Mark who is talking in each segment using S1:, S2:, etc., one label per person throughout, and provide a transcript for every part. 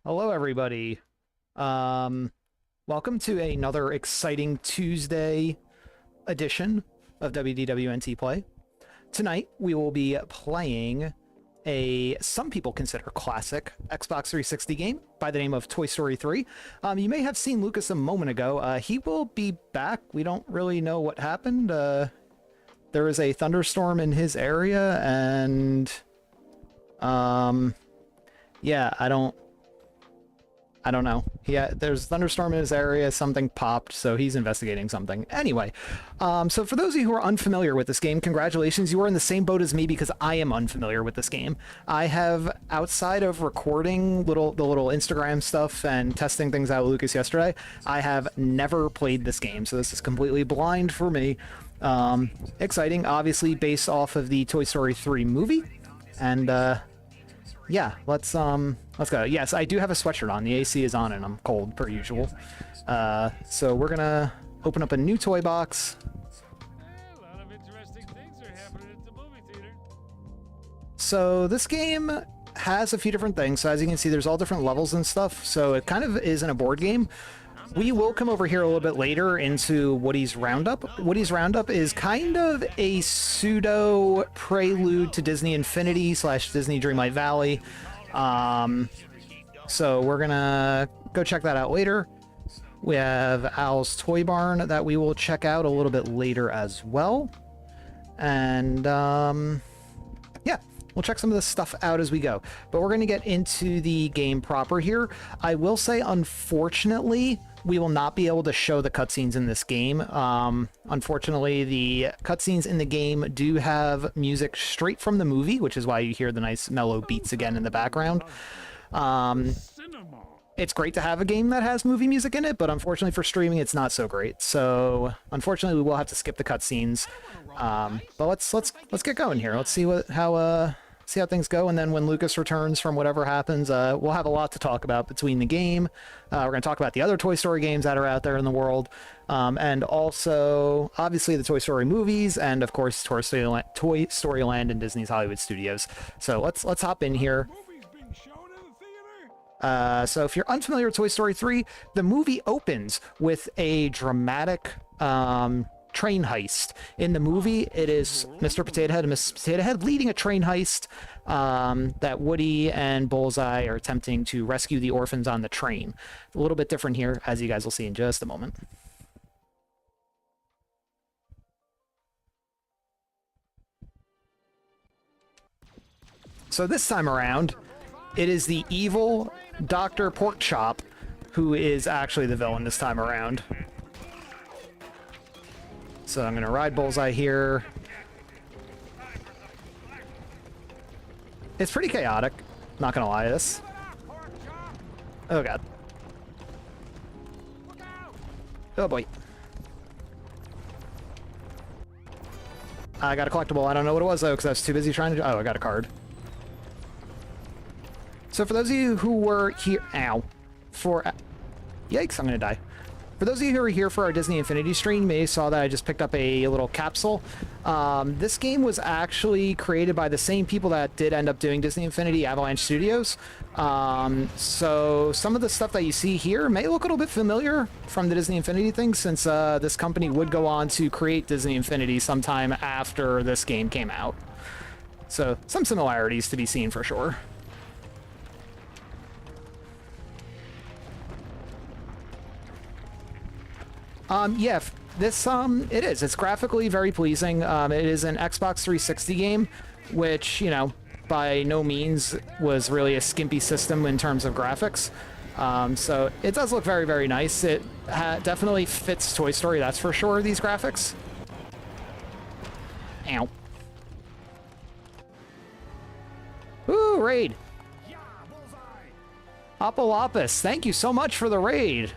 S1: Hello, everybody. Um, Welcome to another exciting Tuesday edition of WDWNT Play. Tonight, we will be playing some people consider classic Xbox 360 game by the name of Toy Story 3. You may have seen Lucas a moment ago. He will be back. We don't really know what happened. There was a thunderstorm in his area, and yeah, I don't know. Yeah, there's a thunderstorm in his area, something popped, so he's investigating something. Anyway, so for those of you who are unfamiliar with this game, congratulations, you are in the same boat as me because I am unfamiliar with this game. I have, outside of recording the little Instagram stuff and testing things out with Lucas yesterday, I have never played this game, so this is completely blind for me. Exciting, obviously based off of the Toy Story 3 movie, and yeah, let's go. Yes, I do have a sweatshirt on. The AC is on and I'm cold per usual. So we're gonna open up a new toy box.
S2: A lot of interesting things are happening at the movie theater.
S1: So this game has a few different things. So as you can see, there's all different levels and stuff. So it kind of isn't a board game. We will come over here a little bit later into Woody's Roundup. Woody's Roundup is kind of a pseudo prelude to Disney Infinity / Disney Dreamlight Valley. So we're gonna go check that out later. We have Al's Toy Barn that we will check out a little bit later as well. And yeah, we'll check some of this stuff out as we go. But we're gonna get into the game proper here. I will say, unfortunately, we will not be able to show the cutscenes in this game. Unfortunately, the cutscenes in the game do have music straight from the movie, which is why you hear the nice mellow beats again in the background. It's great to have a game that has movie music in it, but unfortunately for streaming, it's not so great. So unfortunately, we will have to skip the cutscenes. But let's get going here. Let's see see how things go, and then when Lucas returns from whatever happens, we'll have a lot to talk about between the game. We're going to talk about the other Toy Story games that are out there in the world, and also, obviously, the Toy Story movies, and of course, Toy Story Land and Disney's Hollywood Studios. So let's hop in here. So if you're unfamiliar with Toy Story 3, the movie opens with a dramatic train heist. In the movie, it is Mr. Potato Head and Mrs. Potato Head leading a train heist that Woody and Bullseye are attempting to rescue the orphans on the train. A little bit different here, as you guys will see in just a moment. So this time around, it is the evil Dr. Porkchop who is actually the villain this time around. So I'm going to ride Bullseye here. It's pretty chaotic, not going to lie to this. Oh, God. Oh, boy. I got a collectible. I don't know what it was, though, because I was too busy trying to do... Oh, I got a card. So for those of you who were here... Ow. Yikes, I'm going to die. For those of you who are here for our Disney Infinity stream, you may have saw that I just picked up a little capsule. This game was actually created by the same people that did end up doing Disney Infinity, Avalanche Studios. So some of the stuff that you see here may look a little bit familiar from the Disney Infinity thing, since this company would go on to create Disney Infinity sometime after this game came out. So some similarities to be seen for sure. Yeah, this, it is. It's graphically very pleasing. It is an Xbox 360 game, which, you know, by no means was really a skimpy system in terms of graphics. So it does look very, very nice. It definitely fits Toy Story, that's for sure, these graphics. Ow. Ooh, raid. Opalopus, thank you so much for the raid.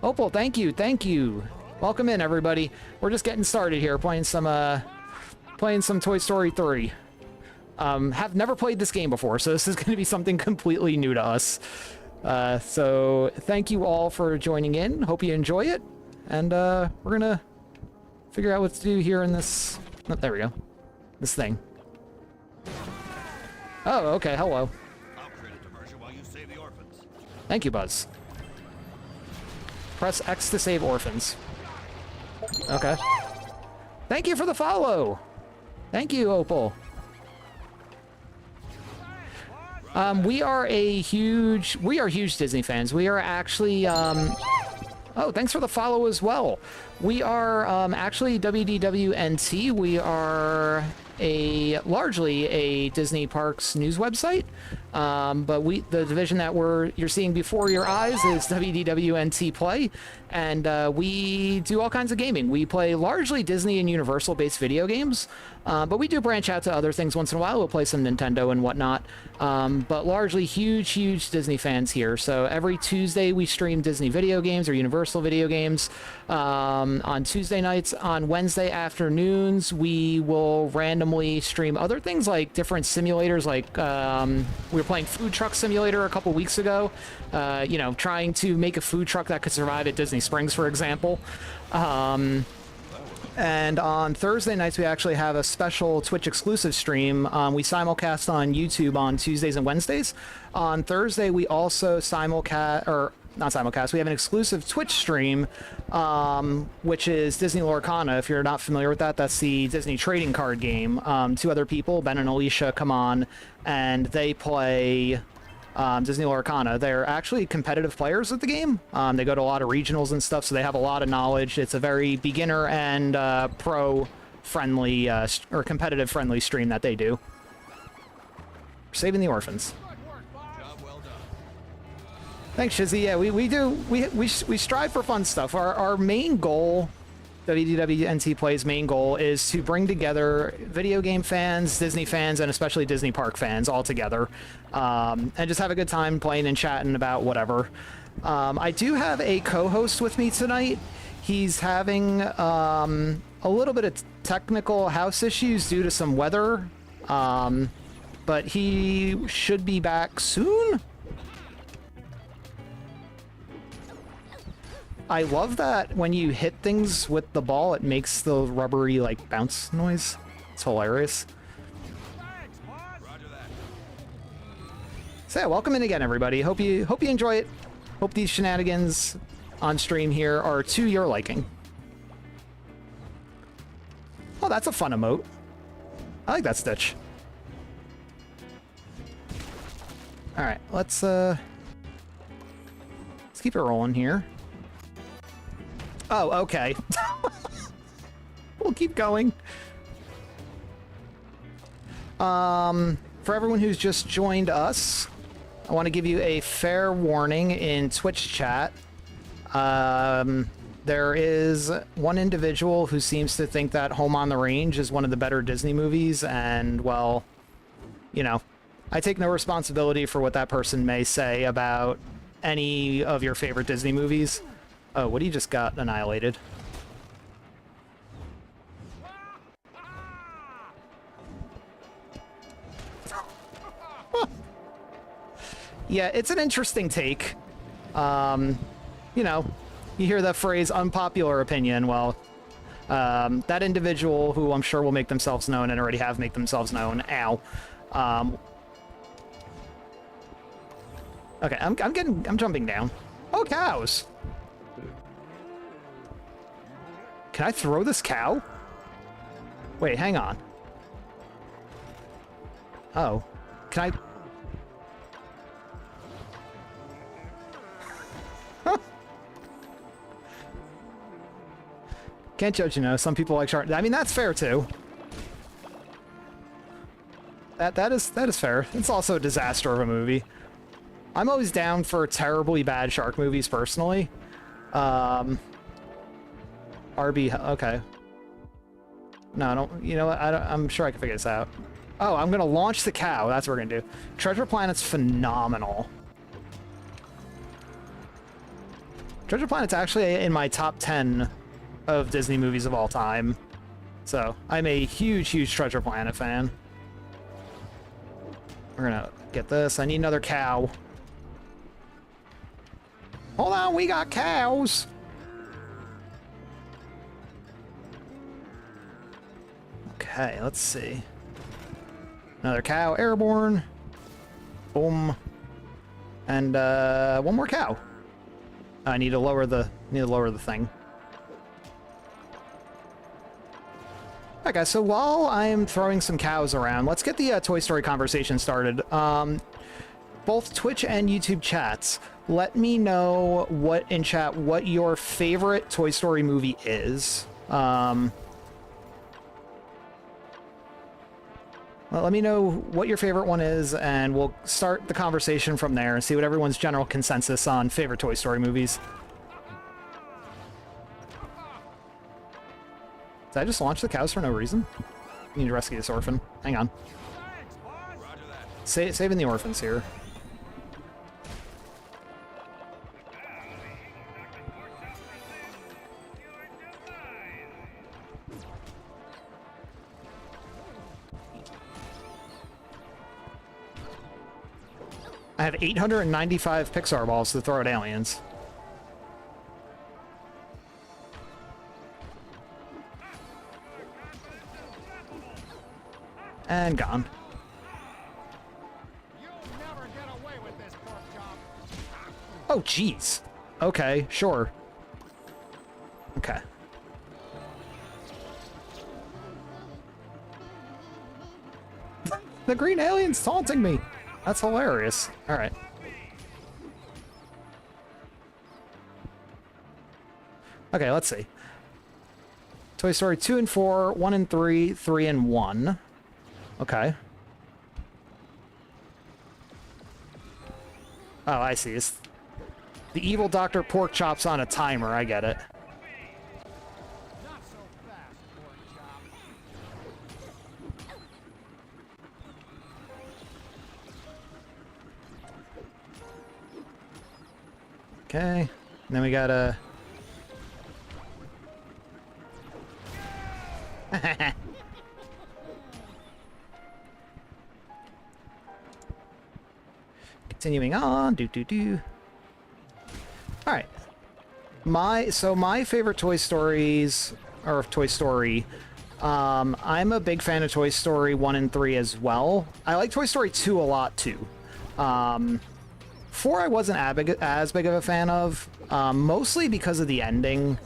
S1: Opal, thank you, thank you. Welcome in, everybody. We're just getting started here, playing some Toy Story 3. Have never played this game before, so this is going to be something completely new to us. So thank you all for joining in. Hope you enjoy it, and we're gonna figure out what to do here in this. Oh, there we go. This thing. Oh, okay. Hello.
S3: I'll create a diversion while you save the orphans.
S1: Thank you, Buzz. Press X to save orphans. Okay. Thank you for the follow. Thank you, Opal. We are huge Disney fans. We are actually, oh, thanks for the follow as well. We are, actually WDWNT. We are largely a Disney Parks news website. But the division that you're seeing before your eyes is WDWNT Play, and we do all kinds of gaming. We play largely Disney and Universal based video games, but we do branch out to other things once in a while. We'll play some Nintendo and whatnot, but largely huge Disney fans here. So every Tuesday we stream Disney video games or Universal video games on Tuesday nights. On Wednesday afternoons we will randomly stream other things like different simulators, like we were playing Food Truck Simulator a couple weeks ago, you know, trying to make a food truck that could survive at Disney Springs, for example. And on Thursday nights, we actually have a special Twitch exclusive stream. We simulcast on YouTube on Tuesdays and Wednesdays. On Thursday, we also not simulcast, we have an exclusive Twitch stream, which is Disney Lorcana. If you're not familiar with that, that's the Disney trading card game. Two other people, Ben and Alicia, come on, and they play Disney Lorcana. They're actually competitive players at the game. They go to a lot of regionals and stuff, so they have a lot of knowledge. It's a very beginner and pro-friendly, or competitive-friendly stream that they do. Saving the orphans. Thanks, Shizzy. Yeah, we strive for fun stuff. Our main goal, WDWNT Play's main goal, is to bring together video game fans, Disney fans, and especially Disney Park fans all together, and just have a good time playing and chatting about whatever. I do have a co-host with me tonight. He's having a little bit of technical house issues due to some weather, but he should be back soon. I love that when you hit things with the ball, it makes the rubbery, like, bounce noise. It's hilarious. So yeah, welcome in again, everybody. Hope you enjoy it. Hope these shenanigans on stream here are to your liking. Oh, that's a fun emote. I like that Stitch. All right, let's keep it rolling here. Oh, okay. We'll keep going. For everyone who's just joined us, I want to give you a fair warning in Twitch chat. There is one individual who seems to think that Home on the Range is one of the better Disney movies, and, well, you know, I take no responsibility for what that person may say about any of your favorite Disney movies. Oh, Woody just got annihilated. Yeah, it's an interesting take. You know, you hear the phrase unpopular opinion. Well, that individual, who I'm sure will make themselves known and already have made themselves known, okay, I'm jumping down. Oh, cows! Can I throw this cow? Wait, hang on. Oh. Can I... Can't judge, you know. Some people like shark. I mean, that's fair, too. That is fair. It's also a disaster of a movie. I'm always down for terribly bad shark movies, personally. RB, okay. No, I don't, you know what, I'm sure I can figure this out. Oh, I'm gonna launch the cow, that's what we're gonna do. Treasure Planet's phenomenal. Treasure Planet's actually in my top 10 of Disney movies of all time. So, I'm a huge Treasure Planet fan. We're gonna get this, I need another cow. Hold on, we got cows! Okay, let's see. Another cow, airborne. Boom. And one more cow. I need to lower the thing. Alright guys, so while I'm throwing some cows around, let's get the Toy Story conversation started. Both Twitch and YouTube chats, let me know in chat what your favorite Toy Story movie is. Well, let me know what your favorite one is, and we'll start the conversation from there and see what everyone's general consensus on favorite Toy Story movies. Did I just launch the cows for no reason? I need to rescue this orphan. Hang on. Saving the orphans here. I have 895 Pixar balls to throw at aliens. And gone. Oh, jeez. Okay, sure. Okay. The green alien's taunting me. That's hilarious. All right. Okay, let's see. Toy Story 2 and 4, 1 and 3, 3 and 1. Okay. Oh, I see. It's the evil Dr. Porkchop's on a timer. I get it.
S2: Not so fast,
S1: Okay. And then we got a... Continuing on. Alright. My favorite Toy Stories... Or Toy Story... I'm a big fan of Toy Story 1 and 3 as well. I like Toy Story 2 a lot, too. 4 I wasn't as big of a fan of, mostly because of the ending,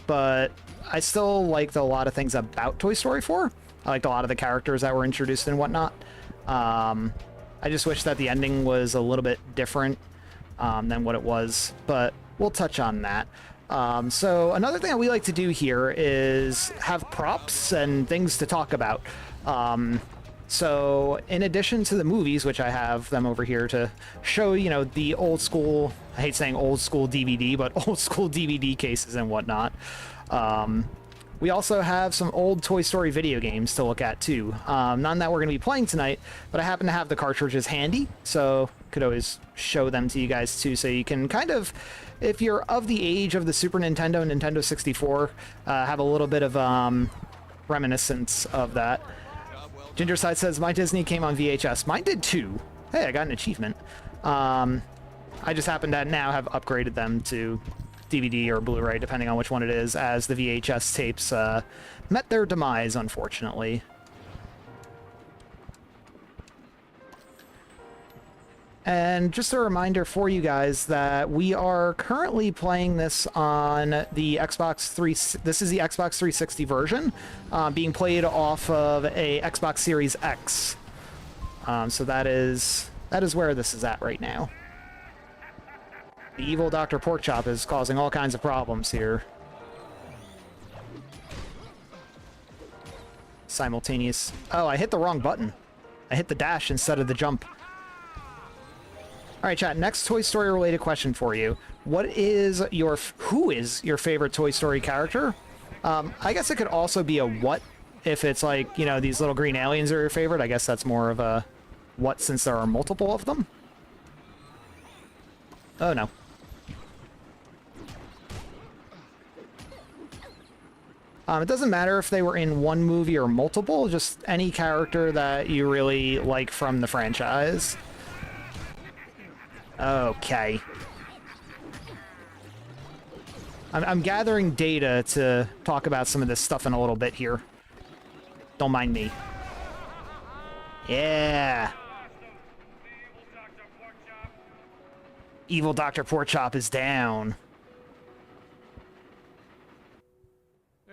S1: but I still liked a lot of things about Toy Story 4. I liked a lot of the characters that were introduced and whatnot. I just wish that the ending was a little bit different than what it was, but we'll touch on that. So another thing that we like to do here is have props and things to talk about. So in addition to the movies, which I have them over here to show, you know, the old school, I hate saying old school DVD, but old school DVD cases and whatnot. We also have some old Toy Story video games to look at too. None that we're going to be playing tonight, but I happen to have the cartridges handy, so could always show them to you guys too, so you can kind of, if you're of the age of the Super Nintendo, Nintendo 64, have a little bit of reminiscence of that. Gingerside says, my Disney came on VHS. Mine did too. Hey, I got an achievement. I just happen to now have upgraded them to DVD or Blu-ray, depending on which one it is, as the VHS tapes met their demise, unfortunately. And just a reminder for you guys that we are currently playing this on the Xbox 3. This is the Xbox 360 version, being played off of a Xbox Series X. So that is where this is at right now. The evil Dr. Porkchop is causing all kinds of problems here. Simultaneous. Oh, I hit the wrong button. I hit the dash instead of the jump. All right, chat. Next Toy Story related question for you. Who is your favorite Toy Story character? I guess it could also be a what, if it's like, you know, these little green aliens are your favorite. I guess that's more of a what, since there are multiple of them. Oh no. It doesn't matter if they were in one movie or multiple, just any character that you really like from the franchise. Okay. I'm gathering data to talk about some of this stuff in a little bit here. Don't mind me. Yeah. Evil Dr. Porkchop is down.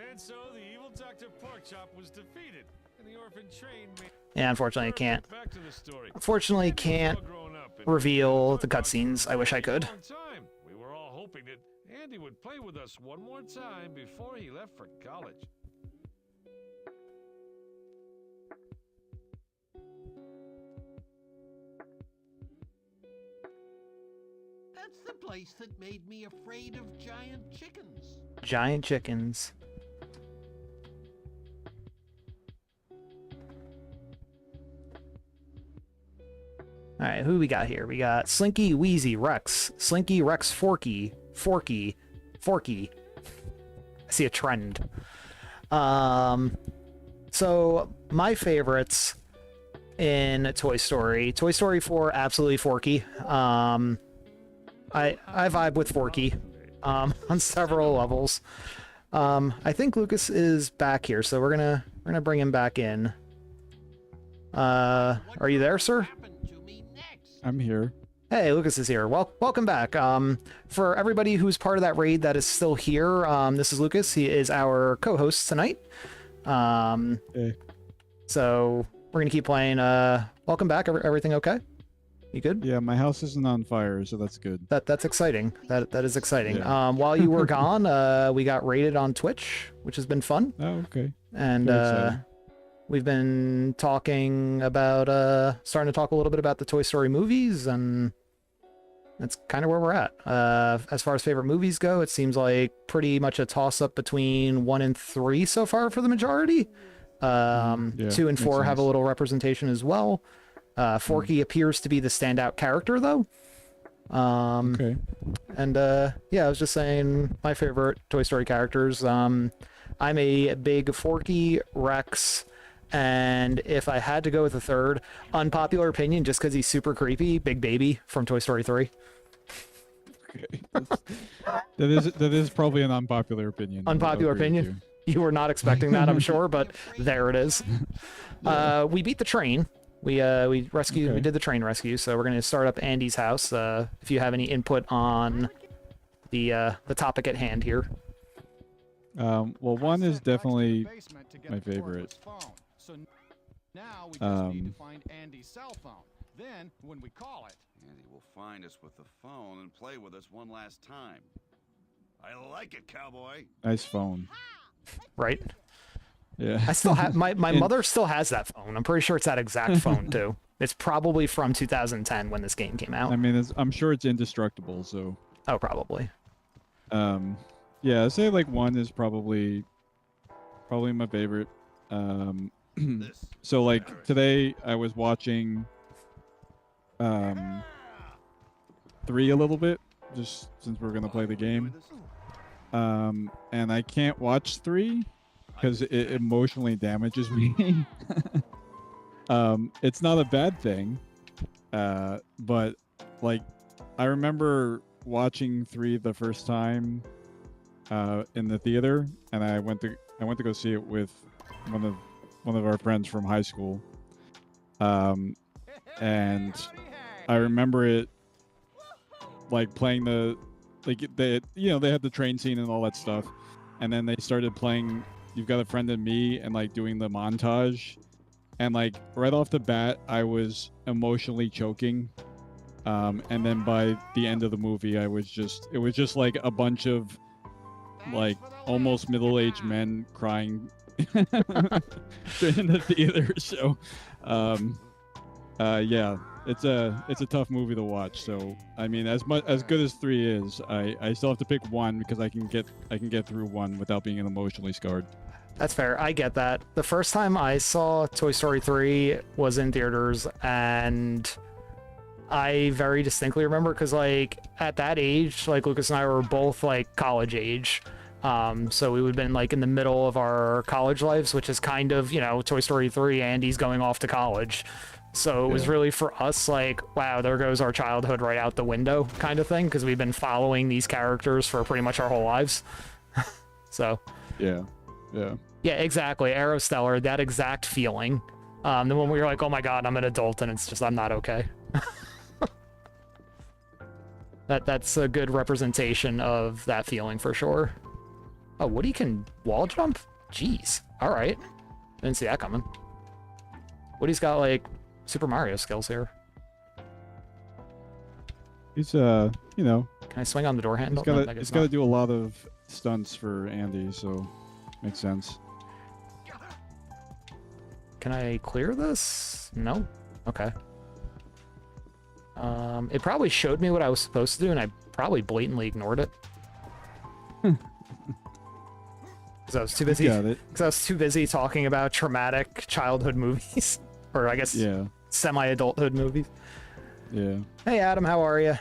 S2: And so the evil Dr. Porkchop was defeated, and the orphan train made...
S1: Yeah, unfortunately, I can't.
S2: Back to the story.
S1: Unfortunately,
S2: Andy was
S1: can't
S2: all grown up and
S1: reveal the
S2: thought
S1: cutscenes. I wish I could.
S2: for a long time. We were all hoping that Andy would play with us one more time before he left for college.
S3: That's the place that made me afraid of giant chickens.
S1: Giant chickens. All right, who we got here? We got Slinky, Wheezy, Rex, Slinky, Rex, Forky, Forky, Forky. I see a trend. So my favorites in Toy Story 4, absolutely Forky. I vibe with Forky on several levels. I think Lucas is back here, so we're gonna bring him back in. Are you there, sir?
S4: I'm here.
S1: Hey, Lucas is here. Welcome back. For everybody who's part of that raid that is still here, this is Lucas. He is our co-host tonight.
S4: Hey.
S1: So we're gonna keep playing. Welcome back. Everything okay? You good?
S4: Yeah, my house isn't on fire, so that's good.
S1: That's exciting. That is exciting.
S4: Yeah.
S1: While you were gone, we got raided on Twitch, which has been fun.
S4: Oh, okay.
S1: And
S4: Very exciting.
S1: we've been talking about starting to talk a little bit about the Toy Story movies, and that's kind of where we're at. As far as favorite movies go, it seems like pretty much a toss-up between 1 and 3 so far for the majority.
S4: Yeah,
S1: 2 and 4
S4: makes
S1: have a
S4: sense.
S1: little representation as well. Forky appears to be the standout character, though.
S4: Okay.
S1: And yeah, I was just saying my favorite Toy Story characters. I'm a big Forky, Rex, and if I had to go with a third, unpopular opinion, just because he's super creepy, Big Baby from Toy Story 3.
S4: Okay. That is probably an unpopular opinion.
S1: Unpopular
S4: I'll agree with
S1: opinion? You were not expecting that, I'm sure, but there it is. We beat the train. We rescued.
S4: Okay.
S1: We did the train rescue, so we're gonna start up Andy's house. If you have any input on the topic at hand here.
S4: Well, 1 is definitely my favorite.
S5: So now we just need
S4: Um,
S5: to find Andy's cell phone. Then, when we call it,
S6: Andy will find us with the phone and play with us one last time. I like it, cowboy.
S4: Nice phone.
S1: Right?
S4: Yeah.
S1: I still have my
S4: And-
S1: mother still has that phone. I'm pretty sure it's that exact phone too. It's probably from 2010 when this game came out.
S4: I mean, I'm sure it's indestructible, so.
S1: Oh, probably.
S4: Yeah, I'd say like 1 is probably my favorite.
S6: This
S4: So like today I was watching 3 a little bit, just since we're gonna play the game. And I can't watch 3 because it emotionally damages me. It's not a bad thing, but like I remember watching 3 the first time in the theater, and I went to go see it with one of our friends from high school. And I remember it like playing they had the train scene and all that stuff, and then they started playing You've Got a Friend in Me and like doing the montage, and like right off the bat I was emotionally choking. And then by the end of the movie it was just like a bunch of like almost middle-aged men crying in the theater. So yeah, it's a tough movie to watch. So I mean, as good as 3 is, I still have to pick 1 because I can get through 1 without being emotionally scarred.
S1: That's fair. I get that. The first time I saw Toy Story 3 was in theaters, and I very distinctly remember because like at that age, like Lucas and I were both like college age. So we would have been like in the middle of our college lives, which is kind of, Toy Story 3, Andy's going off to college. So it was really for us like, wow, there goes our childhood right out the window kind of thing, because we've been following these characters for pretty much our whole lives. So
S4: Yeah.
S1: yeah, exactly. Aerostellar, that exact feeling. Then when we were like, oh my god, I'm an adult and it's just, I'm not okay. That's a good representation of that feeling for sure. Oh, Woody can wall jump? Jeez. All right. Didn't see that coming. Woody's got like Super Mario skills here.
S4: He's you know,
S1: Can I swing on the door handle? No, I guess
S4: he's got to
S1: not.
S4: do a lot of stunts for Andy, so makes sense.
S1: Can I clear this? No? Okay. It probably showed me what I was supposed to do, and I probably blatantly ignored it. Because I was too busy.
S4: Got it.
S1: Because I was too busy talking about traumatic childhood movies, or I guess
S4: Yeah.
S1: semi-adulthood movies.
S4: Yeah.
S1: Hey Adam, how are you?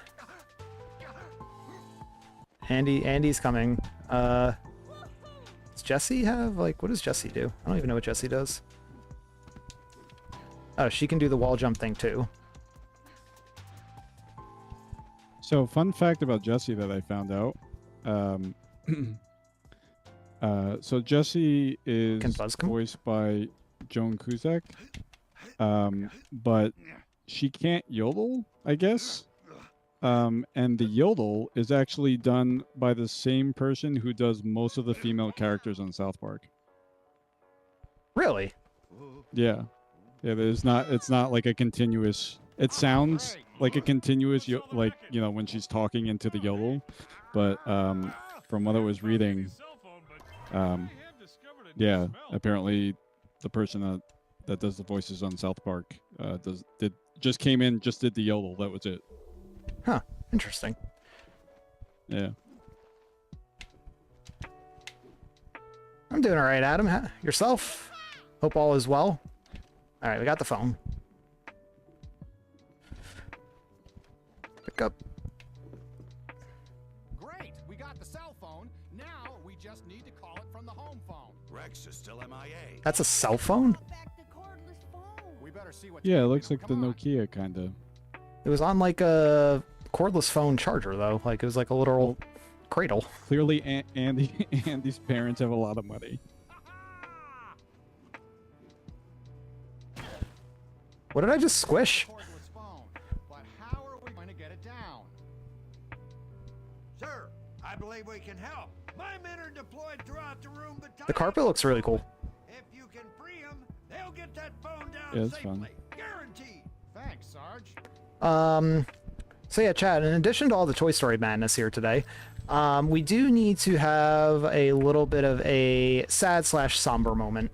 S1: Andy's coming. Does Jesse have like what does Jesse do? I don't even know what Jesse does. Oh, she can do the wall jump thing too.
S4: So, fun fact about Jessie that I found out. So Jessie is
S1: Can Buzz come?
S4: voiced by Joan Cusack, but she can't yodel, I guess. And the yodel is actually done by the same person who does most of the female characters on South Park.
S1: Really?
S4: Yeah. Yeah, it's not like a continuous. It sounds like a continuous, like, you know, when she's talking into the yodel, but from what I was reading, yeah, apparently the person that does the voices on South Park just came in, just did the yodel. That was it.
S1: Huh. Interesting.
S4: Yeah.
S1: I'm doing all right, Adam. Yourself? Hope all is well. All right, we got the phone. Pick up.
S5: Great, we got the cell phone. Now we just need to call it from the home phone.
S6: Rex is still MIA.
S1: That's a cell phone?
S5: We better see what.
S4: Yeah, it looks like the
S5: Come on.
S4: Nokia kind of.
S1: It was on like a cordless phone charger though. Like it was like a literal cradle.
S4: Clearly, Andy's parents have a lot of money.
S1: What did I just squish?
S5: Cordless phone, but how are we going to get it down?
S3: Sir, I believe we can help. My men are deployed throughout the room, but
S1: The carpet looks really cool.
S3: if you can free them, they'll get that phone down
S4: Yeah, it's
S3: safely.
S4: fun.
S3: Guaranteed.
S5: Thanks, Sarge.
S1: So yeah, Chad, in addition to all the Toy Story madness here today, we do need to have a little bit of a sad/somber moment.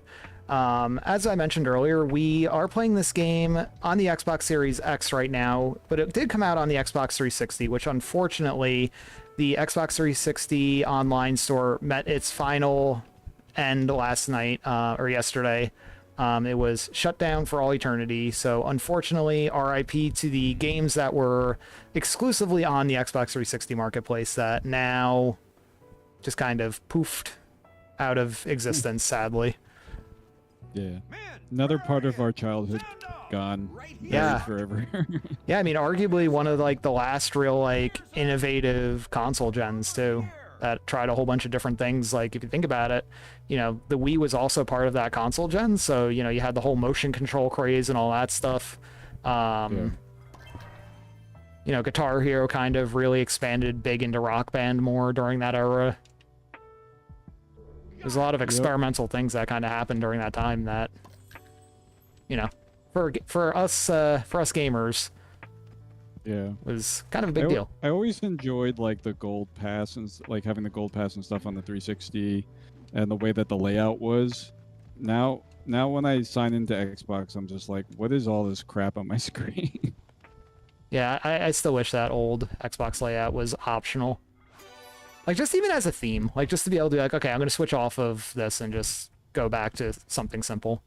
S1: As I mentioned earlier, we are playing this game on the Xbox Series X right now, but it did come out on the Xbox 360, which unfortunately the Xbox 360 online store met its final end last night, or yesterday. It was shut down for all eternity, so unfortunately, RIP to the games that were exclusively on the Xbox 360 marketplace that now just kind of poofed out of existence, sadly.
S4: Yeah.
S3: Men,
S4: Another
S3: where
S4: part
S3: are
S4: of
S3: you?
S4: our childhood
S3: Stand off.
S4: gone.
S3: Right here.
S1: Yeah.
S4: Buried forever.
S1: Yeah, I mean, arguably one of like the last real like innovative console gens too, that tried a whole bunch of different things. Like if you think about it, you know, the Wii was also part of that console gen, so you know you had the whole motion control craze and all that stuff.
S4: Yeah.
S1: You know, Guitar Hero kind of really expanded big into Rock Band more during that era. There's a lot of experimental things that kind of happened during that time that, you know, for us gamers,
S4: Yeah.
S1: was kind of a big deal.
S4: I always enjoyed like the gold pass and like having the gold pass and stuff on the 360 and the way that the layout was. Now when I sign into Xbox, I'm just like, what is all this crap on my screen?
S1: Yeah, I still wish that old Xbox layout was optional. Like, just even as a theme. Like, just to be able to be like, okay, I'm going to switch off of this and just go back to something simple.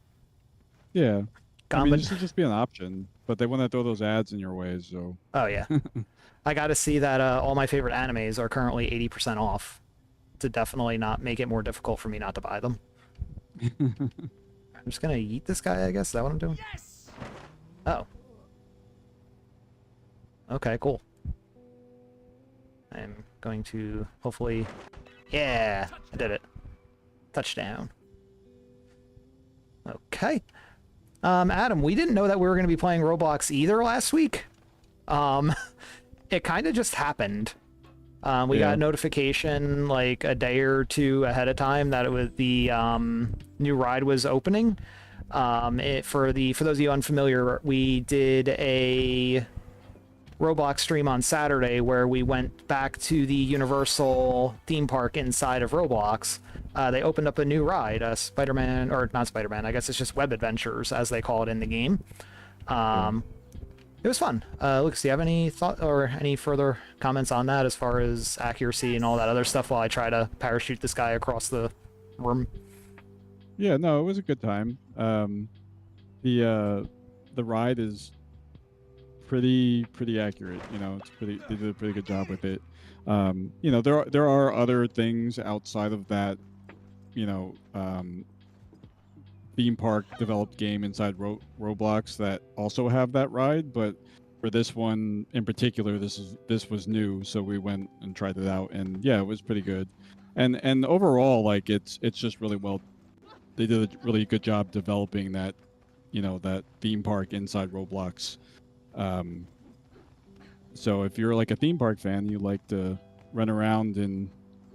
S4: Yeah. I mean,
S1: Gambit.
S4: this should just be an option, but they want to throw those ads in your way, so.
S1: Oh, yeah. I got to see that all my favorite animes are currently 80% off to definitely not make it more difficult for me not to buy them. I'm just going to yeet this guy, I guess. Is that what I'm doing?
S3: Yes.
S1: Oh. Okay, cool. I'm going to hopefully... Yeah, I did it. Touchdown. Okay. Adam, we didn't know that we were going to be playing Roblox either last week. it kind of just happened. We got a notification like a day or two ahead of time that it was the new ride was opening. For those of you unfamiliar, we did a Roblox stream on Saturday where we went back to the Universal theme park inside of Roblox. They opened up a new ride, Spider-Man, or not Spider-Man, I guess it's just Web Adventures, as they call it in the game. It was fun. Lucas, do you have any thought or any further comments on that as far as accuracy and all that other stuff while I try to parachute this guy across the room?
S4: Yeah, no, it was a good time. The ride is pretty accurate. You know, they did a pretty good job with it. You know, there are other things outside of that, you know, theme park developed game inside Roblox that also have that ride, but for this one in particular, this was new, so we went and tried it out, and yeah, it was pretty good. And overall, like it's just really well. They did a really good job developing that, you know, that theme park inside Roblox. So if you're like a theme park fan, you like to run around and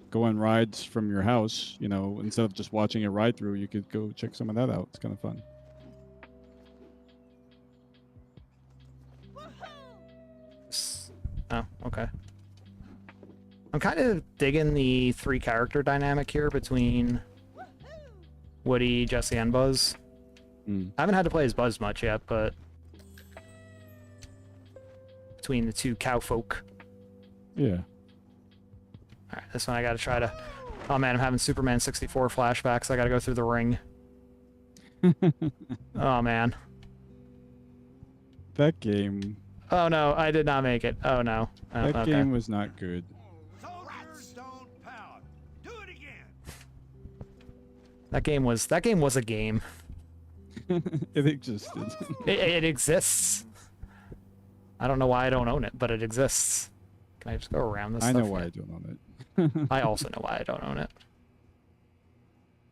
S4: go on rides from your house, you know, instead of just watching a ride through, you could go check some of that out. It's kind of fun.
S1: Oh, okay. I'm kind of digging the 3-character dynamic here between Woody, Jesse, and Buzz. I haven't had to play as Buzz much yet, but between the two cowfolk.
S4: Yeah.
S1: Alright, this one I gotta try to... Oh man, I'm having Superman 64 flashbacks. I gotta go through the ring. Oh man.
S4: That game...
S1: Oh no, I did not make it. Oh no. Oh,
S4: that
S1: okay.
S4: game was not good.
S3: Redstone power. Do it again.
S1: That game was a game.
S4: It existed.
S1: It exists. I don't know why I don't own it, but it exists. Can I just go around this
S4: I
S1: stuff?
S4: know why I don't own it.
S1: I also know why I don't own it.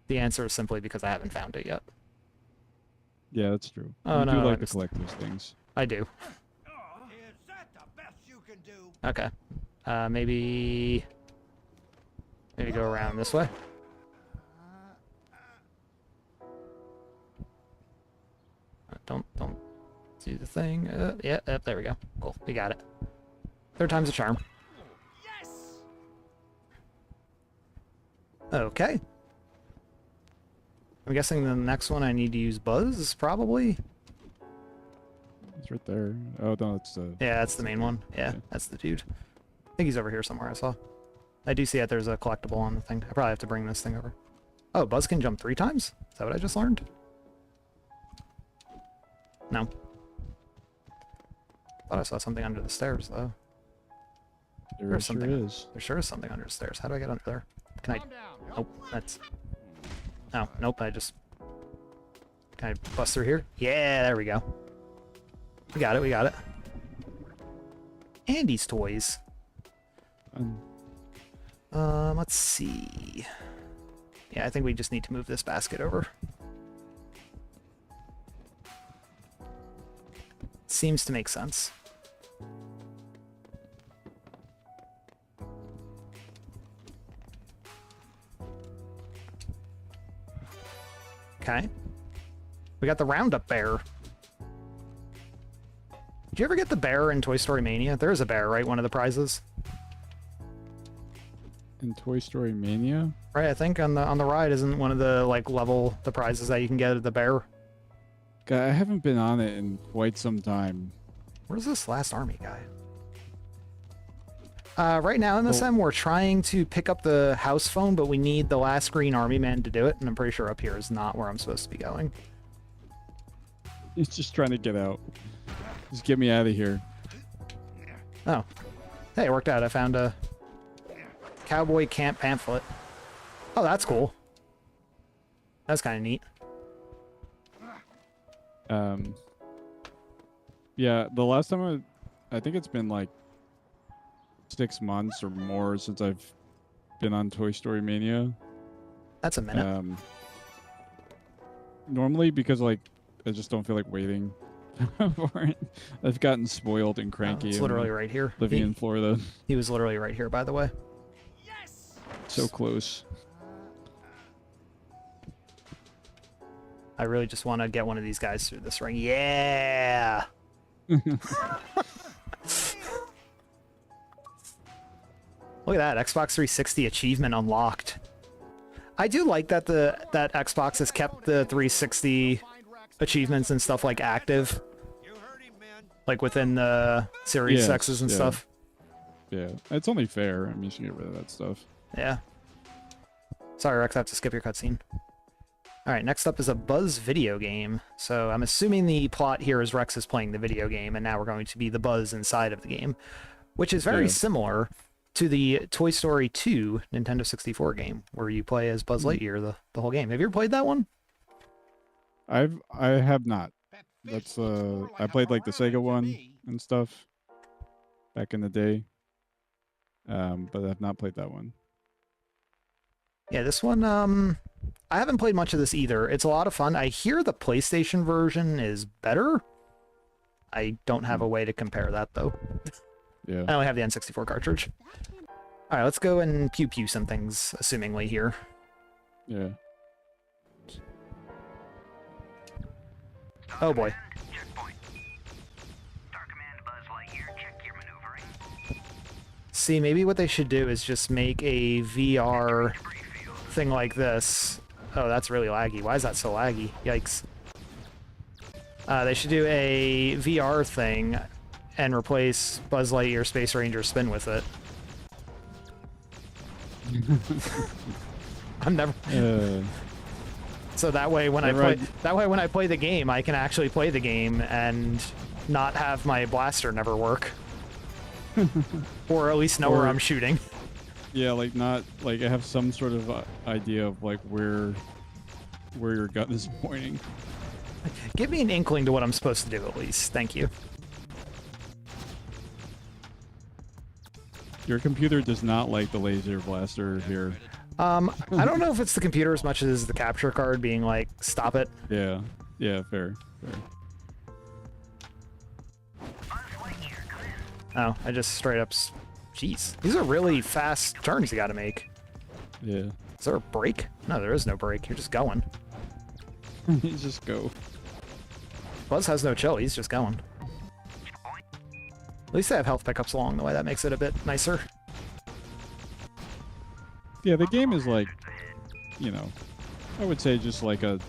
S1: The answer is simply because I haven't found it yet.
S4: Yeah, that's true.
S1: Oh,
S4: you
S1: no,
S4: do
S1: I
S4: like to
S1: just-
S4: collect those things.
S1: I do.
S3: Is that the best you can do?
S1: Okay. Maybe go around this way. Don't do the thing. Yeah, there we go. Cool, we got it. Third time's a charm.
S3: Yes.
S1: Okay. I'm guessing the next one I need to use Buzz, probably.
S4: It's right there. Oh no, it's
S1: Yeah, that's the main one. Yeah,
S4: Okay.
S1: that's the dude. I think he's over here somewhere, I saw. I do see that there's a collectible on the thing. I probably have to bring this thing over. Oh, Buzz can jump 3 times? Is that what I just learned? No. Thought I saw something under the stairs, though.
S4: there
S1: There's
S4: sure
S1: something.
S4: is.
S1: There sure is something under the stairs. How do I get under there? Can I...
S5: Calm down.
S1: Nope, that's... Oh, nope, I just... Can I bust through here? Yeah, there we go. We got it, we got it. Andy's toys. Let's see. Yeah, I think we just need to move this basket over. Seems to make sense. Okay. We got the Roundup bear. Did you ever get the bear in Toy Story Mania? There is a bear, right? One of the prizes.
S4: In Toy Story Mania?
S1: Right, I think on the ride isn't one of the the prizes that you can get at the bear.
S4: God, I haven't been on it in quite some time.
S1: Where's this last army guy? Right now in the sim, we're trying to pick up the house phone, but we need the last green army man to do it, and I'm pretty sure up here is not where I'm supposed to be going.
S4: He's just trying to get out. Just get me out of here.
S1: Oh. Hey, it worked out. I found a cowboy camp pamphlet. Oh, that's cool. That's kind of neat.
S4: Yeah, the last time I think it's been like 6 months or more since I've been on Toy Story Mania.
S1: That's a minute.
S4: Normally because like I just don't feel like waiting for it. I've gotten spoiled and
S1: Oh,
S4: cranky.
S1: it's literally right here.
S4: Living in Florida.
S1: He was literally right here, by the way.
S4: So close.
S1: I really just want to get one of these guys through this ring. Yeah! Look at that, Xbox 360 achievement unlocked. I do like that that Xbox has kept the 360 achievements and stuff like active, like within the Series
S4: Yes,
S1: X's and
S4: yeah.
S1: stuff.
S4: Yeah, it's only fair. I mean, you should get rid of that stuff.
S1: Yeah. Sorry, Rex, I have to skip your cutscene. Alright, next up is a Buzz video game. So I'm assuming the plot here is Rex is playing the video game, and now we're going to be the Buzz inside of the game, which is very
S4: Yeah.
S1: similar to the Toy Story 2 Nintendo 64 game, where you play as Buzz Lightyear the whole game. Have you ever played that one?
S4: I have not.
S3: That
S4: That's
S3: fish looks more
S4: I
S3: like a
S4: played like the
S3: piranha
S4: Sega
S3: to
S4: one
S3: me.
S4: and stuff back in the day. But I've not played that one.
S1: Yeah, this one, I haven't played much of this either. It's a lot of fun. I hear the PlayStation version is better. I don't have a way to compare that, though.
S4: Yeah.
S1: I only have the N64 cartridge. Alright, let's go and pew-pew some things, assumingly, here.
S4: Yeah.
S1: Oh boy. See, maybe what they should do is just make a VR thing like this. Oh, that's really laggy. Why is that so laggy? Yikes. They should do a VR thing and replace Buzz Lightyear Space Ranger Spin with it. I'm never... So that way when I play when I play the game, I can actually play the game and not have my blaster never work. Or at least know where I'm shooting.
S4: Yeah, like not like I have some sort of idea of like where your gun is pointing.
S1: Give me an inkling to what I'm supposed to do at least. Thank you.
S4: Your computer does not like the laser blaster here.
S1: I don't know if it's the computer as much as the capture card being like, stop it.
S4: Yeah. Yeah, fair.
S1: Oh, I just straight up... Jeez. These are really fast turns you gotta make.
S4: Yeah.
S1: Is there a break? No, there is no break. You're just going.
S4: You just go.
S1: Buzz has no chill. He's just going. At least they have health pickups along the way. That makes it a bit nicer.
S4: Yeah, the game is like, you know, I would say just like a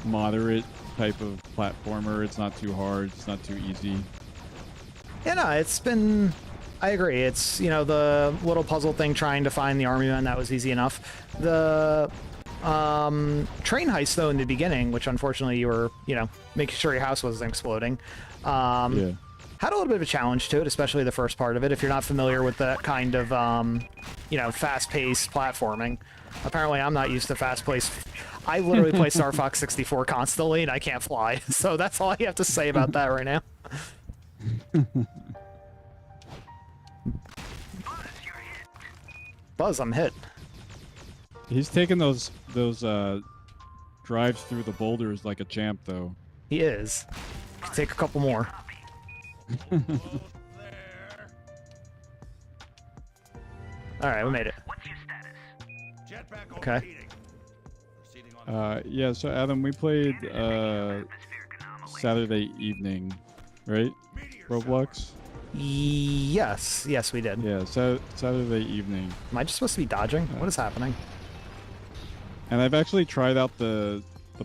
S4: moderate type of platformer. It's not too hard. It's not too easy.
S1: Yeah, no, it's been... I agree. It's, you know, the little puzzle thing trying to find the army man, that was easy enough. The train heist, though, in the beginning, which unfortunately you were, you know, making sure your house wasn't exploding,
S4: Yeah.
S1: had a little bit of a challenge to it, especially the first part of it, if you're not familiar with that kind of, you know, fast-paced platforming. Apparently, I'm not used to fast-paced... I literally play Star Fox 64 constantly, and I can't fly. So that's all I have to say about that right now. Buzz, I'm hit.
S4: He's taking those drives through the boulders like a champ, though.
S1: He is. Take a couple more. Alright, we made it.
S6: Jetpack
S1: Okay.
S6: overheating. Proceeding on
S4: Yeah, so Adam, we played Saturday evening, right? Roblox?
S1: Yes. Yes, we did.
S4: Yeah, so Saturday evening.
S1: Am I just supposed to be dodging? What is happening?
S4: And I've actually tried out the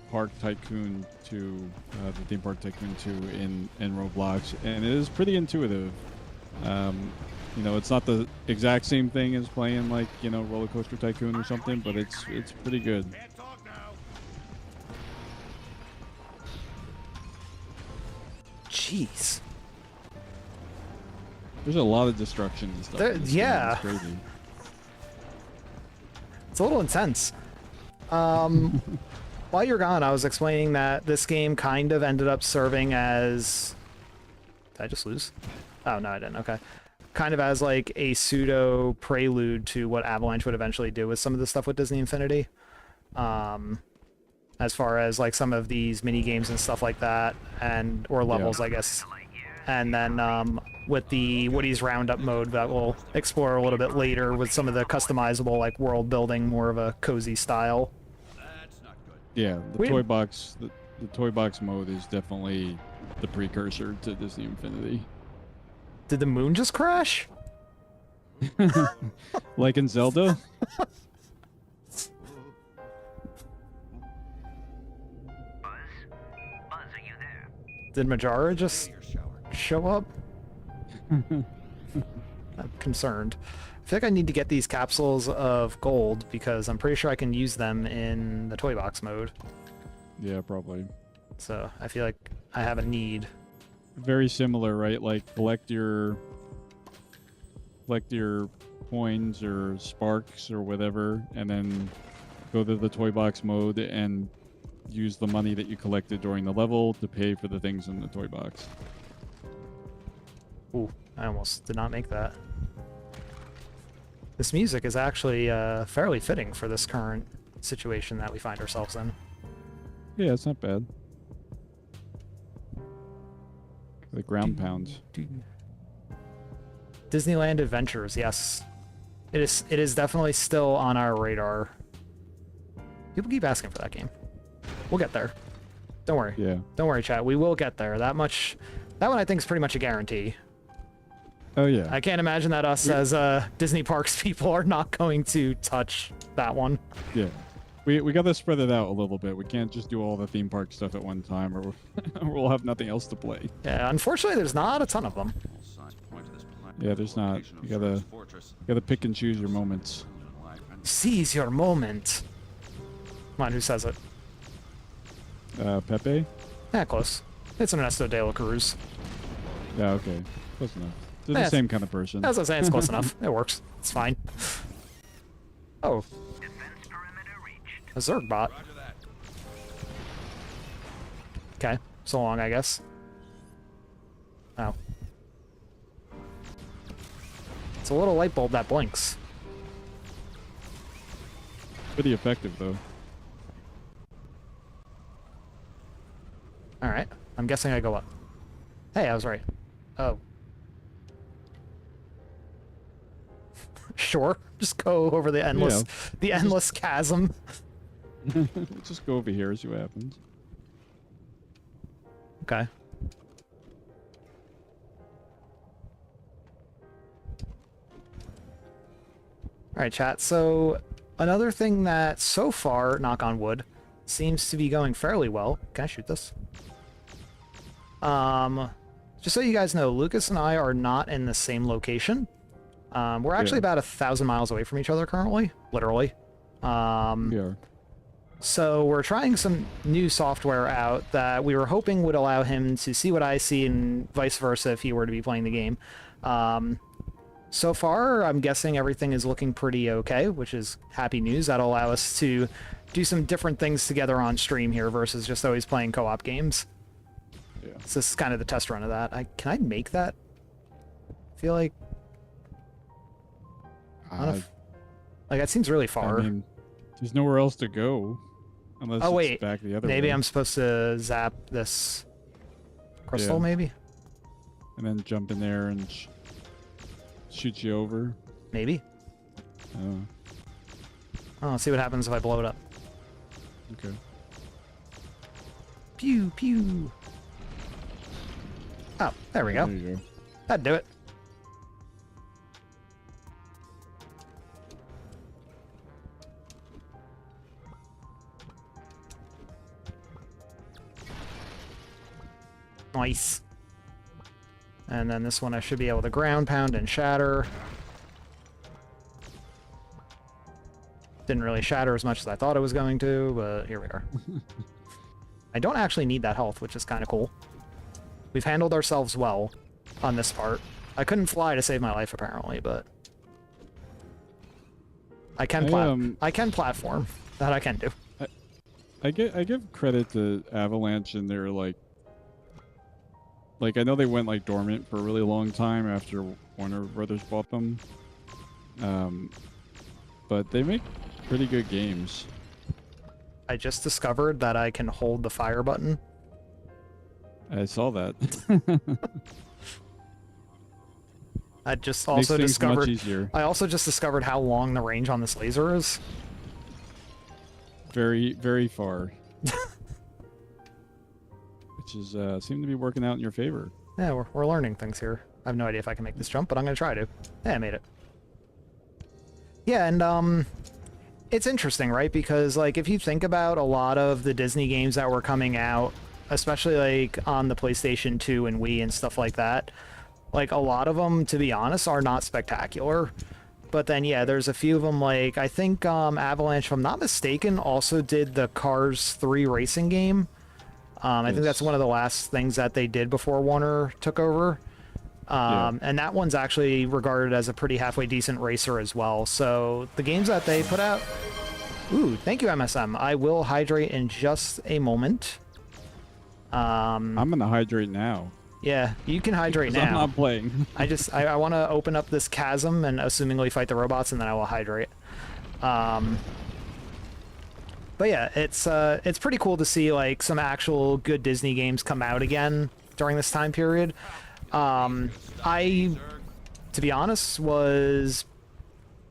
S4: Park Tycoon 2, the Theme Park Tycoon 2 in Roblox, and it is pretty intuitive. You know, it's not the exact same thing as playing like, you know, Roller Coaster Tycoon or something, but it's pretty good.
S6: Can't talk now.
S1: Jeez.
S4: There's a lot of destruction and stuff.
S1: There-
S4: in this game.
S1: yeah.
S4: It's crazy.
S1: It's a little intense. While you're gone, I was explaining that this game kind of ended up serving as... Did I just lose? Oh, no, I didn't. Okay. Kind of as like a pseudo prelude to what Avalanche would eventually do with some of the stuff with Disney Infinity. as far as like some of these mini games and stuff like that, and or levels, I guess. And then with the Woody's Roundup mode that we'll explore a little bit later with some of the customizable like world building, more of a cozy style.
S6: That's not good.
S4: Yeah, the toy box, the toy box mode is definitely the precursor to Disney Infinity.
S1: Did the moon just crash?
S4: Like in Zelda?
S1: Did Majara just show up? I'm concerned. I feel like I need to get these capsules of gold because I'm pretty sure I can use them in the toy box mode.
S4: Yeah, probably.
S1: So I feel like I have a need.
S4: Very similar, right? Like collect your coins or sparks or whatever, and then go to the toy box mode and use the money that you collected during the level to pay for the things in the toy box.
S1: Ooh, I almost did not make that. This music is actually fairly fitting for this current situation that we find ourselves in.
S4: Yeah, it's not bad. The ground pound.
S1: Disneyland Adventures, yes. It is definitely still on our radar. People keep asking for that game. We'll get there. Don't worry.
S4: Yeah.
S1: Don't worry, chat. We will get there. That one I think is pretty much a guarantee.
S4: Oh yeah.
S1: I can't imagine that us as Disney Parks people are not going to touch that one.
S4: Yeah. We got to spread it out a little bit. We can't just do all the theme park stuff at one time, or we'll have nothing else to play.
S1: Yeah, unfortunately, there's not a ton of them.
S4: Yeah, there's not. You gotta pick and choose your moments.
S1: Seize your moment. Come on, who says it?
S4: Pepe?
S1: Yeah, close. It's Ernesto de la Cruz.
S4: Yeah, okay. Close enough. They're
S1: Yeah,
S4: the same kind of person.
S1: As I was saying, it's close enough. It works. It's fine. Oh. A Zerg bot. Okay. So long, I guess. Oh. It's a little light bulb that blinks.
S4: Pretty effective, though.
S1: Alright. I'm guessing I go up. Hey, I was right. Oh. Sure. Just go over the endless chasm.
S4: Just go over here and see what happens.
S1: Okay. Alright, chat. So, another thing that so far, knock on wood, seems to be going fairly well. Can I shoot this? Just so you guys know, Lucas and I are not in the same location. We're actually about 1,000 miles away from each other currently, literally.
S4: We are.
S1: So we're trying some new software out that we were hoping would allow him to see what I see and vice versa if he were to be playing the game. So far, I'm guessing everything is looking pretty okay, which is happy news. That'll allow us to do some different things together on stream here versus just always playing co-op games.
S4: Yeah.
S1: So this is kind of the test run of that. Can I make that? I feel like... like, that seems really far.
S4: I mean, there's nowhere else to go. Unless it's back the other way.
S1: Maybe I'm supposed to zap this crystal, maybe?
S4: And then jump in there and shoot you over.
S1: Maybe. Oh, let's see what happens if I blow it up.
S4: Okay.
S1: Pew, pew. Oh, there we go.
S4: There you go.
S1: That'd do it. Nice. And then this one I should be able to ground pound and shatter. Didn't really shatter as much as I thought it was going to, but here we are. I don't actually need that health, which is kind of cool. We've handled ourselves well on this part. I couldn't fly to save my life, apparently, but... I can I can platform. That I can do.
S4: I give credit to Avalanche and their like I know they went like dormant for a really long time after Warner Brothers bought them, but they make pretty good games.
S1: I just discovered that I can hold the fire button.
S4: I saw that.
S1: I just
S4: Makes
S1: also
S4: things
S1: discovered.
S4: much easier.
S1: I also just discovered how long the range on this laser is.
S4: Very, very far. Which is seem to be working out in your favor.
S1: Yeah, we're learning things here. I have no idea if I can make this jump, but I'm gonna try to. Yeah, I made it. Yeah, and it's interesting, right? Because like if you think about a lot of the Disney games that were coming out, especially like on the PlayStation 2 and Wii and stuff like that, like a lot of them, to be honest, are not spectacular. But then yeah, there's a few of them, like I think Avalanche, if I'm not mistaken, also did the Cars 3 racing game. I think that's one of the last things that they did before Warner took over. And that one's actually regarded as a pretty halfway decent racer as well. So the games that they put out... Ooh, thank you, MSM. I will hydrate in just a moment.
S4: I'm gonna hydrate now.
S1: Yeah, you can hydrate now.
S4: I'm not playing.
S1: I want to open up this chasm and assumingly fight the robots, and then I will hydrate. But yeah, it's pretty cool to see like some actual good Disney games come out again during this time period. I, to be honest, was,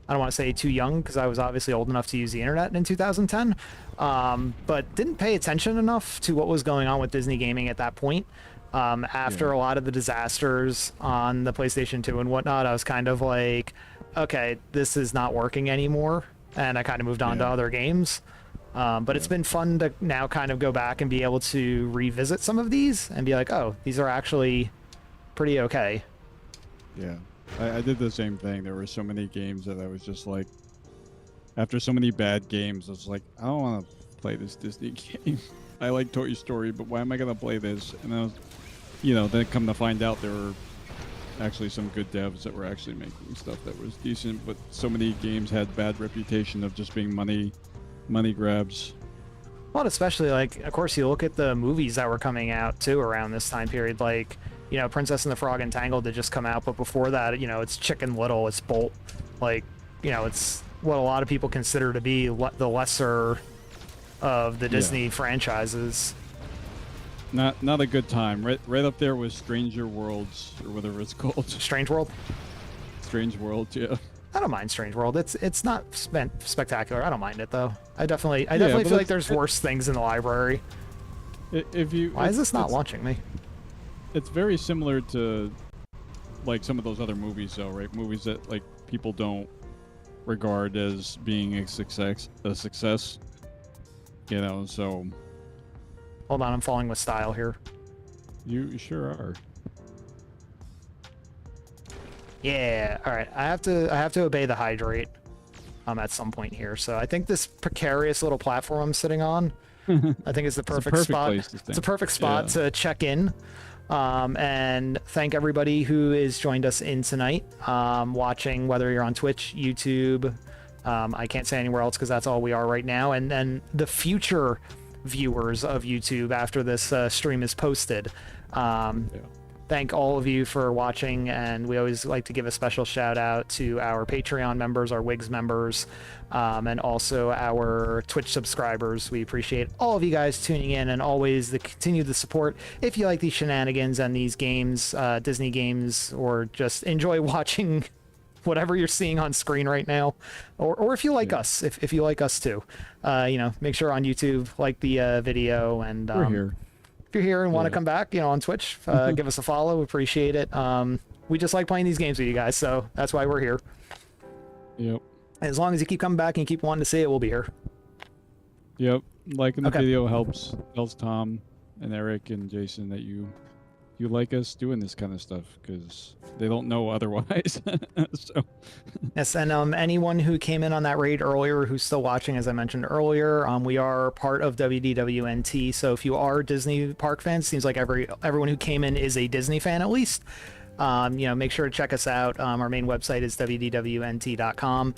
S1: I don't want to say too young because I was obviously old enough to use the internet in 2010, but didn't pay attention enough to what was going on with Disney gaming at that point. After a lot of the disasters on the PlayStation 2 and whatnot, I was kind of like, okay, this is not working anymore, and I kind of moved on to other games. But it's been fun to now kind of go back and be able to revisit some of these and be like, oh, these are actually pretty okay.
S4: Yeah, I did the same thing. There were so many games that I was just like, after so many bad games, I was like, I don't want to play this Disney game. I like Toy Story, but why am I going to play this? And I was, then come to find out there were actually some good devs that were actually making stuff that was decent, but so many games had bad reputation of just being money grabs.
S1: Well, especially like, of course, you look at the movies that were coming out too around this time period, like, Princess and the Frog Entangled did just come out, but before that, it's Chicken Little, it's Bolt, like, it's what a lot of people consider to be the lesser of the Disney franchises.
S4: Not a good time. Right up there with Stranger Worlds or whatever it's called.
S1: Strange World?
S4: Strange World, yeah.
S1: I don't mind Strange World. It's not spectacular. I don't mind it though. I definitely feel like there's worse things in the library. Why is this not launching me?
S4: It's very similar to like some of those other movies though, right? Movies that like people don't regard as being a success. So
S1: hold on, I'm falling with style here.
S4: You sure are.
S1: Yeah, all right. I have to obey the hydrate at some point here. So I think this precarious little platform I'm sitting on, I think is the perfect spot. It's a perfect spot to check in. And thank everybody who has joined us in tonight, watching, whether you're on Twitch, YouTube. I can't say anywhere else because that's all we are right now. And then the future viewers of YouTube after this stream is posted. Thank all of you for watching, and we always like to give a special shout out to our Patreon members, our Wigs members, and also our Twitch subscribers. We appreciate all of you guys tuning in and always continue the support. If you like these shenanigans and these games, Disney games, or just enjoy watching whatever you're seeing on screen right now, or if you like us, if you like us too, make sure on YouTube, like the video, and
S4: we're here.
S1: If you're here and want to come back, on Twitch, give us a follow. We appreciate it. We just like playing these games with you guys, so that's why we're here.
S4: Yep.
S1: As long as you keep coming back and you keep wanting to see it, we'll be here.
S4: Yep. Liking the video helps Tom and Eric and Jason that you like us doing this kind of stuff because they don't know otherwise. So.
S1: Yes, and anyone who came in on that raid earlier who's still watching, as I mentioned earlier, we are part of WDWNT. So if you are Disney park fans, seems like everyone who came in is a Disney fan at least. Make sure to check us out. Our main website is WDWNT.com.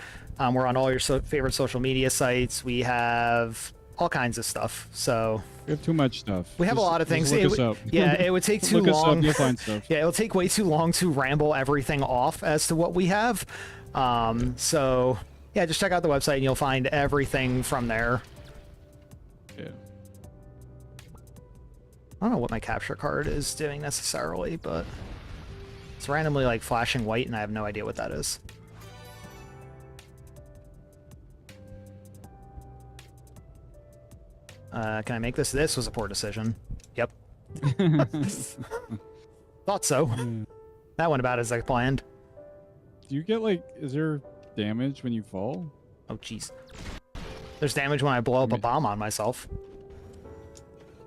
S1: We're on all your favorite social media sites. We have all kinds of stuff. So
S4: we have too much stuff.
S1: We have a lot of things.
S4: Look us up.
S1: Yeah, it would take too
S4: look
S1: long.
S4: Us up, you'll find stuff.
S1: Yeah, it'll take way too long to ramble everything off as to what we have. So yeah, just check out the website and you'll find everything from there.
S4: Yeah.
S1: I don't know what my capture card is doing necessarily, but it's randomly like flashing white and I have no idea what that is. Can I make this? This was a poor decision. Yep. Thought so. That went about as I planned.
S4: Do you get like, is there damage when you fall?
S1: Oh, jeez. There's damage when I blow up a bomb on myself.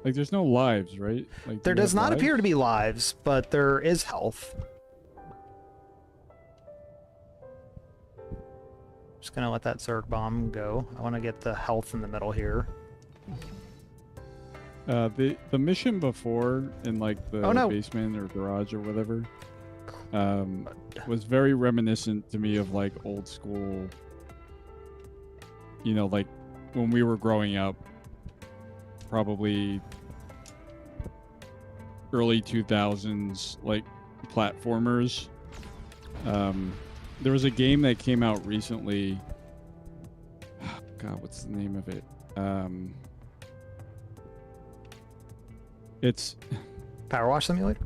S4: Like, there's no lives, right? Like,
S1: There does not appear to be lives, but there is health. Just gonna let that Zerg bomb go. I want to get the health in the middle here.
S4: The mission before in like the
S1: Oh, no.
S4: basement or garage or whatever was very reminiscent to me of like old school, you know, like when we were growing up, probably early 2000s, like platformers. There was a game that came out recently. God, what's the name of it? It's
S1: Power Wash Simulator?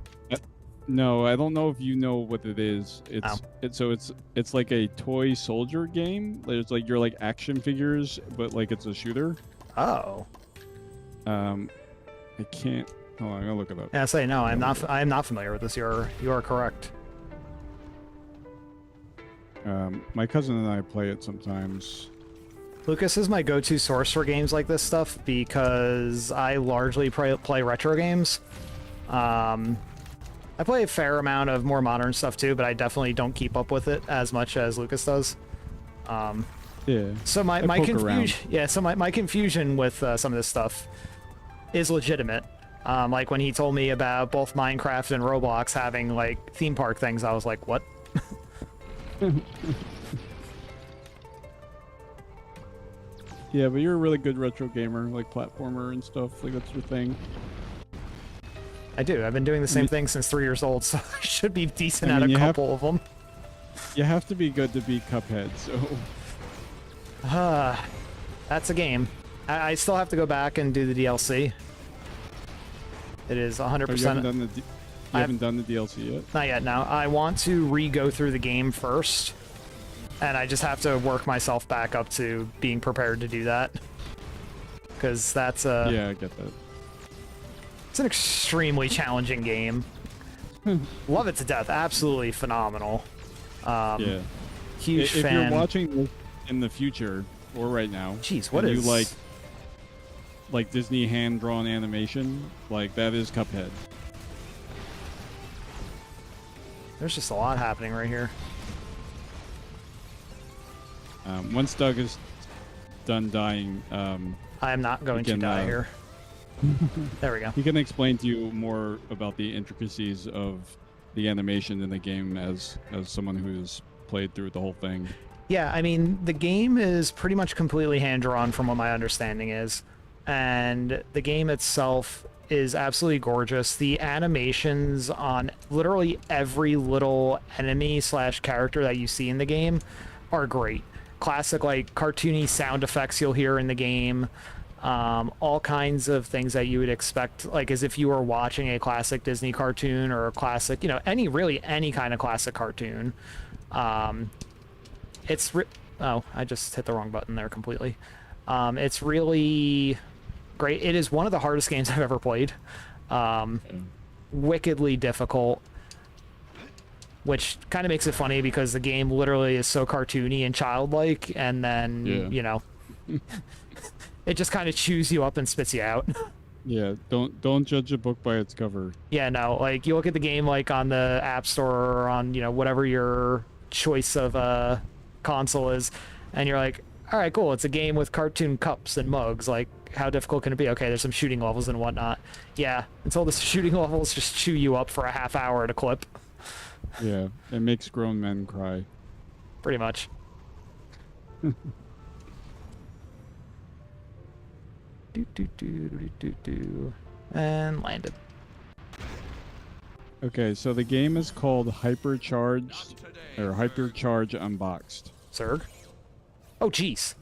S4: no, I don't know if you know what it is. It's like a toy soldier game. It's like you're like action figures, but like it's a shooter.
S1: Oh.
S4: I can't. Hold on, I'm gonna look it up.
S1: Yeah, say no. I'm not familiar with this. You are correct.
S4: My cousin and I play it sometimes.
S1: Lucas is my go-to source for games like this stuff because I largely play retro games. I play a fair amount of more modern stuff too, but I definitely don't keep up with it as much as Lucas does.
S4: Yeah.
S1: So my confusion, yeah. So my confusion with some of this stuff is legitimate. Like when he told me about both Minecraft and Roblox having like theme park things, I was like, what?
S4: Yeah, but you're a really good retro gamer, like platformer and stuff. Like that's your thing.
S1: I do. I've been doing the same thing since 3 years old, so I should be decent at a
S4: you
S1: couple of them.
S4: You have to be good to beat Cuphead, so.
S1: That's a game. I still have to go back and do the DLC. It is 100%.
S4: Oh, you haven't done the DLC yet?
S1: Not yet, no. I want to re-go through the game first, and I just have to work myself back up to being prepared to do that. Because that's a...
S4: Yeah, I get that.
S1: It's an extremely challenging game. Love it to death. Absolutely phenomenal.
S4: Yeah.
S1: Huge
S4: if
S1: fan.
S4: you're watching this in the future, or right now...
S1: Jeez, what
S4: and
S1: is...
S4: you like Disney hand-drawn animation, like that is Cuphead.
S1: There's just a lot happening right here.
S4: Once Doug is done dying,
S1: I am not going to die here. There we go.
S4: He can explain to you more about the intricacies of the animation in the game as someone who's played through the whole thing.
S1: Yeah, I mean, the game is pretty much completely hand-drawn from what my understanding is. And the game itself is absolutely gorgeous. The animations on literally every little enemy / character that you see in the game are great. Classic, like, cartoony sound effects you'll hear in the game. All kinds of things that you would expect, like as if you were watching a classic Disney cartoon or a classic, you know, any kind of classic cartoon. Oh, I just hit the wrong button there completely. It's really great. It is one of the hardest games I've ever played. Wickedly difficult, which kind of makes it funny because the game literally is so cartoony and childlike, and then, you know, it just kind of chews you up and spits you out.
S4: Yeah, don't judge a book by its cover.
S1: Yeah, no, like you look at the game like on the App Store or on, you know, whatever your choice of console is, and you're like, all right, cool, it's a game with cartoon cups and mugs. Like, how difficult can it be? Okay, there's some shooting levels and whatnot. Yeah, until the shooting levels just chew you up for a half hour at a clip.
S4: Yeah, it makes grown men cry.
S1: Pretty much. And landed.
S4: Okay, so the game is called Hypercharged, or Hypercharge Unboxed.
S1: Zerg? Oh, jeez.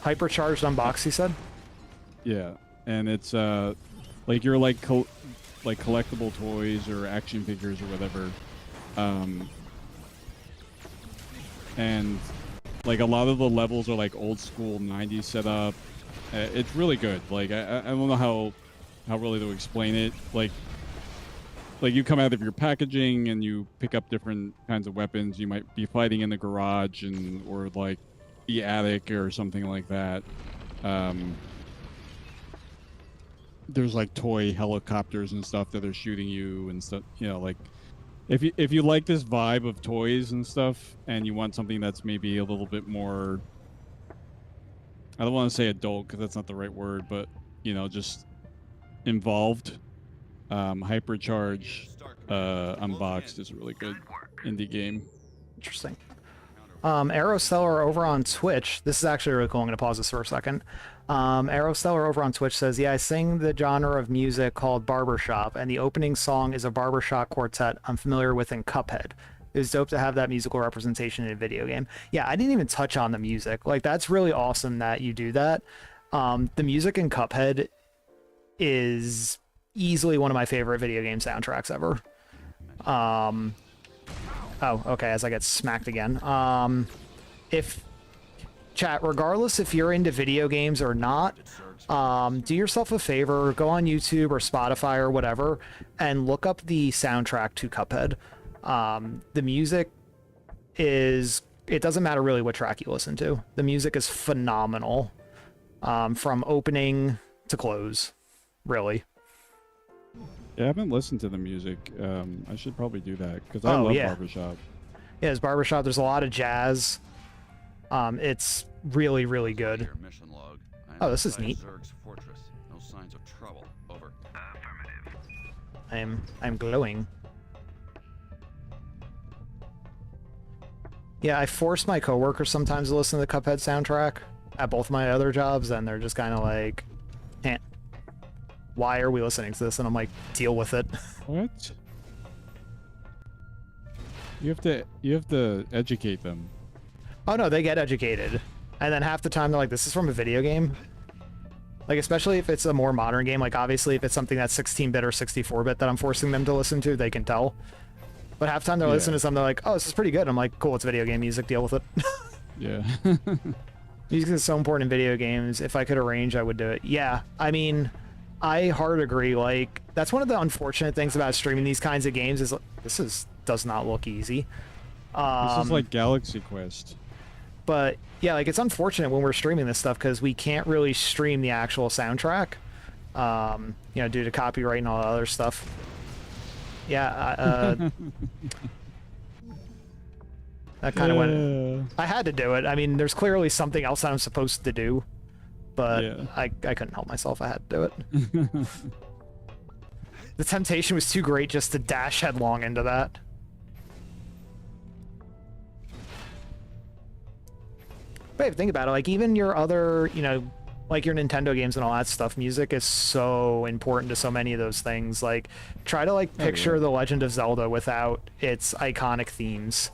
S1: Hypercharged Unboxed, he said?
S4: Yeah, and it's like you're like like collectible toys or action figures or whatever, and like a lot of the levels are like old school 90s setup. It's really good. Like I don't know how really to explain it. Like you come out of your packaging and you pick up different kinds of weapons. You might be fighting in the garage or like the attic or something like that. There's like toy helicopters and stuff that are shooting you and stuff. You know, like if you like this vibe of toys and stuff, and you want something that's maybe a little bit more, I don't want to say adult because that's not the right word, but you know, just involved. Hypercharge Unboxed is a really good indie game.
S1: Interesting. Aerostellar over on Twitch. This is actually really cool. I'm going to pause this for a second. Aerostellar over on Twitch says, yeah, I sing the genre of music called barbershop, and the opening song is a barbershop quartet I'm familiar with in Cuphead. It was dope to have that musical representation in a video game. Yeah, I didn't even touch on the music. Like, that's really awesome that you do that. The music in Cuphead is easily one of my favorite video game soundtracks ever. Oh, okay, as I get smacked again. If chat, regardless if you're into video games or not, do yourself a favor, go on YouTube or Spotify or whatever, and look up the soundtrack to Cuphead. The music is, it doesn't matter really what track you listen to. The music is phenomenal, from opening to close, really.
S4: Yeah, I haven't listened to the music. I should probably do that because I love barbershop.
S1: Yeah, it's barbershop. There's a lot of jazz. It's really, really good.
S6: Mission log.
S1: Oh, this is neat.
S6: Zerg's fortress. No signs of trouble. Over.
S1: I'm glowing. Yeah, I force my coworkers sometimes to listen to the Cuphead soundtrack at both my other jobs, and they're just kind of like, eh, why are we listening to this? And I'm like, deal with it.
S4: What? You have to educate them.
S1: Oh no, they get educated. And then half the time they're like, this is from a video game. Like, especially if it's a more modern game, like obviously if it's something that's 16-bit or 64-bit that I'm forcing them to listen to, they can tell. But half the time they're listening to something, they're like, oh, this is pretty good. I'm like, cool, it's video game music, deal with it.
S4: Yeah.
S1: Music is so important in video games. If I could arrange, I would do it. Yeah, I mean, I hard agree. Like, that's one of the unfortunate things about streaming these kinds of games is does not look easy.
S4: This is like Galaxy Quest.
S1: But yeah, like, it's unfortunate when we're streaming this stuff because we can't really stream the actual soundtrack, you know, due to copyright and all that other stuff. Yeah, that kind of went. I had to do it. I mean, there's clearly something else that I'm supposed to do, but I couldn't help myself. I had to do it. The temptation was too great just to dash headlong into that. But if you think about it, like, even your other, you know, like your Nintendo games and all that stuff, music is so important to so many of those things. Like, try to, like, picture The Legend of Zelda without its iconic themes.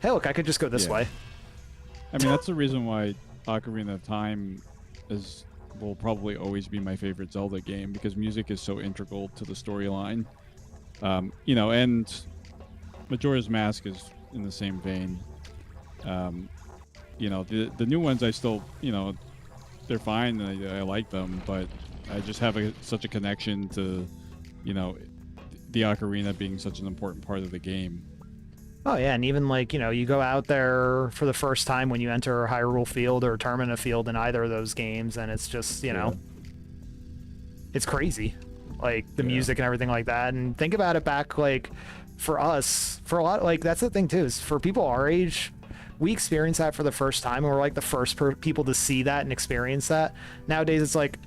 S1: Hey, look, I could just go this way.
S4: I mean, that's the reason why Ocarina of Time will probably always be my favorite Zelda game, because music is so integral to the storyline. You know, and Majora's Mask is in the same vein. You know, the new ones I still, you know, they're fine. I like them, but I just have such a connection to, you know, the ocarina being such an important part of the game.
S1: Oh yeah, and even, like, you know, you go out there for the first time when you enter Hyrule Field or Termina Field in either of those games, and it's just, you know, it's crazy. Like, the music and everything like that. And think about it back, like, for us, for a lot, like, that's the thing too, is for people our age, we experience that for the first time, and we're like the first people to see that and experience that. Nowadays, it's like,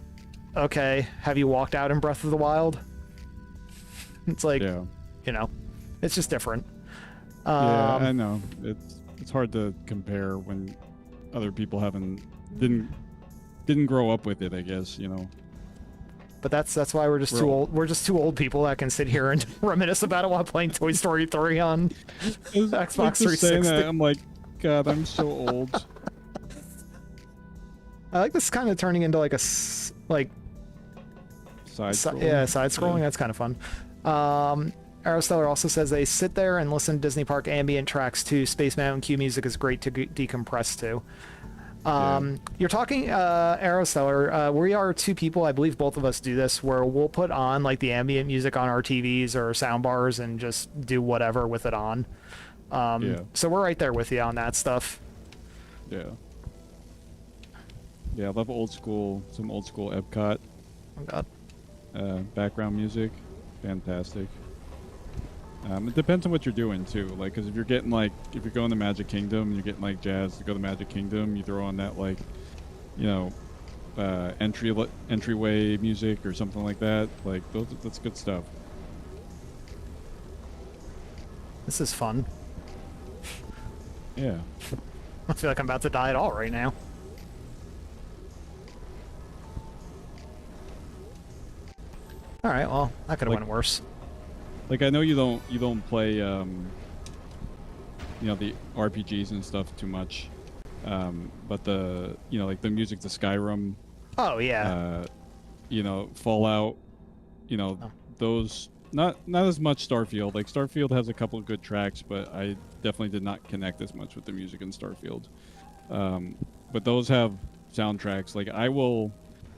S1: okay, have you walked out in Breath of the Wild? It's like, you know, it's just different.
S4: Yeah, I know. It's hard to compare when other people didn't grow up with it, I guess, you know.
S1: But that's why we're just too old. We're just two old people that can sit here and reminisce about it while playing Toy Story 3 on Xbox 360.
S4: I'm like, God, I'm so old.
S1: I like this kind of turning into like Like,
S4: Side
S1: yeah, side scrolling. That's kind of fun. Aristotle also says they sit there and listen to Disney Park ambient tracks too. Space Mountain cue music is great to decompress to. You're talking, Aristotle, we are two people, I believe both of us do this, where we'll put on like the ambient music on our TVs or sound bars and just do whatever with it on. So we're right there with you on that stuff.
S4: Yeah. Yeah, I love some old school Epcot.
S1: Oh God.
S4: Background music, fantastic. It depends on what you're doing too. Like, cause if you're going to Magic Kingdom, and you're getting like jazz to go to Magic Kingdom, you throw on that like, you know, entryway music or something like that. Like that's good stuff.
S1: This is fun.
S4: Yeah.
S1: I feel like I'm about to die at all right now. All right, well, that could have went worse.
S4: Like, I know you don't play, you know, the RPGs and stuff too much, but like the music to Skyrim.
S1: Oh yeah.
S4: You know, Fallout. You know, those not as much Starfield. Like Starfield has a couple of good tracks, but I definitely did not connect as much with the music in Starfield. But those have soundtracks. Like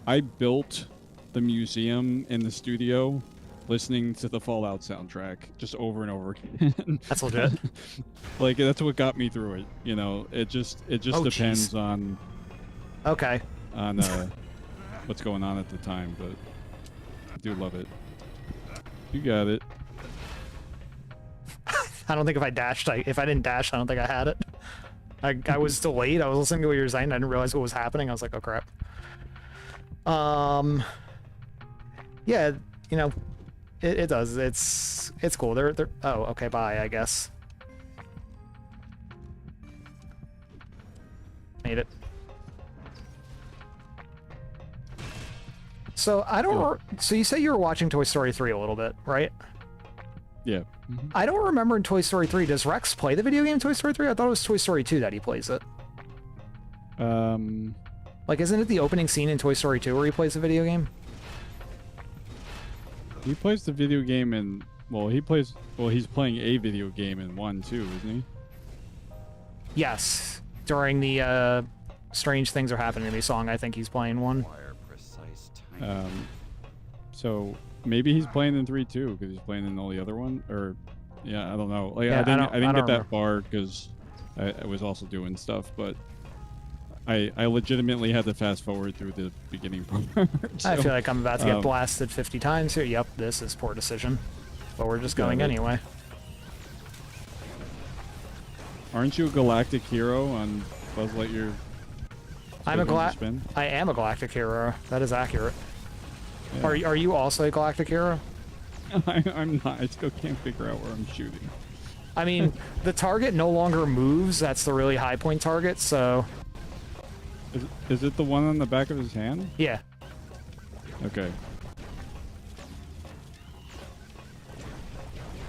S4: I built the museum in the studio listening to the Fallout soundtrack just over and over again.
S1: That's legit.
S4: Like that's what got me through it. You know, it just depends
S1: geez.
S4: on what's going on at the time, but I do love it. You got it.
S1: I don't think if I didn't dash, I don't think I had it. I was delayed. I was listening to what you were saying. I didn't realize what was happening. I was like, oh crap. Yeah, you know, it does. It's cool. They're oh, okay, bye, I guess. Made it. So I don't. So you say you were watching Toy Story 3 a little bit, right?
S4: Yeah. Mm-hmm.
S1: I don't remember in Toy Story 3. Does Rex play the video game Toy Story 3? I thought it was Toy Story 2 that he plays it. Like, isn't it the opening scene in Toy Story 2 where he plays the video game?
S4: He plays the video game in, he's playing a video game in 1 too, isn't he?
S1: Yes. During the Strange Things Are Happening to Me song, I think he's playing one.
S4: So maybe he's playing in 3 too, because he's playing in all the other one, or yeah, I don't know. Like
S1: Yeah,
S4: I didn't get that
S1: remember.
S4: far because I was also doing stuff, but I legitimately had to fast forward through the beginning part. So,
S1: I feel like I'm about to get blasted 50 times here. Yep, this is poor decision. But we're just going anyway.
S4: Aren't you a galactic hero on Buzz Lightyear?
S1: I am a galactic hero. That is accurate.
S4: Yeah.
S1: Are you also a galactic hero?
S4: I'm not. I still can't figure out where I'm shooting.
S1: I mean, the target no longer moves. That's the really high point target, so...
S4: Is it the one on the back of his hand?
S1: Yeah.
S4: Okay.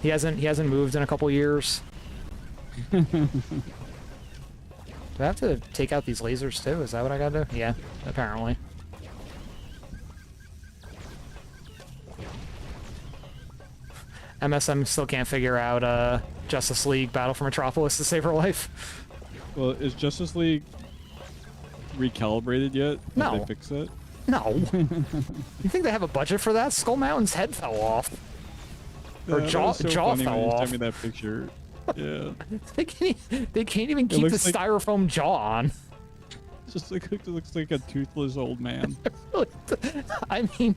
S1: He hasn't moved in a couple years. Do I have to take out these lasers too? Is that what I gotta do? Yeah, apparently. MSM still can't figure out Justice League Battle for Metropolis to save her life.
S4: Well, is Justice League recalibrated yet?
S1: No.
S4: Did they fix it?
S1: No. You think they have a budget for that? Skull Mountain's head fell off. Or
S4: Yeah,
S1: jaw
S4: that was so
S1: fell
S4: funny when you
S1: off.
S4: sent me that picture. Yeah.
S1: They can't even keep the
S4: looks like-
S1: styrofoam jaw on.
S4: It looks like a toothless old man.
S1: I mean,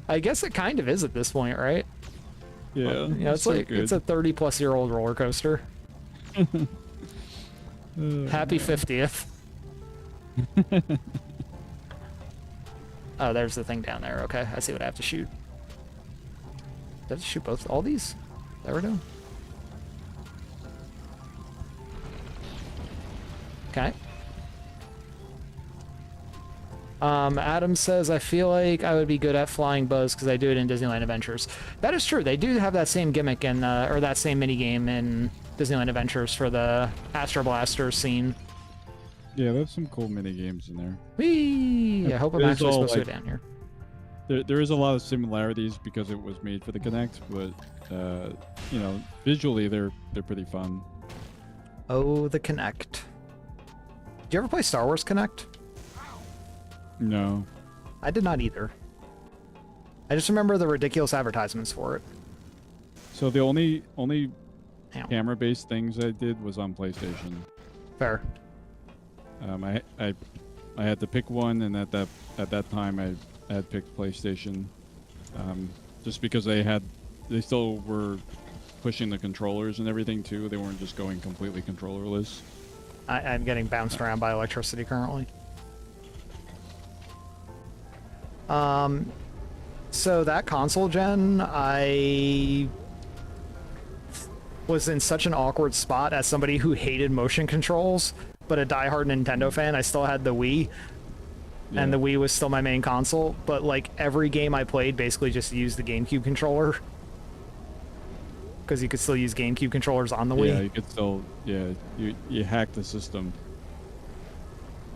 S1: I guess it kind of is at this point, right?
S4: Yeah.
S1: You know, it's
S4: so
S1: like
S4: good.
S1: it's a 30-plus-year-old roller coaster. Happy 50th. Oh, there's the thing down there. Okay, I see what I have to shoot. Do I have to shoot all these? That we're doing? Okay. Adam says, I feel like I would be good at flying Buzz because I do it in Disneyland Adventures. That is true. They do have that same gimmick in, or that same minigame in Disneyland Adventures for the Astro Blaster scene.
S4: Yeah, there's some cool mini games in there.
S1: Whee! I hope I'm
S4: It is
S1: actually
S4: all,
S1: supposed to
S4: like-
S1: go down here.
S4: There is a lot of similarities because it was made for the Kinect, but you know, visually they're pretty fun.
S1: Oh, the Kinect. Did you ever play Star Wars Kinect?
S4: No.
S1: I did not either. I just remember the ridiculous advertisements for it.
S4: So the only
S1: Ow.
S4: camera-based things I did was on PlayStation.
S1: Fair.
S4: I had to pick one, and at that time I had picked PlayStation, just because they still were pushing the controllers and everything too. They weren't just going completely controllerless.
S1: I'm getting bounced around by electricity currently. So that console gen, I was in such an awkward spot as somebody who hated motion controls, but a diehard Nintendo fan. I still had the Wii, and the Wii was still my main console, but like every game I played basically just used the GameCube controller. Because you could still use GameCube controllers on the Wii.
S4: Yeah, you could still, you hacked the system.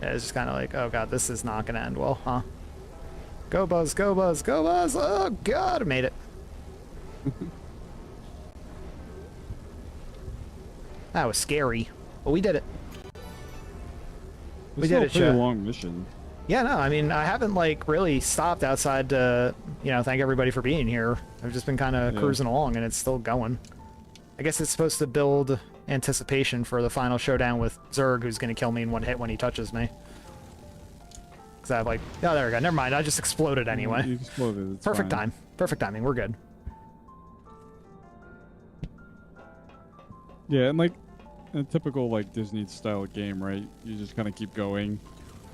S1: Yeah, it's just kind of like, oh god, this is not going to end well, huh? Go Buzz, go Buzz, go Buzz! Oh god, I made it. That was scary, but we did it.
S4: It's
S1: did
S4: still
S1: it,
S4: a pretty
S1: Chet.
S4: long mission.
S1: Yeah, no, I mean, I haven't like really stopped outside to, thank everybody for being here. I've just been kind of cruising along, and it's still going. I guess it's supposed to build anticipation for the final showdown with Zerg, who's going to kill me in one hit when he touches me. Because I have like, oh, there we go. Never mind. I just exploded anyway.
S4: You exploded. It's
S1: Perfect
S4: fine.
S1: time. Perfect timing. We're good.
S4: Yeah, and like a typical like Disney style game, right? You just kind of keep going.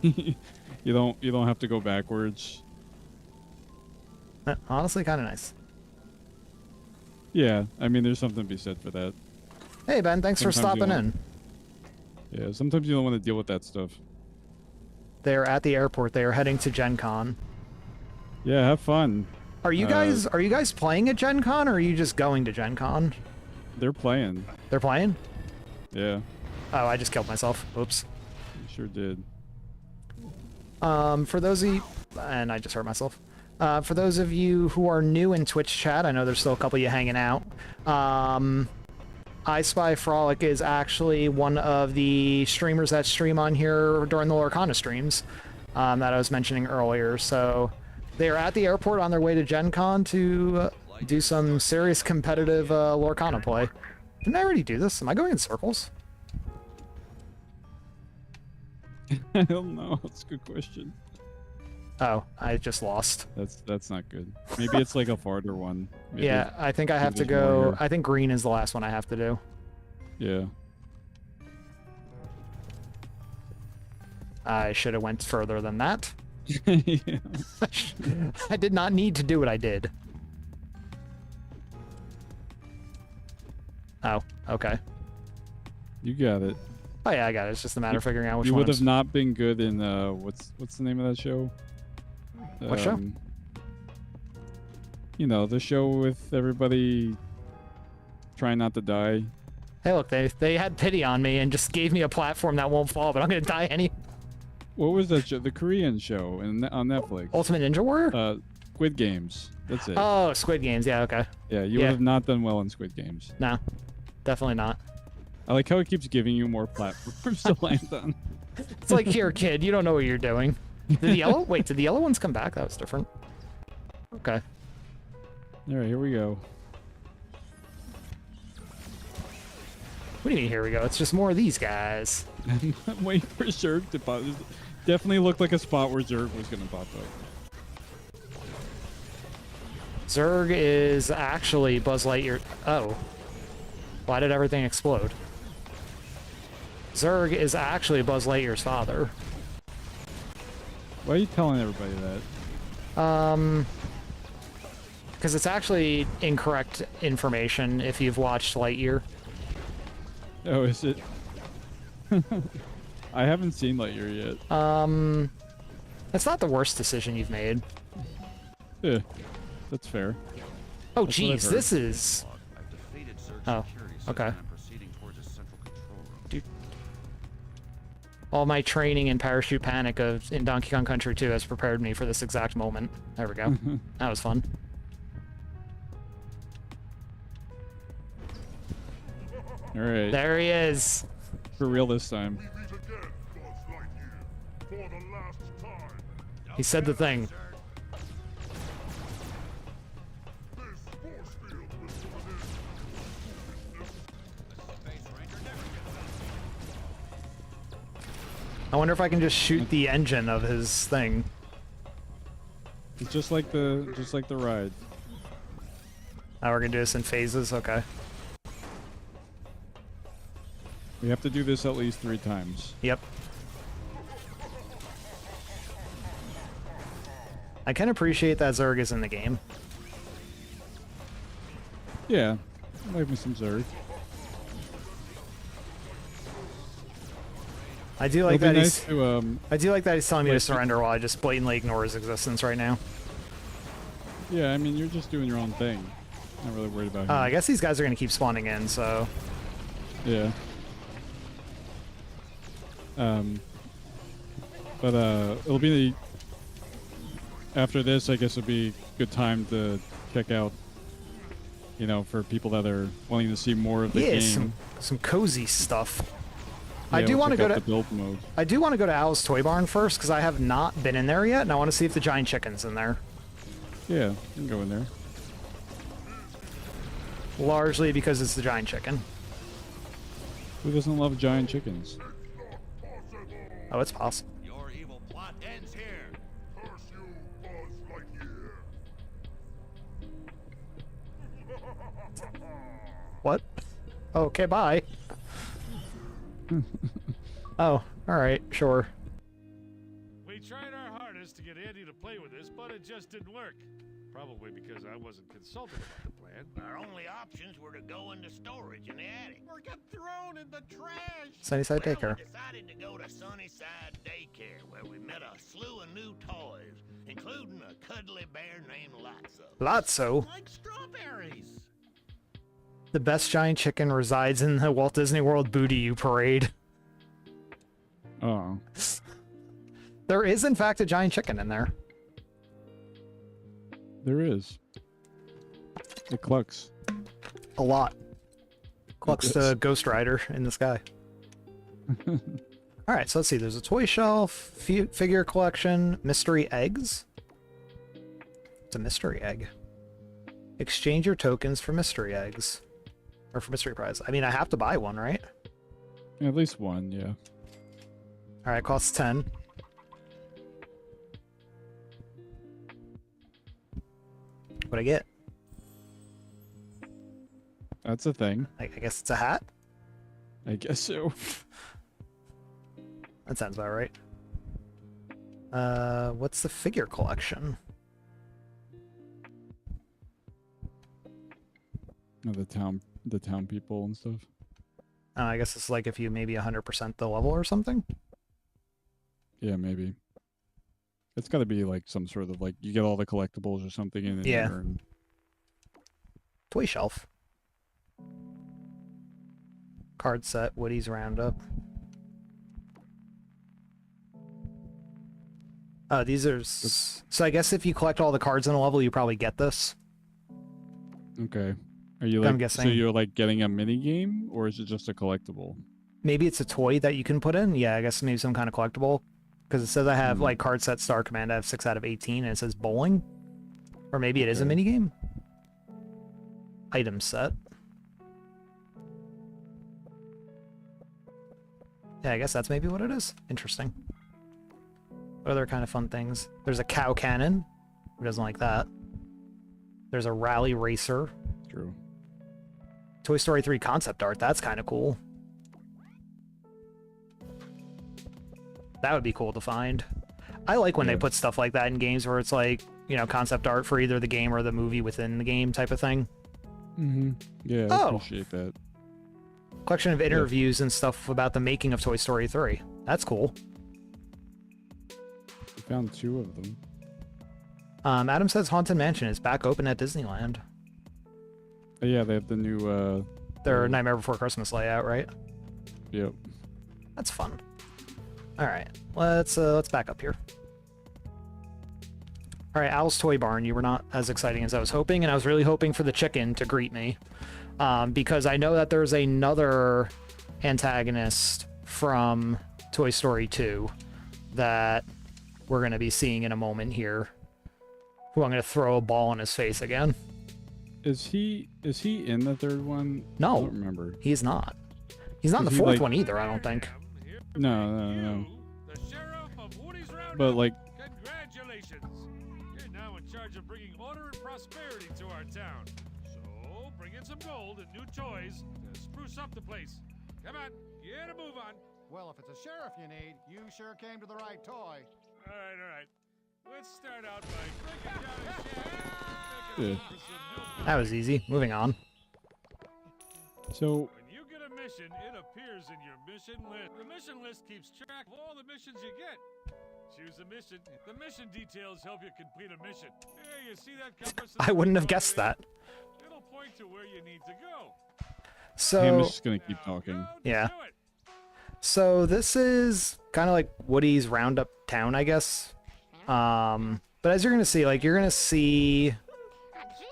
S4: you don't have to go backwards.
S1: Honestly, kind of nice.
S4: Yeah, I mean, there's something to be said for that.
S1: Hey, Ben, thanks for
S4: Sometimes you
S1: stopping
S4: don't-
S1: in.
S4: Yeah, sometimes you don't want to deal with that stuff.
S1: They're at the airport. They are heading to Gen Con.
S4: Yeah, have fun.
S1: Are you guys playing at Gen Con, or are you just going to Gen Con?
S4: They're playing.
S1: They're playing?
S4: Yeah,
S1: Oh, I just killed myself. Oops.
S4: you sure did.
S1: For those of you, and I just hurt myself. For those of you who are new in Twitch chat, I know there's still a couple of you hanging out. I Spy Frolic is actually one of the streamers that stream on here during the Lorcana streams that I was mentioning earlier. So they are at the airport on their way to Gen Con to do some serious competitive Lorcana play. Didn't I already do this? Am I going in circles?
S4: I don't know. That's a good question.
S1: Oh, I just lost.
S4: That's not good. Maybe it's like a farther one. Maybe
S1: Yeah, I think I have to
S4: there's more
S1: go.
S4: here.
S1: I think green is the last one I have to do.
S4: Yeah.
S1: I should have went further than that.
S4: Yeah.
S1: I did not need to do what I did. Oh, okay.
S4: You got it.
S1: Oh yeah, I got it. It's just a matter of figuring out which
S4: You
S1: one.
S4: would have
S1: is-
S4: not been good in what's the name of that show?
S1: What show?
S4: You know, the show with everybody trying not to die.
S1: Hey, look, they had pity on me and just gave me a platform that won't fall, but I'm gonna die any.
S4: What was that show? The Korean show on Netflix.
S1: Ultimate Ninja Warrior?
S4: Squid Games. That's it.
S1: Oh, Squid Games. Yeah, okay.
S4: Yeah, you
S1: yeah.
S4: would have not done well in Squid Games.
S1: No, definitely not.
S4: I like how it keeps giving you more platforms to land on.
S1: It's like, here, kid, you don't know what you're doing. Did the yellow? Wait, did the yellow ones come back? That was different. Okay.
S4: All right, here we go.
S1: What do you mean, here we go? It's just more of these guys.
S4: I'm waiting for Zerg to pop. Definitely looked like a spot where Zerg was gonna pop up.
S1: Zerg is actually Buzz Lightyear. Oh. Why did everything explode? Zerg is actually Buzz Lightyear's father.
S4: Why are you telling everybody that?
S1: Because it's actually incorrect information if you've watched Lightyear.
S4: Oh, is it? I haven't seen Lightyear yet.
S1: It's not the worst decision you've made.
S4: Yeah, that's fair.
S1: Oh,
S4: That's what I've
S1: geez,
S4: heard.
S1: this is...
S6: I've defeated Zerg's
S1: Oh,
S6: security
S1: okay.
S6: system and I'm proceeding towards a central control room.
S1: Dude. All my training in parachute panic in Donkey Kong Country 2 has prepared me for this exact moment. There we go. That was fun.
S4: All right.
S1: There he is.
S4: For real this time.
S1: He said the thing. I wonder if I can just shoot the engine of his thing.
S4: It's just like the ride.
S1: Now we're gonna do this in phases, okay.
S4: We have to do this at least 3 times.
S1: Yep. I can appreciate that Zerg is in the game.
S4: Yeah. Like me some Zerg.
S1: I do like
S4: It'll
S1: that
S4: be
S1: he's
S4: nice to,
S1: I do like that he's telling me to
S4: like-
S1: surrender while I just blatantly ignore his existence right now.
S4: yeah, I mean, you're just doing your own thing. Not really worried about him.
S1: I guess these guys are gonna keep spawning in, so
S4: Yeah. But it'll be after this. I guess it'll be a good time to check out. You know, for people that are wanting to see more of the
S1: yeah,
S4: game.
S1: some cozy stuff.
S4: Yeah,
S1: I do
S4: we'll
S1: want to
S4: check
S1: go
S4: out
S1: to
S4: the build mode.
S1: I do want to go to Al's Toy Barn first because I have not been in there yet, and I want to see if the giant chicken's in there.
S4: Yeah, you can go in there.
S1: Largely because it's the giant chicken.
S4: Who doesn't love giant chickens?
S1: Oh, it's possible.
S6: Your evil plot ends here. Curse you, Buzz Lightyear.
S1: What? Okay, bye. Oh, alright, sure.
S2: We tried our hardest to get Andy to play with us, but it just didn't work. Probably because I wasn't consulted about the plan.
S3: Our only options were to go into storage in the attic. Or get thrown in the trash.
S1: Sunnyside
S3: Well,
S1: Daycare.
S3: we decided to go to Sunnyside Daycare, where we met a slew of new toys, including a cuddly bear named Lotso.
S1: Lotso.
S3: Like strawberries.
S1: The best giant chicken resides in the Walt Disney World Booty You parade.
S4: Oh,
S1: There is, in fact, a giant chicken in there.
S4: there is. It clucks.
S1: A lot. Clucks
S4: Yes.
S1: to Ghost Rider in the sky. Alright, so let's see. There's a toy shelf, figure collection, mystery eggs. It's a mystery egg. Exchange your tokens for mystery eggs. Or for mystery prize. I mean, I have to buy one, right?
S4: At least one, yeah.
S1: Alright, costs 10. What'd I get?
S4: That's a thing.
S1: I guess it's a hat?
S4: I guess so.
S1: That sounds about right. What's the figure collection?
S4: Oh, the town people and stuff.
S1: I guess it's like if you maybe 100% the level or something?
S4: Yeah, maybe. It's got to be like some sort of like you get all the collectibles or something in
S1: Yeah.
S4: there. And
S1: Toy shelf. Card set, Woody's Roundup. These are... So I guess if you collect all the cards in a level, you probably get this.
S4: okay. Are you
S1: I'm
S4: like
S1: guessing.
S4: so you're like getting a mini game or is it just a collectible?
S1: Maybe it's a toy that you can put in. Yeah, I guess maybe some kind of collectible. Because it says I have like card set Star Command. I have 6 out of 18, and it says bowling. Or maybe it is a
S4: Okay.
S1: mini game. Item set. Yeah, I guess that's maybe what it is. Interesting. What other kind of fun things? There's a cow cannon. Who doesn't like that? There's a rally racer.
S4: True.
S1: Toy Story 3 concept art. That's kind of cool. That would be cool to find. I like when they
S4: Yeah.
S1: put stuff like that in games where it's like, you know, concept art for either the game or the movie within the game type of thing.
S4: Mm-hmm. Yeah, I
S1: Oh.
S4: appreciate that.
S1: Collection of interviews and stuff about the making of Toy Story 3. That's cool.
S4: I found 2 of them.
S1: Adam says Haunted Mansion is back open at Disneyland.
S4: Yeah, they have the new
S1: Their Nightmare Before Christmas layout, right?
S4: yep.
S1: That's fun. All right, let's back up here. All right, Al's Toy Barn. You were not as exciting as I was hoping, and I was really hoping for the chicken to greet me, because I know that there's another antagonist from Toy Story 2 that we're going to be seeing in a moment here, who I'm going to throw a ball in his face again.
S4: Is he in the third one?
S1: No.
S4: I don't remember.
S1: He's not. He's not in the fourth one either, I don't think.
S4: No.
S2: The sheriff of Woody's Roundup.
S4: But like,
S2: Congratulations. You're now in charge of bringing order and prosperity to our town. So bring in some gold and new toys to spruce up the place. Come on, get a move on.
S5: Well, if it's a sheriff you need, you sure came to the right toy.
S2: All right. Let's start out by breaking down a shaft.
S4: Yeah.
S1: That was easy. Moving on.
S4: so
S2: When you get a mission, it appears in your mission list. The mission list keeps track of all the missions you get. Choose a mission. The mission details help you complete a mission. Hey, you see that compass?
S1: I wouldn't have guessed that.
S2: It'll point to where you need to go.
S1: So
S4: Pam is just gonna keep talking.
S1: Yeah.
S2: Do it.
S1: So this is kind of like Woody's Roundup town, I guess. But as you're going to see, like, you're going to see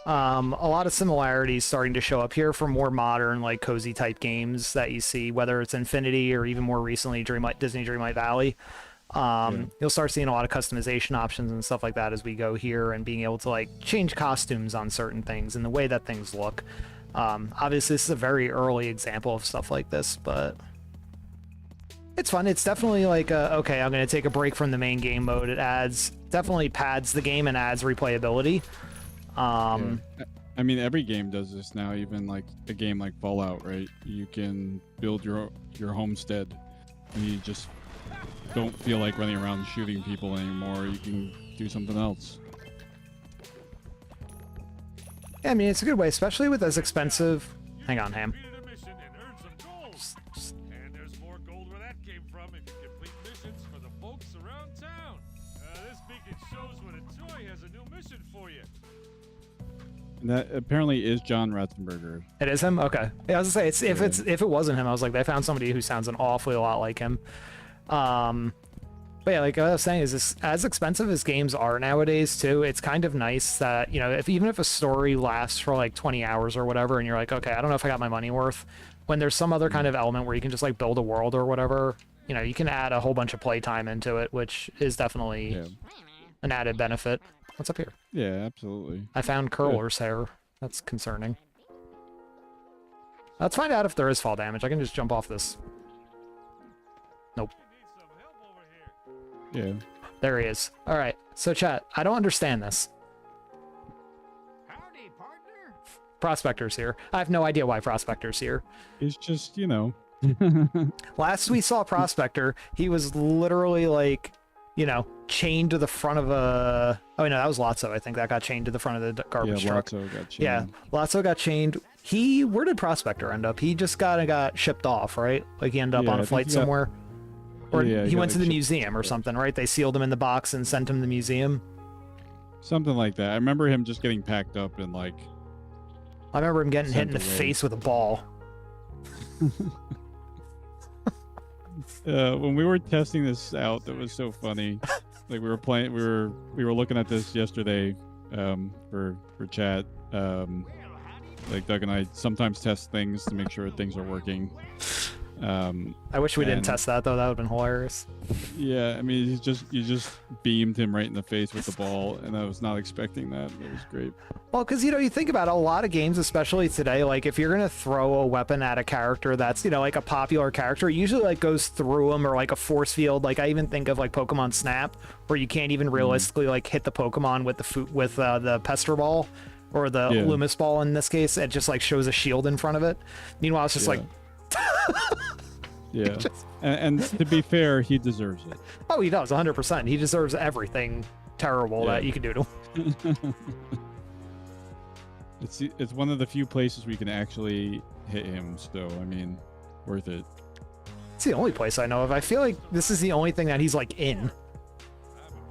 S1: a lot of similarities starting to show up here for more modern, like, cozy type games that you see, whether it's Infinity or even more recently Disney Dreamlight Valley. You'll start seeing a lot of customization options and stuff like that as we go here, and being able to, like, change costumes on certain things and the way that things look. Obviously, this is a very early example of stuff like this, but it's fun. It's definitely like, okay, I'm going to take a break from the main game mode. It definitely pads the game and adds replayability.
S4: Yeah. I mean, every game does this now. Even like a game like Fallout, right? You can build your homestead, and you just don't feel like running around shooting people anymore. You can do something else.
S1: Yeah, I mean, it's a good way, especially with as expensive... Hang on, Ham.
S2: Completed a mission and earned some gold. And there's more gold where that came from if you complete missions for the folks around town. This beacon shows when a toy has a new mission for you.
S4: And that apparently is John Ratzenberger.
S1: It is him? Okay. Yeah, I was gonna say, if it wasn't him, I was like, they found somebody who sounds an awfully lot like him. But yeah, like I was saying, is this, as expensive as games are nowadays too, it's kind of nice that, you know, even if a story lasts for like 20 hours or whatever, and you're like, okay, I don't know if I got my money worth, when there's some other kind of element where you can just like build a world or whatever, you know, you can add a whole bunch of playtime into it, which is definitely an added benefit. What's up here?
S4: Yeah, absolutely.
S1: I found Curler's hair. That's concerning. Let's find out if there is fall damage. I can just jump off this. Nope.
S2: Need some help over here.
S4: Yeah.
S1: There he is. All right. So, chat, I don't understand this.
S5: Howdy, partner.
S1: Prospector's here. I have no idea why Prospector's here.
S4: It's just, you know.
S1: Last we saw Prospector, he was literally like, you know, chained to the front of a... Oh, no, that was Lotso, I think. That got chained to the front of the garbage
S4: Yeah,
S1: truck.
S4: Lotso got chained.
S1: Yeah, Lotso got chained. Where did Prospector end up? He just got shipped off, right? Like he ended up
S4: Yeah,
S1: on
S4: I
S1: a
S4: think
S1: flight
S4: he got-
S1: somewhere? Or
S4: Yeah,
S1: he
S4: got,
S1: went to
S4: like,
S1: the
S4: shipped
S1: museum or
S4: off.
S1: something, right? They sealed him in the box and sent him to the museum.
S4: Something like that. I remember him just getting packed up and like...
S1: I remember him getting hit in
S4: Sent
S1: the
S4: away.
S1: face with a ball.
S4: When we were testing this out, that was so funny. Like we were playing, we were looking at this yesterday, for chat. Like Doug and I sometimes test things to make sure things are working.
S1: I wish we didn't
S4: And-
S1: test that, though. That would have been hilarious.
S4: Yeah, I mean, you just beamed him right in the face with the ball, and I was not expecting that. It was great.
S1: Well, because, you know, you think about it, a lot of games, especially today, like, if you're going to throw a weapon at a character that's, you know, like a popular character, it usually, like, goes through them, or, like, a force field. Like, I even think of, like, Pokemon Snap, where you can't even realistically, like, hit the Pokemon with the Pester Ball, or the
S4: Yeah.
S1: Loomis Ball in this case. It just, like, shows a shield in front of it. Meanwhile, it's just,
S4: Yeah.
S1: like...
S4: Yeah, and to be fair, he deserves it.
S1: Oh, he does, 100%. He deserves everything terrible
S4: Yeah.
S1: that you can do to him.
S4: It's one of the few places we can actually hit him, so I mean, worth it.
S1: It's the only place I know of. I feel like this is the only thing that he's, like, in.
S2: I'm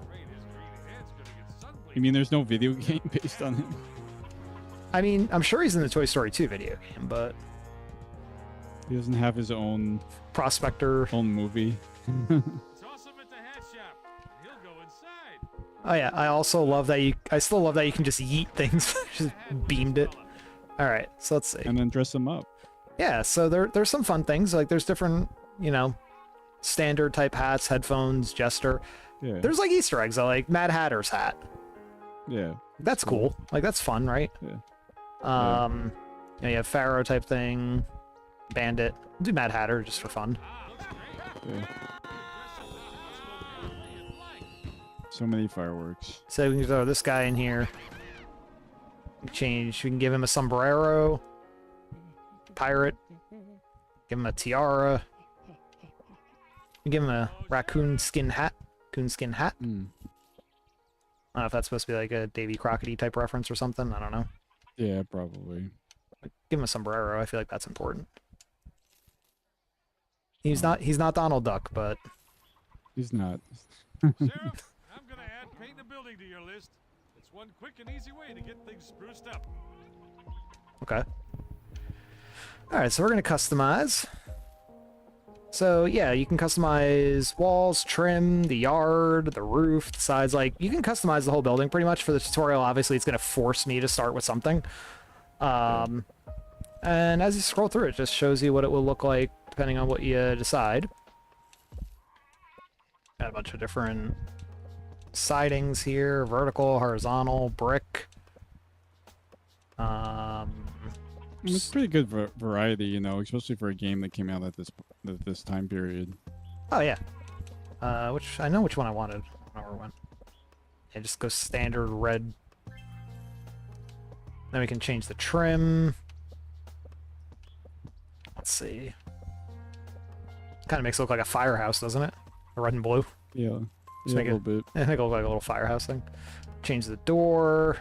S2: afraid his green head's gonna get sunbleached.
S4: You mean there's no video game based on him?
S1: I mean, I'm sure he's in the Toy Story 2 video game, but
S4: He doesn't have his own
S1: Prospector...
S4: movie.
S2: It's
S1: Oh yeah, I also love that I still love that you can just yeet things. Just beamed it. All right, so let's see.
S4: And then dress them up.
S1: Yeah, so there's some fun things. Like there's different, you know, standard type hats, headphones, jester.
S4: Yeah.
S1: There's like Easter eggs, like Mad Hatter's hat.
S4: Yeah.
S1: That's cool. Like that's fun, right?
S4: Yeah.
S1: You know, you have Pharaoh type thing, Bandit. Do Mad Hatter just for fun.
S4: Yeah. So many fireworks.
S1: So we can throw this guy in here. We can give him a sombrero. Pirate. Give him a tiara. We give him a raccoon skin hat. Coonskin hat. I don't know if that's supposed to be like a Davy Crockett type reference or something. I don't know.
S4: Yeah, probably.
S1: Give him a sombrero. I feel like that's important. He's not Donald Duck, but
S4: He's not.
S2: Sheriff, I'm gonna add paint a building to your list. It's one quick and easy way to get things spruced up.
S1: okay. All right, so we're gonna customize. So yeah, you can customize walls, trim, the yard, the roof, the sides. Like you can customize the whole building pretty much. For the tutorial, obviously, it's gonna force me to start with something. And as you scroll through, it just shows you what it will look like depending on what you decide. Got a bunch of different sidings here: vertical, horizontal, brick.
S4: It's pretty good variety, you know, especially for a game that came out at this time period.
S1: Oh yeah. Which I know which one I wanted. I don't know where it went. Yeah, just go standard red. Then we can change the trim. Let's see. Kind of makes it look like a firehouse, doesn't it? Red and blue.
S4: Yeah.
S1: Just
S4: Yeah, a
S1: make
S4: little bit.
S1: Make it look like a little firehouse thing. Change the door.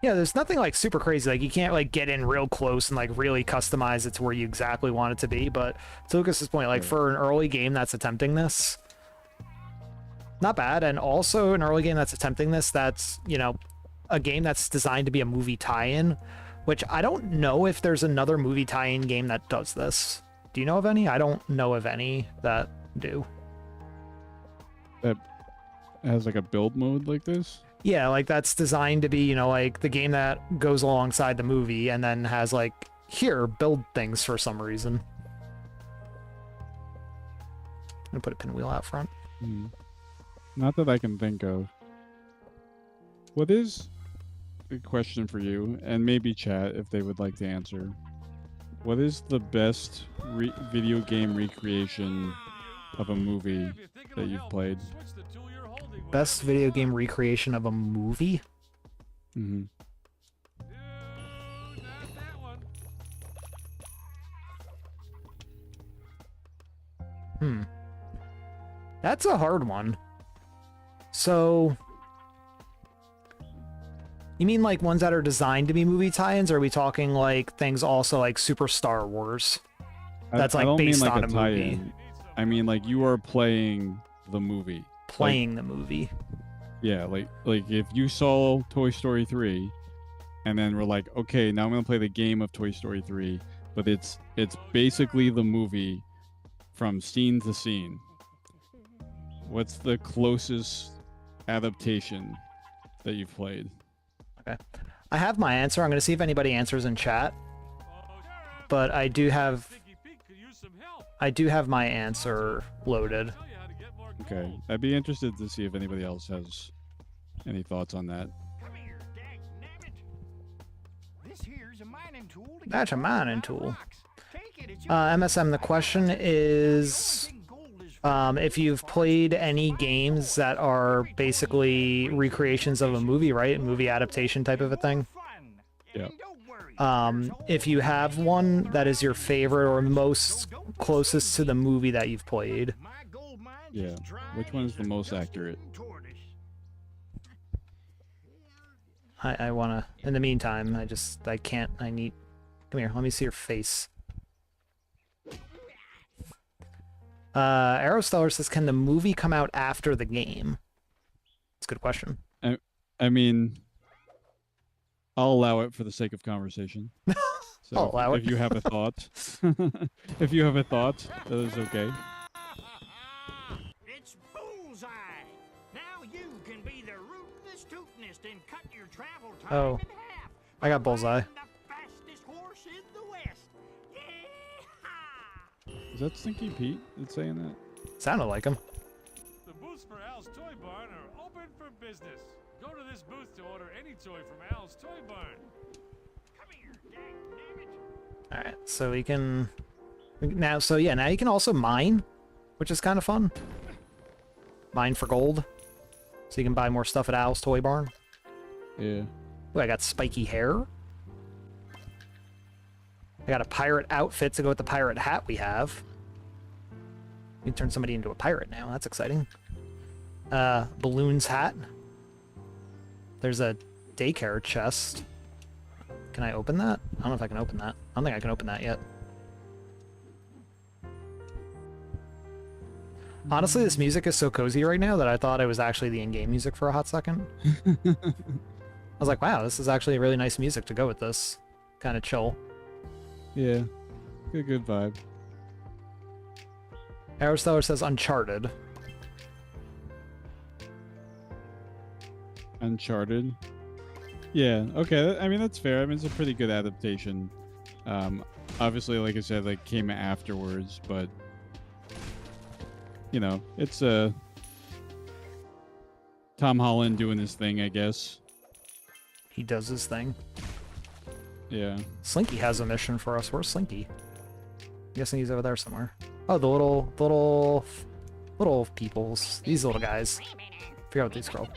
S1: Yeah, there's nothing like super crazy. Like you can't like get in real close and like really customize it to where you exactly want it to be. But to Lucas's point, like for an early game that's attempting this, not bad. And also an early game that's attempting this, that's, you know, a game that's designed to be a movie tie-in, which I don't know if there's another movie tie-in game that does this. Do you know of any? I don't know of any that do.
S4: That has like a build mode like this?
S1: Yeah, like that's designed to be, you know, like the game that goes alongside the movie and then has like, here, build things for some reason. I'm gonna put a pinwheel out front.
S4: Not that I can think of. What is a question for you, and maybe chat if they would like to answer? What is the best video game recreation of a movie that you've played?
S1: Best video game recreation of a movie?
S4: Mm-hmm.
S2: No, not that one.
S1: That's a hard one. So, you mean like ones that are designed to be movie tie-ins, or are we talking like things also like Super Star Wars? That's
S4: I
S1: like
S4: don't
S1: based
S4: mean like
S1: on
S4: a
S1: a
S4: tie-in.
S1: movie.
S4: I mean like you are playing the movie.
S1: Playing the movie.
S4: Yeah, like if you saw Toy Story 3 and then we're like, okay, now I'm gonna play the game of Toy Story 3, but it's basically the movie from scene to scene. What's the closest adaptation that you've played?
S1: Okay. I have my answer. I'm going to see if anybody answers in chat. But I do have my answer loaded.
S4: Okay, I'd be interested to see if anybody else has any thoughts on that.
S5: Come here, dagnabbit. This here's a mining tool. To
S1: That's
S5: get
S1: a
S5: gold
S1: mining
S5: out of
S1: tool.
S5: rocks. Take it, it's
S1: MSM, the question is, if you've played any games that are basically recreations of a movie, right? Movie adaptation type of a thing.
S4: Yeah.
S1: If you have one that is your favorite or most closest to the movie that you've played.
S4: Yeah. Which one is the most accurate?
S1: I wanna, in the meantime, I need, come here, let me see your face. Aerostellar says, can the movie come out after the game? That's a good question.
S4: I mean, I'll allow it for the sake of conversation. So
S1: I'll allow it.
S4: If you have a thought, if you have a thought, that is okay.
S3: It's bullseye. Now you can be the
S1: Oh, I got bullseye.
S3: The fastest horse in the West. Yeehaw!
S4: Is that Stinky Pete that's saying that?
S1: Sounded like him.
S2: The booths for Al's Toy Barn are open for business. Go to this booth to order any toy from Al's Toy Barn.
S3: Come here, dangnabbit.
S1: All right, so we can now. So yeah, now you can also mine, which is kind of fun. Mine for gold, so you can buy more stuff at Al's Toy Barn.
S4: Yeah.
S1: Ooh, I got spiky hair. I got a pirate outfit to go with the pirate hat we have. You can turn somebody into a pirate now. That's exciting. Balloons hat. There's a daycare chest. Can I open that? I don't know if I can open that. I don't think I can open that yet. Honestly, this music is so cozy right now that I thought it was actually the in-game music for a hot second. I was like, wow, this is actually really nice music to go with this. Kind of chill.
S4: Yeah. Good vibe.
S1: Aristotle says Uncharted.
S4: Uncharted. Yeah, okay. I mean, that's fair. I mean, it's a pretty good adaptation. Obviously, like I said, like came afterwards, but you know, it's Tom Holland doing his thing, I guess.
S1: He does his thing.
S4: Yeah.
S1: Slinky has a mission for us. Where's Slinky? I'm guessing he's over there somewhere. Oh, the little peoples. These little guys. Forget what these are called.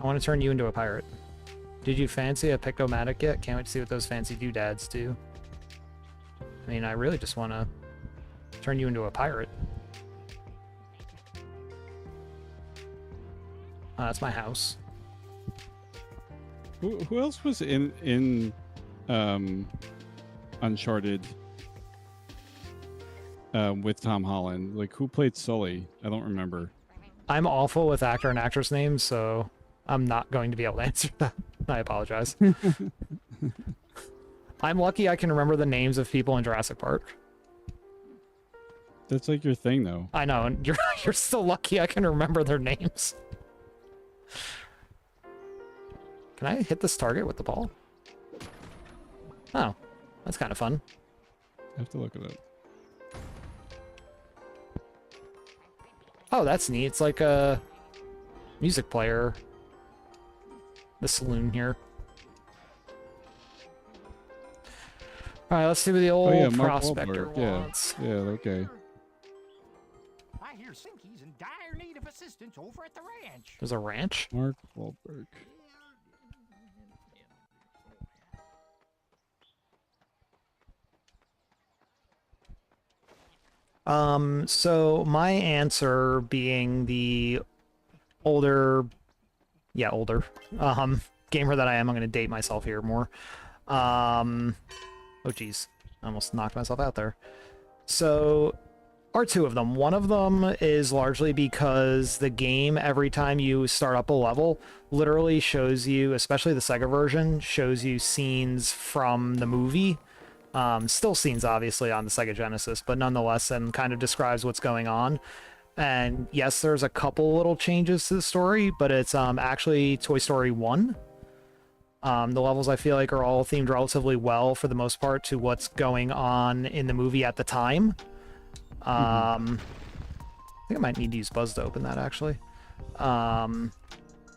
S1: I want to turn you into a pirate. Did you fancy a Pictomatic yet? Can't wait to see what those fancy doodads do. I mean, I really just want to turn you into a pirate. That's my house.
S4: Who else was in Uncharted with Tom Holland? Like, who played Sully? I don't remember.
S1: I'm awful with actor and actress names, so I'm not going to be able to answer that. I apologize. I'm lucky I can remember the names of people in Jurassic Park.
S4: That's like your thing, though.
S1: I know, and you're still lucky I can remember their names. Can I hit this target with the ball? Oh, that's kind of fun.
S4: I have to look it up.
S1: Oh, that's neat. It's like a music player. The saloon here. All right, let's see what the old
S4: Mark
S1: prospector
S4: Wahlberg.
S1: wants.
S4: Yeah, okay.
S5: I hear Sinky's in dire need of assistance over at the ranch.
S1: There's a ranch?
S4: Mark Wahlberg.
S1: So my answer being the older, gamer that I am, I'm going to date myself here more. Oh geez, I almost knocked myself out there. So, are two of them. One of them is largely because the game, every time you start up a level, literally shows you, especially the Sega version, shows you scenes from the movie. Still scenes, obviously, on the Sega Genesis, but nonetheless, and kind of describes what's going on. And yes, there's a couple little changes to the story, but it's actually Toy Story 1. The levels, I feel like, are all themed relatively well, for the most part, to what's going on in the movie at the time. I think I might need to use Buzz to open that, actually.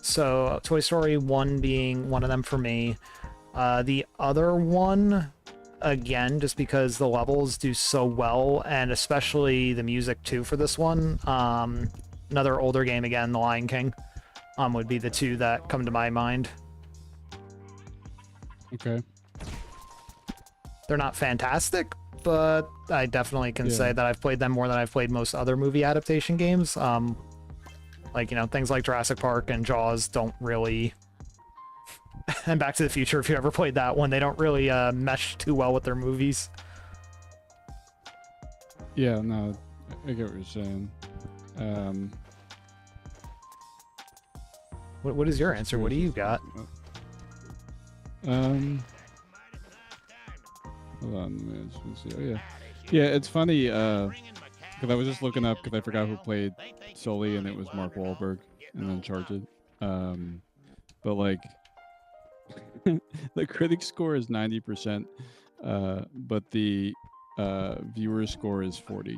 S1: So, Toy Story 1 being one of them for me. The other one, again, just because the levels do so well, and especially the music, too, for this one. Another older game, again, The Lion King, would be the two that come to my mind.
S4: Okay.
S1: They're not fantastic, but I definitely can say that I've played them more than I've played most other movie adaptation games. Like, you know, things like Jurassic Park and Jaws don't really... and Back to the Future, if you ever played that one, they don't really mesh too well with their movies.
S4: Yeah, no, I get what you're saying.
S1: What is your answer? What do you got?
S4: Hold on a minute. Let's see. Oh, yeah. Yeah, it's funny, because I was just looking up, because I forgot who played Sully and it was Mark Wahlberg and Uncharted. But like the critic score is 90%, but the viewer score is 40.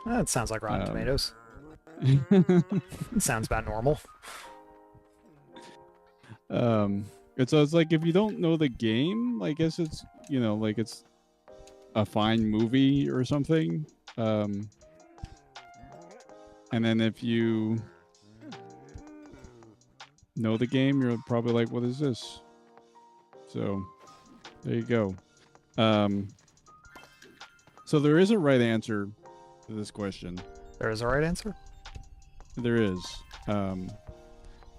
S1: That sounds like Rotten Tomatoes. Sounds about normal.
S4: It's like if you don't know the game, I guess it's, you know, like it's a fine movie or something. And then if you know the game, you're probably like, what is this? So there you go. So there is a right answer to this question.
S1: There is a right answer?
S4: There is.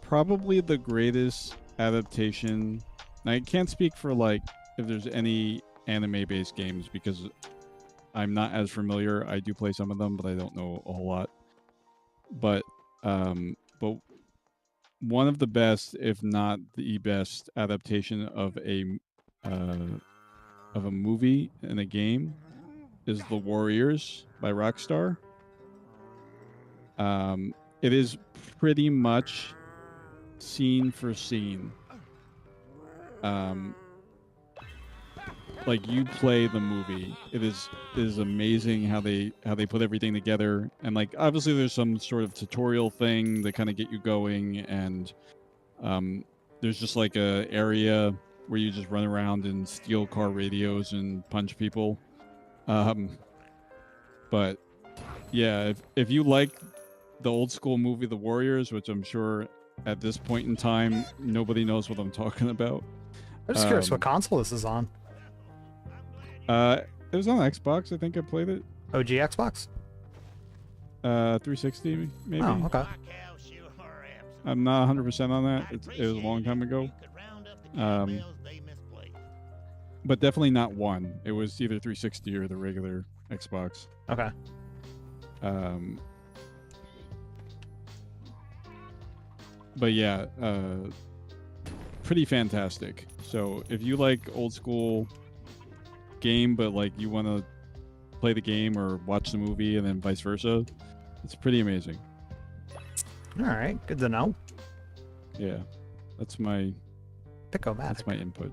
S4: Probably the greatest adaptation. Now, I can't speak for like if there's any anime-based games because I'm not as familiar. I do play some of them, but I don't know a whole lot. But one of the best, if not the best, adaptation of a movie and a game is The Warriors by Rockstar. It is pretty much scene for scene. Like you play the movie. It is amazing how they put everything together. And like obviously there's some sort of tutorial thing to kind of get you going, and there's just like a area where you just run around and steal car radios and punch people. But yeah, if you like the old school movie The Warriors, which I'm sure at this point in time nobody knows what I'm talking about.
S1: I'm just curious what console this is on.
S4: It was on Xbox. I think I played it.
S1: OG Xbox?
S4: 360 maybe.
S1: Oh, okay.
S4: I'm not 100% on that. It was a long time ago. But definitely not one. It was either 360 or the regular Xbox.
S1: Okay.
S4: But yeah, pretty fantastic. So if you like old school game, but like you want to play the game or watch the movie and then vice versa, it's pretty amazing.
S1: All right, good to know.
S4: Yeah, that's my
S1: Pick-O-Matic.
S4: input.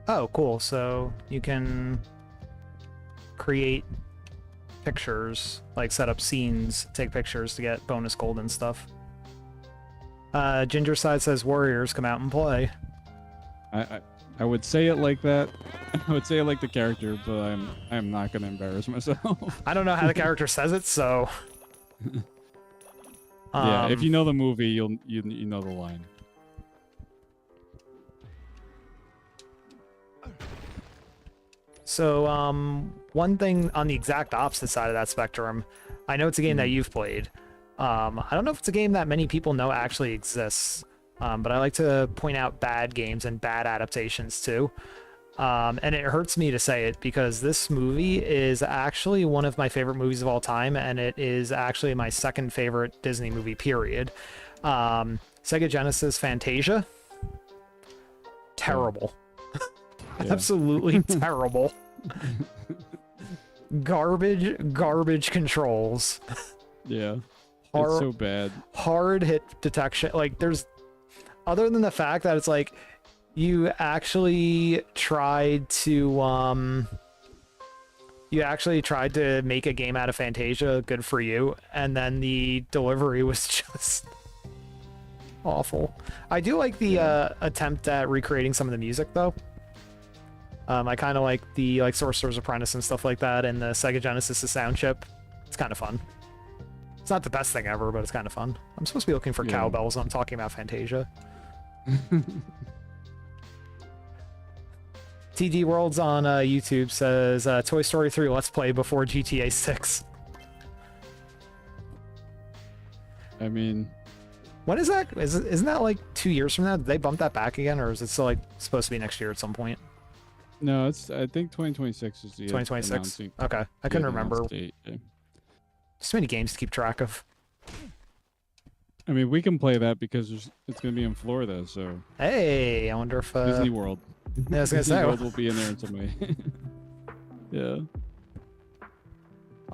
S1: Oh, cool. So you can create pictures, like set up scenes, take pictures to get bonus gold and stuff. Gingerside says Warriors, come out and play.
S4: I would say it like that. I would say it like the character, but I'm not gonna embarrass myself.
S1: I don't know how the character says it, so.
S4: Yeah, if you know the movie, you know the line.
S1: So, one thing on the exact opposite side of that spectrum, I know it's a game that you've played. I don't know if it's a game that many people know actually exists, but I like to point out bad games and bad adaptations too. And it hurts me to say it because this movie is actually one of my favorite movies of all time, and it is actually my second favorite Disney movie, period. Sega Genesis Fantasia. Terrible.
S4: Yeah.
S1: Absolutely terrible. Garbage controls.
S4: Yeah. It's so bad.
S1: Hard hit detection. Like, there's, other than the fact that it's like, you actually tried to make a game out of Fantasia, good for you, and then the delivery was just awful. I do like the attempt at recreating some of the music though. I kind of like the Sorcerer's Apprentice and stuff like that, and the Sega Genesis sound chip. It's kind of fun. It's not the best thing ever, but it's kind of fun. I'm supposed to be looking for cowbells when I'm talking about Fantasia. TD Worlds on YouTube says Toy Story 3 Let's Play before GTA 6.
S4: I mean,
S1: when is that? Isn't that like 2 years from now? Did they bump that back again, or is it still like supposed to be next year at some point?
S4: no, I think 2026 is the
S1: 2026. Okay, I couldn't remember.
S4: Date, yeah.
S1: Too many games to keep track of.
S4: I mean, we can play that because it's going to be in Florida, so
S1: Hey, I wonder if
S4: Disney World.
S1: Yeah, I was gonna
S4: Disney
S1: say.
S4: World will be in there in some way. Yeah.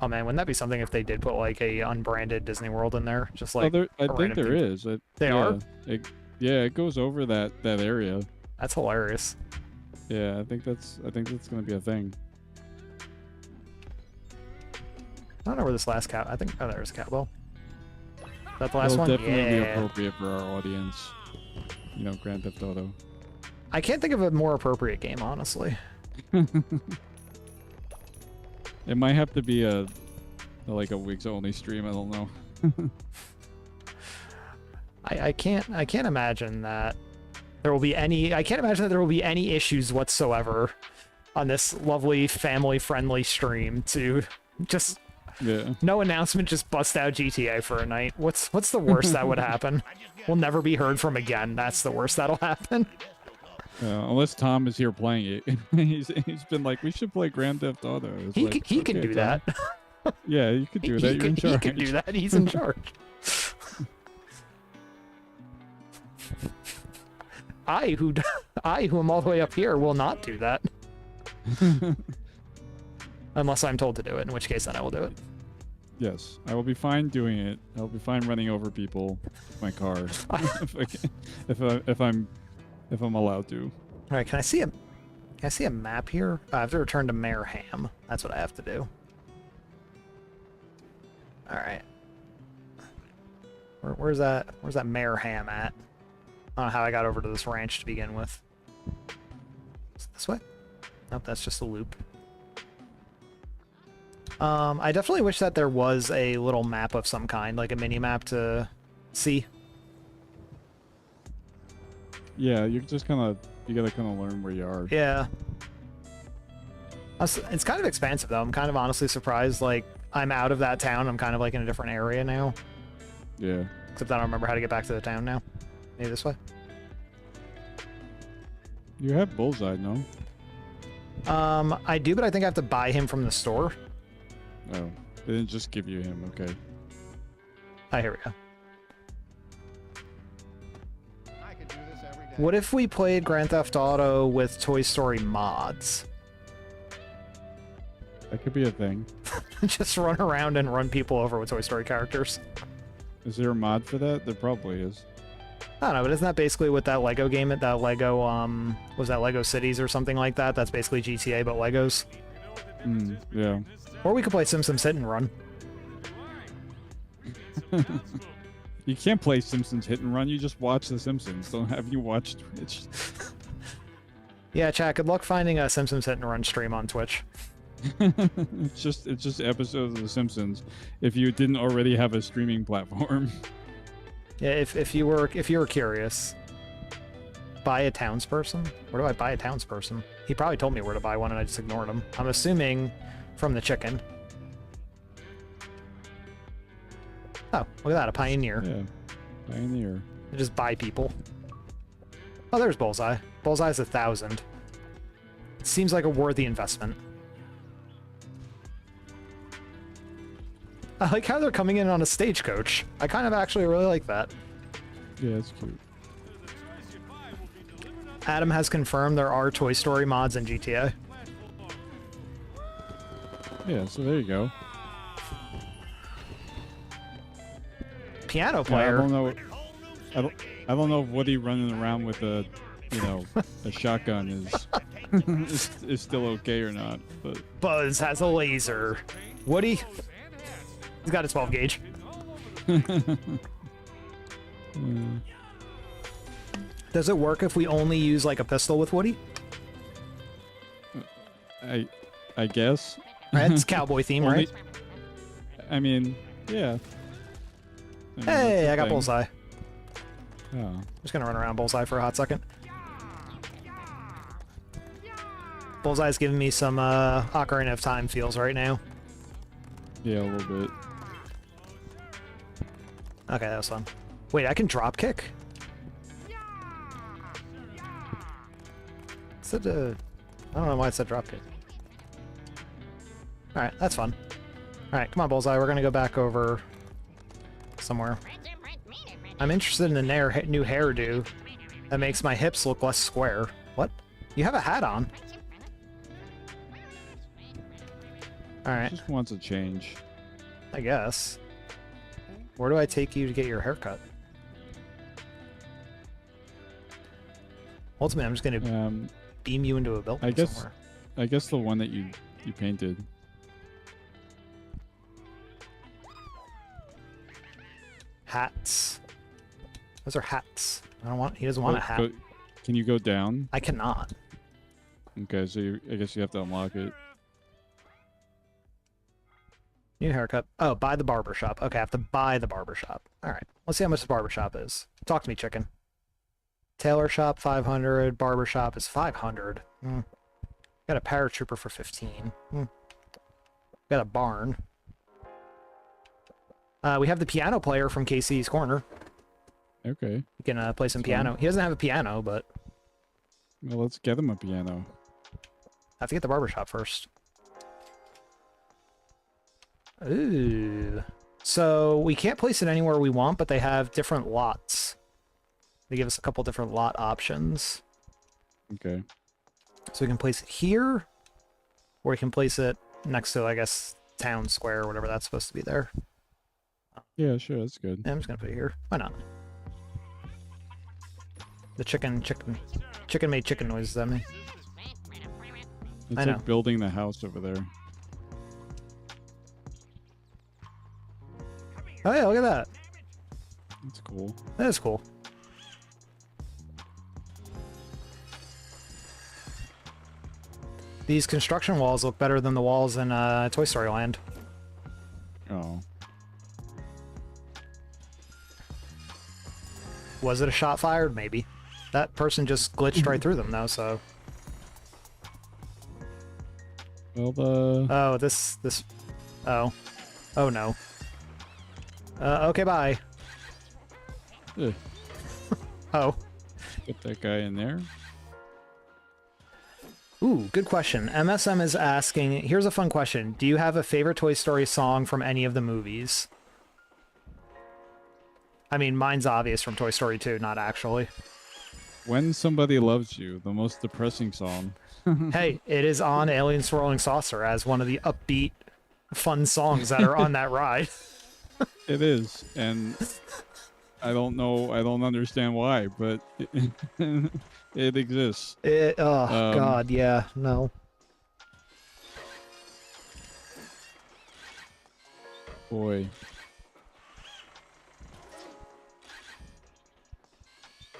S1: Oh man, wouldn't that be something if they did put like a unbranded Disney World in there? Just
S4: Oh,
S1: like
S4: I
S1: a
S4: think
S1: random
S4: there
S1: theme?
S4: is.
S1: They are?
S4: Yeah, it goes over that area.
S1: That's hilarious.
S4: Yeah, I think that's gonna be a thing.
S1: I don't know where this last cat. I think. Oh, there's a cowbell. Is that the last
S4: It'll
S1: one?
S4: definitely be
S1: Yeah.
S4: appropriate for our audience. You know, Grand Theft Auto.
S1: I can't think of a more appropriate game, honestly.
S4: It might have to be a weeks only stream. I don't know.
S1: I can't imagine that there will be any. I can't imagine that there will be any issues whatsoever on this lovely family-friendly stream to just
S4: Yeah.
S1: no announcement, just bust out GTA for a night. What's the worst that would happen? We'll never be heard from again. That's the worst that'll happen.
S4: Unless Tom is here playing it. he's been like, we should play Grand Theft Auto. It's
S1: He
S4: like,
S1: can
S4: okay,
S1: do
S4: Tom.
S1: that.
S4: Yeah, you could do that. You're in
S1: He
S4: charge.
S1: can do that. He's in charge. I who am all the way up here will not do that. Unless I'm told to do it, in which case then I will do it.
S4: Yes, I will be fine doing it. I'll be fine running over people with my car if I'm allowed to.
S1: All right, can I see a map here? I have to return to Mayor Ham. That's what I have to do. All right. Where's that Mayor Ham at? I don't know how I got over to this ranch to begin with. Is it this way? Nope, that's just a loop. I definitely wish that there was a little map of some kind, like a mini map to see.
S4: Yeah, you gotta kind of learn where you are.
S1: Yeah. It's kind of expansive though. I'm kind of honestly surprised. Like, I'm out of that town. I'm kind of like in a different area now.
S4: Yeah.
S1: Except I don't remember how to get back to the town now. Maybe this way?
S4: You have Bullseye, no?
S1: I do, but I think I have to buy him from the store.
S4: Oh, they didn't just give you him. Okay.
S1: Ah, here we go.
S5: I could do this every day.
S1: What if we played Grand Theft Auto with Toy Story mods?
S4: That could be a thing.
S1: Just run around and run people over with Toy Story characters.
S4: Is there a mod for that? There probably is.
S1: I don't know, but isn't that basically what that Lego game, that Lego, was that Lego Cities or something like that? That's basically GTA, but Legos.
S4: Yeah.
S1: Or we could play Simpsons Hit and Run.
S4: You can't play Simpsons Hit and Run. You just watch The Simpsons. Don't have you watch Twitch.
S1: Yeah, chat, good luck finding a Simpsons Hit and Run stream on Twitch.
S4: It's just episodes of The Simpsons. If you didn't already have a streaming platform.
S1: Yeah, if you were curious. Buy a townsperson? Where do I buy a townsperson? He probably told me where to buy one and I just ignored him. I'm assuming from the chicken. Oh, look at that, a pioneer.
S4: Yeah. Pioneer.
S1: I just buy people. Oh, there's Bullseye. Bullseye's 1,000. It seems like a worthy investment. I like how they're coming in on a stagecoach. I kind of actually really like that.
S4: Yeah, it's cute.
S1: Adam has confirmed there are Toy Story mods in GTA.
S4: Yeah, so there you go.
S1: Piano
S4: Yeah,
S1: player.
S4: I don't know if Woody running around with a a shotgun is still okay or not, but
S1: Buzz has a laser. Woody? He's got a 12 gauge. Does it work if we only use like a pistol with Woody?
S4: I guess.
S1: Right, it's cowboy theme,
S4: Only-
S1: right?
S4: I mean, yeah. I mean,
S1: Hey,
S4: that's a
S1: I got
S4: thing.
S1: Bullseye.
S4: Oh.
S1: Just gonna run around Bullseye for a hot second. Bullseye's giving me some Ocarina of Time feels right now.
S4: Yeah, a little bit.
S1: Okay, that was fun. Wait, I can drop kick? It said, I don't know why it said drop kick. Alright, that's fun. Alright, come on, Bullseye. We're gonna go back over somewhere. I'm interested in the new hairdo that makes my hips look less square. What? You have a hat on. All right,
S4: Just wants a change.
S1: I guess. Where do I take you to get your haircut? Ultimately, I'm just gonna beam you into a building
S4: I guess
S1: somewhere.
S4: I guess the one that you painted.
S1: Hats. Those are hats. I don't want. He doesn't want a hat.
S4: Can you go down?
S1: I cannot.
S4: Okay, so I guess you have to unlock it.
S1: New haircut. Oh, buy the barber shop. Okay, I have to buy the barber shop. All right. Let's see how much the barber shop is. Talk to me, chicken. Tailor shop 500. Barber shop is 500. Got a paratrooper for 15. Got a barn. We have the piano player from KC's Corner.
S4: Okay.
S1: You can play some piano. He doesn't have a piano, but
S4: Well, let's get him a piano.
S1: I have to get the barber shop first. Ooh. So we can't place it anywhere we want, but they have different lots. They give us a couple different lot options.
S4: Okay.
S1: So we can place it here, or we can place it next to, I guess, town square or whatever that's supposed to be there.
S4: Yeah, sure, that's good.
S1: Yeah, I'm just gonna put it here. Why not? The chicken made chicken noises at me.
S4: It's
S1: I
S4: like
S1: know.
S4: building the house over there.
S1: Oh yeah, look at that.
S4: That's cool.
S1: That is cool. These construction walls look better than the walls in Toy Story Land.
S4: Oh.
S1: Was it a shot fired? Maybe. That person just glitched right through them, though, so...
S4: Well, the...
S1: Oh, this... Oh. Oh, no. Okay, bye.
S4: Ugh.
S1: Oh.
S4: Get that guy in there.
S1: Ooh, good question. MSM is asking... Here's a fun question. Do you have a favorite Toy Story song from any of the movies? I mean, mine's obvious from Toy Story 2, not actually.
S4: When Somebody Loves You, the most depressing song.
S1: Hey, it is on Alien Swirling Saucer as one of the upbeat, fun songs that are on that ride.
S4: It is, and I don't know, I don't understand why, but it exists.
S1: God, yeah, no.
S4: Boy.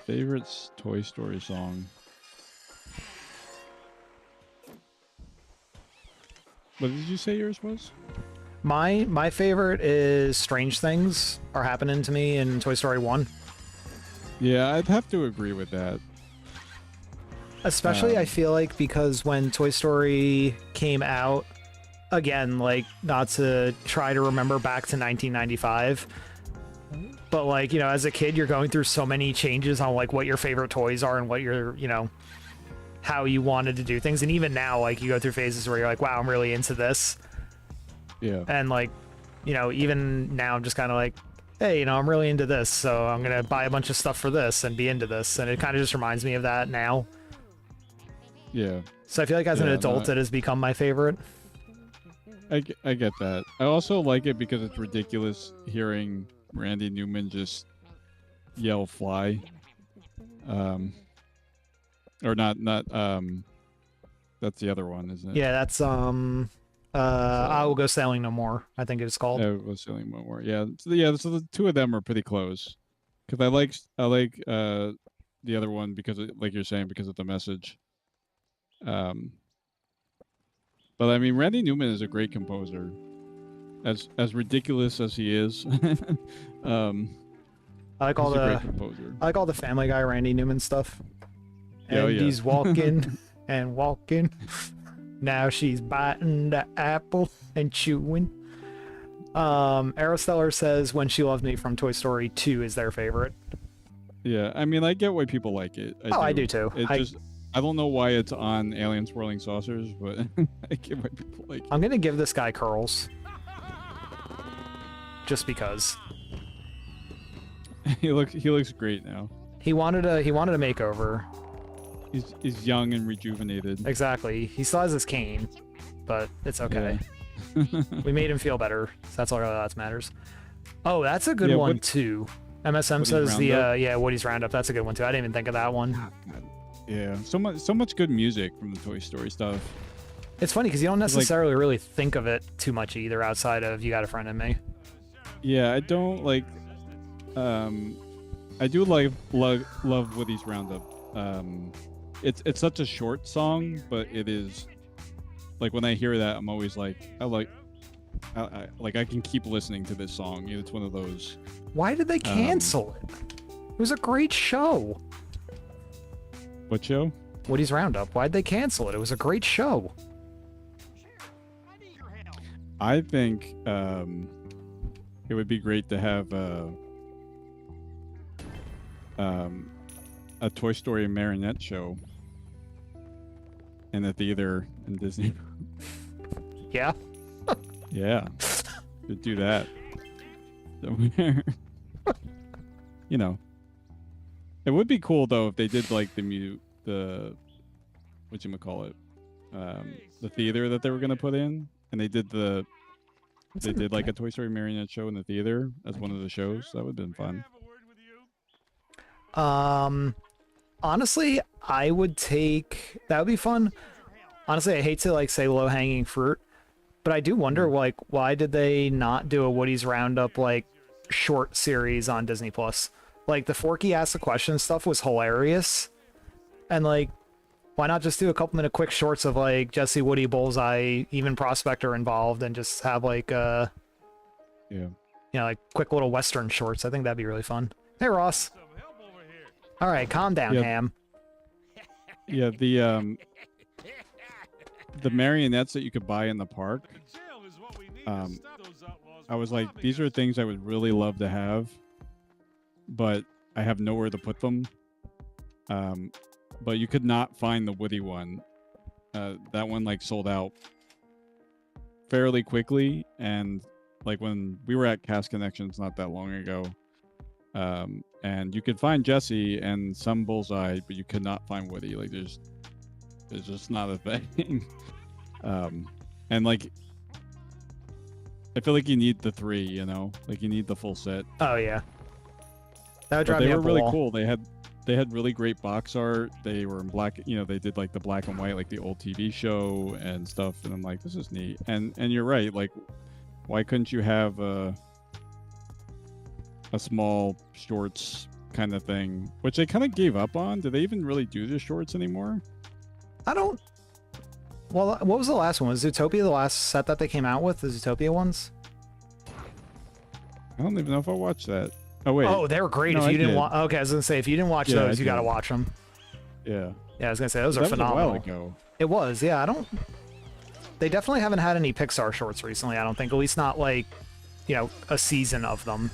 S4: Favorite Toy Story song. What did you say yours was?
S1: My favorite is Strange Things Are Happening to Me in Toy Story 1.
S4: Yeah, I'd have to agree with that.
S1: Especially, I feel like, because when Toy Story came out, again, like, not to try to remember back to 1995, but, like, you know, as a kid, you're going through so many changes on, like, what your favorite toys are and what your, you know, how you wanted to do things. And even now, like, you go through phases where you're like, wow, I'm really into this.
S4: Yeah.
S1: And, like, you know, even now I'm just kind of like, hey, you know, I'm really into this, so I'm going to buy a bunch of stuff for this and be into this. And it kind of just reminds me of that now.
S4: Yeah.
S1: So I feel like as an
S4: Yeah,
S1: adult,
S4: no,
S1: it has become my favorite.
S4: I get that. I also like it because it's ridiculous hearing Randy Newman just yell fly. Or not, that's the other one, isn't it?
S1: Yeah, that's, I Will Go Sailing No More, I think it's called.
S4: Yeah, was selling more. Yeah. So the two of them are pretty close. Because I like the other one because like you're saying, because of the message. But I mean, Randy Newman is a great composer. As ridiculous as he is,
S1: I like all
S4: he's a great
S1: the
S4: composer.
S1: I like all the Family Guy Randy Newman stuff. And
S4: Oh, yeah.
S1: he's walking and walking. Now she's biting the apple and chewing. Aristellar says When She Loved Me from Toy Story 2 is their favorite.
S4: Yeah, I mean, I get why people like it.
S1: I do too.
S4: I don't know why it's on Alien Swirling Saucers, but I get why people like it.
S1: I'm gonna give this guy curls. Just because.
S4: He looks great now.
S1: He wanted a makeover.
S4: He's young and rejuvenated.
S1: Exactly. He still has his cane, but it's okay. We made him feel better. So that's all that matters. Oh, that's a good
S4: Yeah,
S1: one
S4: what-
S1: too. MSM
S4: Woody's
S1: says the
S4: Roundup?
S1: Woody's Roundup. That's a good one too. I didn't even think of that one.
S4: God. Yeah, so much good music from the Toy Story stuff.
S1: It's funny because you don't
S4: like-
S1: necessarily really think of it too much either outside of You Got a Friend in Me.
S4: Yeah, I don't like. I do like love Woody's Roundup. It's such a short song, but it is like when I hear that, I'm always like, I can keep listening to this song. It's one of those.
S1: Why did they cancel it? It was a great show.
S4: What show?
S1: Woody's Roundup. Why'd they cancel it? It was a great show.
S4: I think it would be great to have a Toy Story marionette show in the theater in Disney.
S1: Yeah.
S4: Yeah, could do that. Somewhere. You know, it would be cool though if they did like the whatchamacallit, the theater that they were gonna put in, and they did like a Toy Story marionette show in the theater as one of the shows. That would have been fun.
S1: Honestly, I would take that would be fun. Honestly, I hate to like say low hanging fruit, but I do wonder like why did they not do a Woody's Roundup like short series on Disney Plus? Like the Forky Ask the Question stuff was hilarious, and like why not just do a couple minute quick shorts of like Jesse, Woody, Bullseye, even Prospector involved, and just have like like quick little Western shorts. I think that'd be really fun. Hey Ross. All right, calm down,
S4: Yeah.
S1: Ham.
S4: Yeah, the marionettes that you could buy in the park. I was like, these are things I would really love to have, but I have nowhere to put them. But you could not find the Woody one. That one like sold out fairly quickly, and like when we were at Cast Connections not that long ago, and you could find Jesse and some Bullseye, but you could not find Woody. Like there's just not a thing. And like I feel like you need the 3, you know, like you need the full set.
S1: Oh yeah, that would
S4: But
S1: drive
S4: they
S1: me
S4: were
S1: up the
S4: really
S1: wall.
S4: cool. They had really great box art. They were in black, you know, they did like the black and white, like the old TV show and stuff. And I'm like, this is neat. And you're right. Like, why couldn't you have a small shorts kind of thing, which they kind of gave up on? Do they even really do the shorts anymore?
S1: I don't. Well, what was the last one? Was Zootopia the last set that they came out with? The Zootopia ones?
S4: I don't even know if I watched that. Oh wait.
S1: Oh, they were great.
S4: No,
S1: If
S4: I
S1: you didn't
S4: did.
S1: watch, okay, I was gonna say if you didn't watch
S4: Yeah, I
S1: those, you gotta
S4: did.
S1: watch them.
S4: Yeah.
S1: Yeah, I was gonna say those
S4: That
S1: are
S4: was
S1: phenomenal.
S4: a while ago.
S1: It was, yeah. I don't. They definitely haven't had any Pixar shorts recently. I don't think, at least not like, you know, a season of them.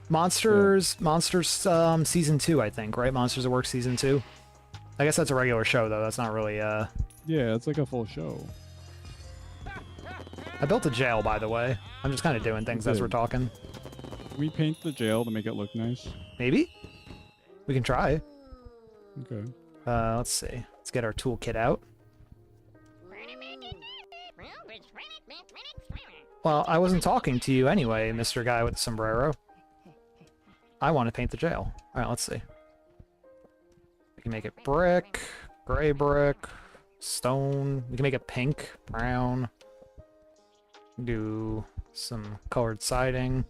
S1: Monsters season 2, I think, right? Monsters at Work season 2. I guess that's a regular show though. That's not really.
S4: Yeah, it's like a full show.
S1: I built a jail, by the way. I'm just kind of doing things as
S4: did.
S1: we're talking.
S4: We paint the jail to make it look nice.
S1: Maybe we can try.
S4: Okay.
S1: Let's see. Let's get our toolkit out. Well, I wasn't talking to you anyway, Mr. Guy with the sombrero. I want to paint the jail. All right, let's see. We can make it brick, gray brick, stone. We can make it pink, brown. Do some colored siding.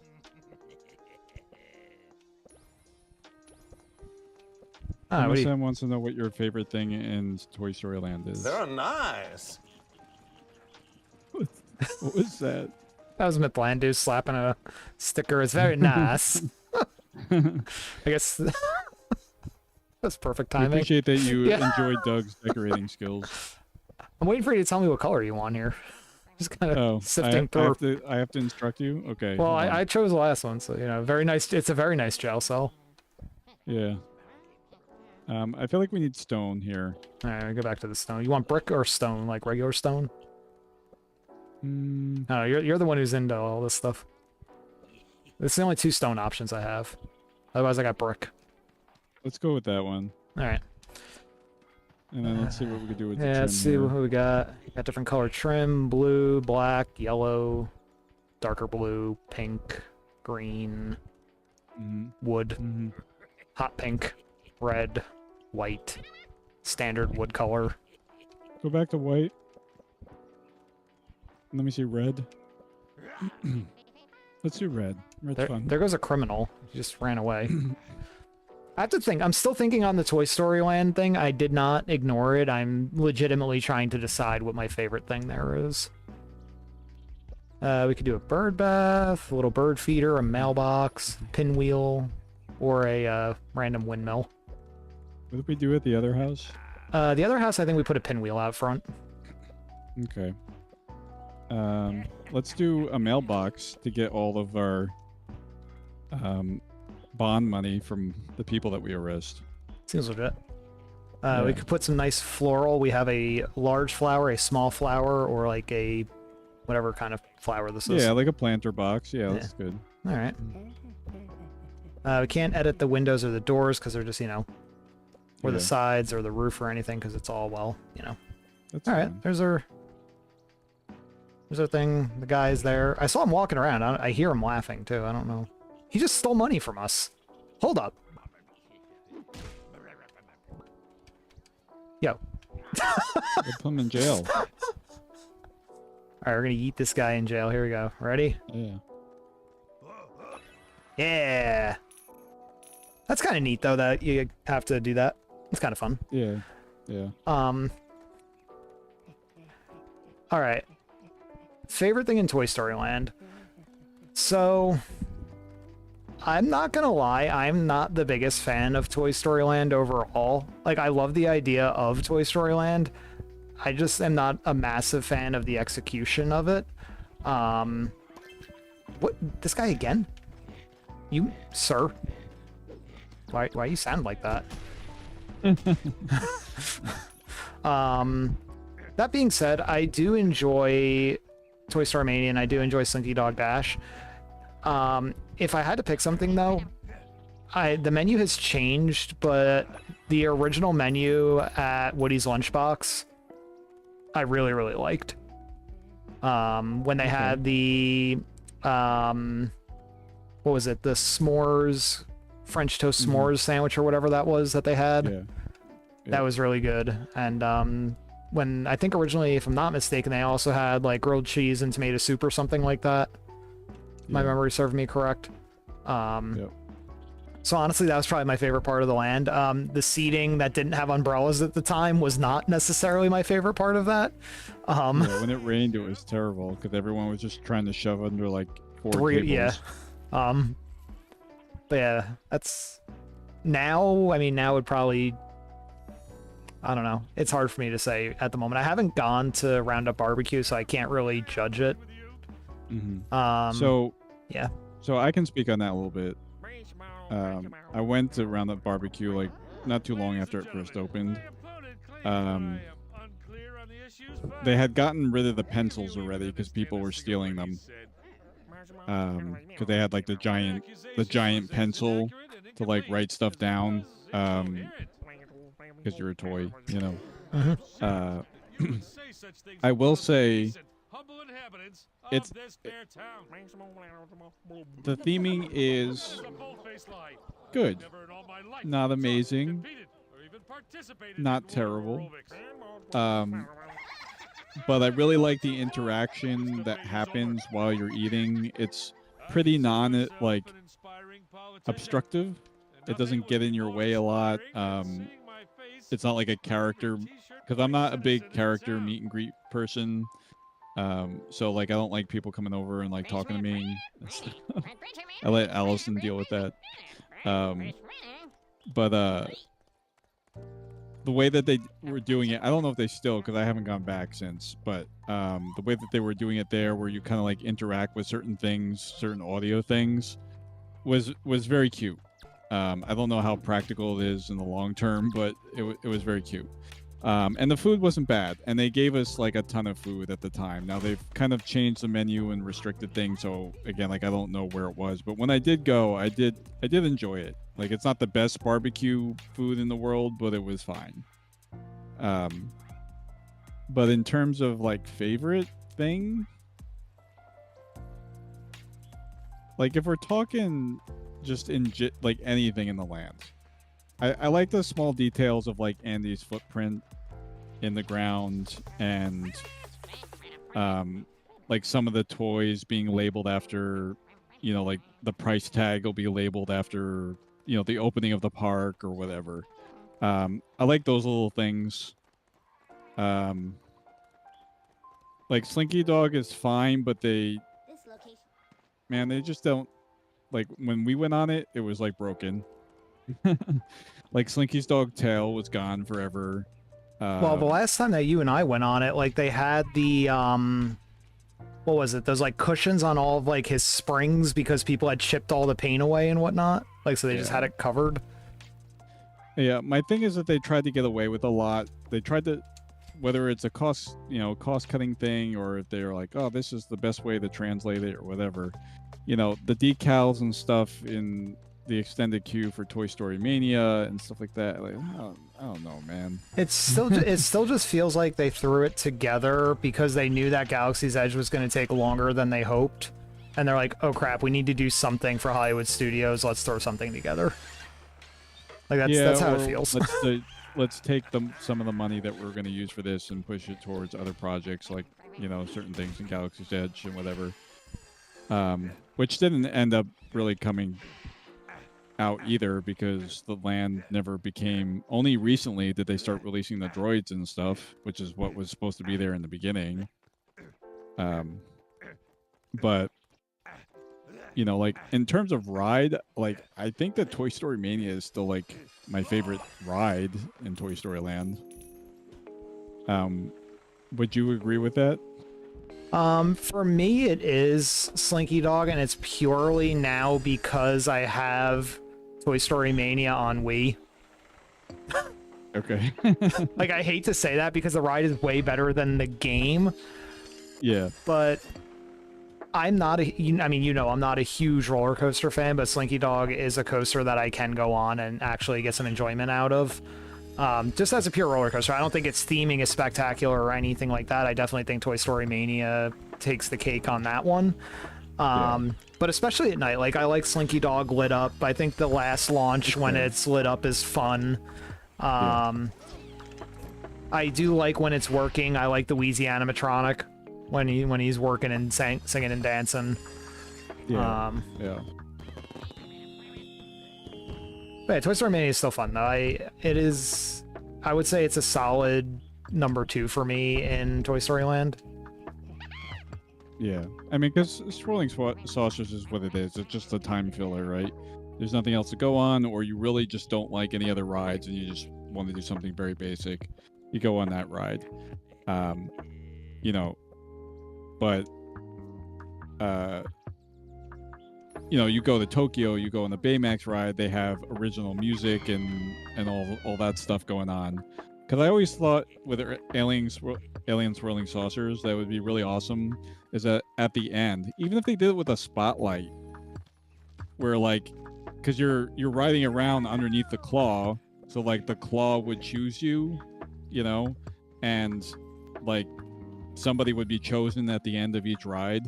S1: What do you-
S4: MSM wants to know what your favorite thing in Toy Story Land is.
S7: They're nice.
S4: What was that?
S1: That was Mythlandu slapping a sticker. It's very nice. I guess that's perfect
S4: I
S1: timing.
S4: appreciate that you
S1: Yeah.
S4: enjoyed Doug's decorating skills.
S1: I'm waiting for you to tell me what color you want here. Just kind of
S4: Oh,
S1: sifting
S4: I
S1: through.
S4: have to instruct you? Okay.
S1: Well,
S4: hold on.
S1: I chose the last one, so you know, very nice. It's a very nice gel cell.
S4: Yeah. I feel like we need stone here.
S1: All right, go back to the stone. You want brick or stone, like regular stone?
S4: Hmm.
S1: No, you're the one who's into all this stuff. It's the only 2 stone options I have. Otherwise, I got brick.
S4: Let's go with that one.
S1: All right.
S4: And then let's see what we can do with the
S1: Yeah,
S4: trim
S1: let's see
S4: here.
S1: what we got. Got different color trim: blue, black, yellow, darker blue, pink, green, wood, hot pink, red, white, standard wood color.
S4: Go back to white. Let me see red. Let's do red. Red's fun.
S1: There goes a criminal. He just ran away. I have to think. I'm still thinking on the Toy Story Land thing. I did not ignore it. I'm legitimately trying to decide what my favorite thing there is. We could do a bird bath, a little bird feeder, a mailbox, pinwheel, or a random windmill.
S4: What did we do at the other house?
S1: The other house, I think we put a pinwheel out front.
S4: Okay. Let's do a mailbox to get all of our bond money from the people that we arrest.
S1: Seems legit.
S4: Yeah.
S1: We could put some nice floral. We have a large flower, a small flower, or like a whatever kind of flower this is.
S4: Yeah, like a planter box. Yeah, that's good.
S1: All right. We can't edit the windows or the doors because they're just, or
S4: Yeah.
S1: the sides or the roof or anything because it's all,
S4: That's
S1: All right,
S4: fine.
S1: there's our thing. The guy's there. I saw him walking around. I hear him laughing, too. I don't know. He just stole money from us. Hold up. Yo.
S4: We'll put him in jail.
S1: All right, we're going to yeet this guy in jail. Here we go. Ready?
S4: Yeah.
S1: Yeah. That's kind of neat, though, that you have to do that. It's kind of fun.
S4: Yeah. Yeah.
S1: All right. Favorite thing in Toy Story Land. So, I'm not gonna lie, I'm not the biggest fan of Toy Story Land overall. Like, I love the idea of Toy Story Land. I just am not a massive fan of the execution of it. What? This guy again? You, sir? Why you sound like that? That being said, I do enjoy Toy Story Mania and I do enjoy Slinky Dog Dash. If I had to pick something though, the menu has changed, but the original menu at Woody's Lunchbox, I really, really liked. When they had the, what was it? The s'mores, French toast s'mores sandwich or whatever that was that they had.
S4: Yeah.
S1: That was really good. And when I think originally, if I'm not mistaken, they also had like grilled cheese and tomato soup or something like that. My memory served me correct.
S4: Yep.
S1: So honestly, that was probably my favorite part of the land. The seating that didn't have umbrellas at the time was not necessarily my favorite part of that.
S4: Yeah, when it rained, it was terrible because everyone was just trying to shove under like four tables.
S1: Yeah. But yeah, that's now. I mean, now would probably. I don't know. It's hard for me to say at the moment. I haven't gone to Roundup Barbecue, so I can't really judge it.
S4: So
S1: yeah.
S4: So I can speak on that a little bit. I went to Roundup Barbecue like not too long after it first opened. They had gotten rid of the pencils already because people were stealing them. Because they had like the giant pencil to like write stuff down. Because you're a toy, you know. I will say it's the theming is good, not amazing, not terrible, but I really like the interaction that happens while you're eating. It's pretty obstructive. It doesn't get in your way a lot. It's not like a character, because I'm not a big character meet and greet person. So like I don't like people coming over and like talking to me. I let Allison deal with that. But the way that they were doing it, I don't know if they still, because I haven't gone back since, but the way that they were doing it there, where you kind of like interact with certain things, certain audio things, was very cute. I don't know how practical it is in the long term, but it was very cute. And the food wasn't bad, and they gave us like a ton of food at the time. Now they've kind of changed the menu and restricted things, so again, like I don't know where it was, but when I did go, I did enjoy it. Like it's not the best barbecue food in the world, but it was fine. But in terms of like favorite thing, like if we're talking just like anything in the land, I like the small details of like Andy's footprint in the ground, and like some of the toys being labeled after, you know, like the price tag will be labeled after, you know, the opening of the park or whatever. I like those little things. Like Slinky Dog is fine, but they just don't, like when we went on it, it was like broken. Like Slinky's dog tail was gone forever.
S1: Well, the last time that you and I went on it, like they had the what was it? Those like cushions on all of like his springs because people had chipped all the paint away and whatnot. Like so they just had it covered.
S4: Yeah, my thing is that they tried to get away with a lot. They tried to, whether it's a cost cutting thing, or if they're like, oh, this is the best way to translate it or whatever. You know, the decals and stuff in the extended queue for Toy Story Mania and stuff like that. Like, I don't know, man.
S1: It still just feels like they threw it together because they knew that Galaxy's Edge was going to take longer than they hoped, and they're like, oh crap, we need to do something for Hollywood Studios. Let's throw something together. Like that's how it feels.
S4: Let's take some of the money that we're going to use for this and push it towards other projects, like, you know, certain things in Galaxy's Edge and whatever. Which didn't end up really coming out either, because the land never became. Only recently did they start releasing the droids and stuff, which is what was supposed to be there in the beginning. But you know, like in terms of ride, like I think that Toy Story Mania is still like my favorite ride in Toy Story Land. Would you agree with that?
S1: For me, it is Slinky Dog, and it's purely now because I have Toy Story Mania on Wii.
S4: Okay.
S1: Like, I hate to say that because the ride is way better than the game.
S4: Yeah.
S1: But I'm not I'm not a huge roller coaster fan, but Slinky Dog is a coaster that I can go on and actually get some enjoyment out of. Just as a pure roller coaster, I don't think its theming is spectacular or anything like that. I definitely think Toy Story Mania takes the cake on that one. But especially at night, like I like Slinky Dog lit up. I think the last launch when it's lit up is fun. I do like when it's working. I like the Wheezy animatronic when he's working and singing and dancing.
S4: Yeah.
S1: But yeah, Toy Story Mania is still fun though. I would say it's a solid number 2 for me in Toy Story Land.
S4: Yeah, I mean, because Swirling Saucers is what it is. It's just a time filler, right? There's nothing else to go on, or you really just don't like any other rides and you just want to do something very basic. You go on that ride. You know, but you know, you go to Tokyo, you go on the Baymax ride, they have original music and all that stuff going on. Because I always thought with Alien Swirling Saucers, that would be really awesome, is that at the end, even if they did it with a spotlight, where like, because you're riding around underneath the claw, so like the claw would choose you, you know, and like somebody would be chosen at the end of each ride.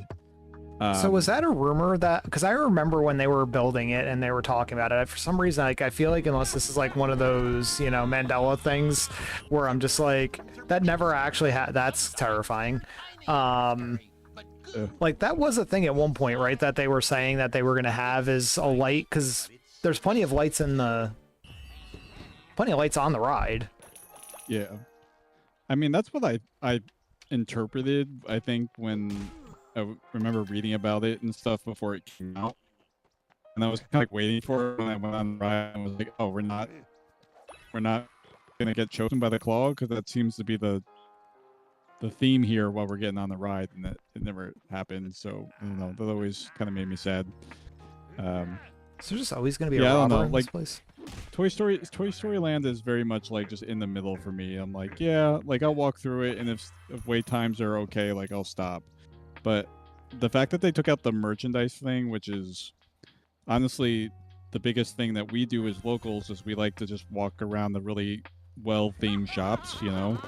S1: So was that a rumor that, because I remember when they were building it and they were talking about it, for some reason, like I feel like unless this is like one of those, you know, Mandela things where I'm just like, that never actually that's terrifying. Like that was a thing at one point, right? That they were saying that they were going to have is a light, because there's plenty of lights on the ride.
S4: Yeah. I mean, that's what I interpreted, I think, when I remember reading about it and stuff before it came out, and I was kind of like waiting for it when I went on the ride. I was like, "Oh, we're not gonna get chosen by the claw," because that seems to be the theme here while we're getting on the ride, and that it never happened. So I don't know, that always kind of made me sad.
S1: So there's just always gonna be a
S4: I don't
S1: robber
S4: know,
S1: in
S4: like,
S1: this place.
S4: Toy Story Land is very much like just in the middle for me. I'm like, yeah, like I'll walk through it, and if wait times are okay, like I'll stop. But the fact that they took out the merchandise thing, which is honestly the biggest thing that we do as locals, is we like to just walk around the really well-themed shops, you know,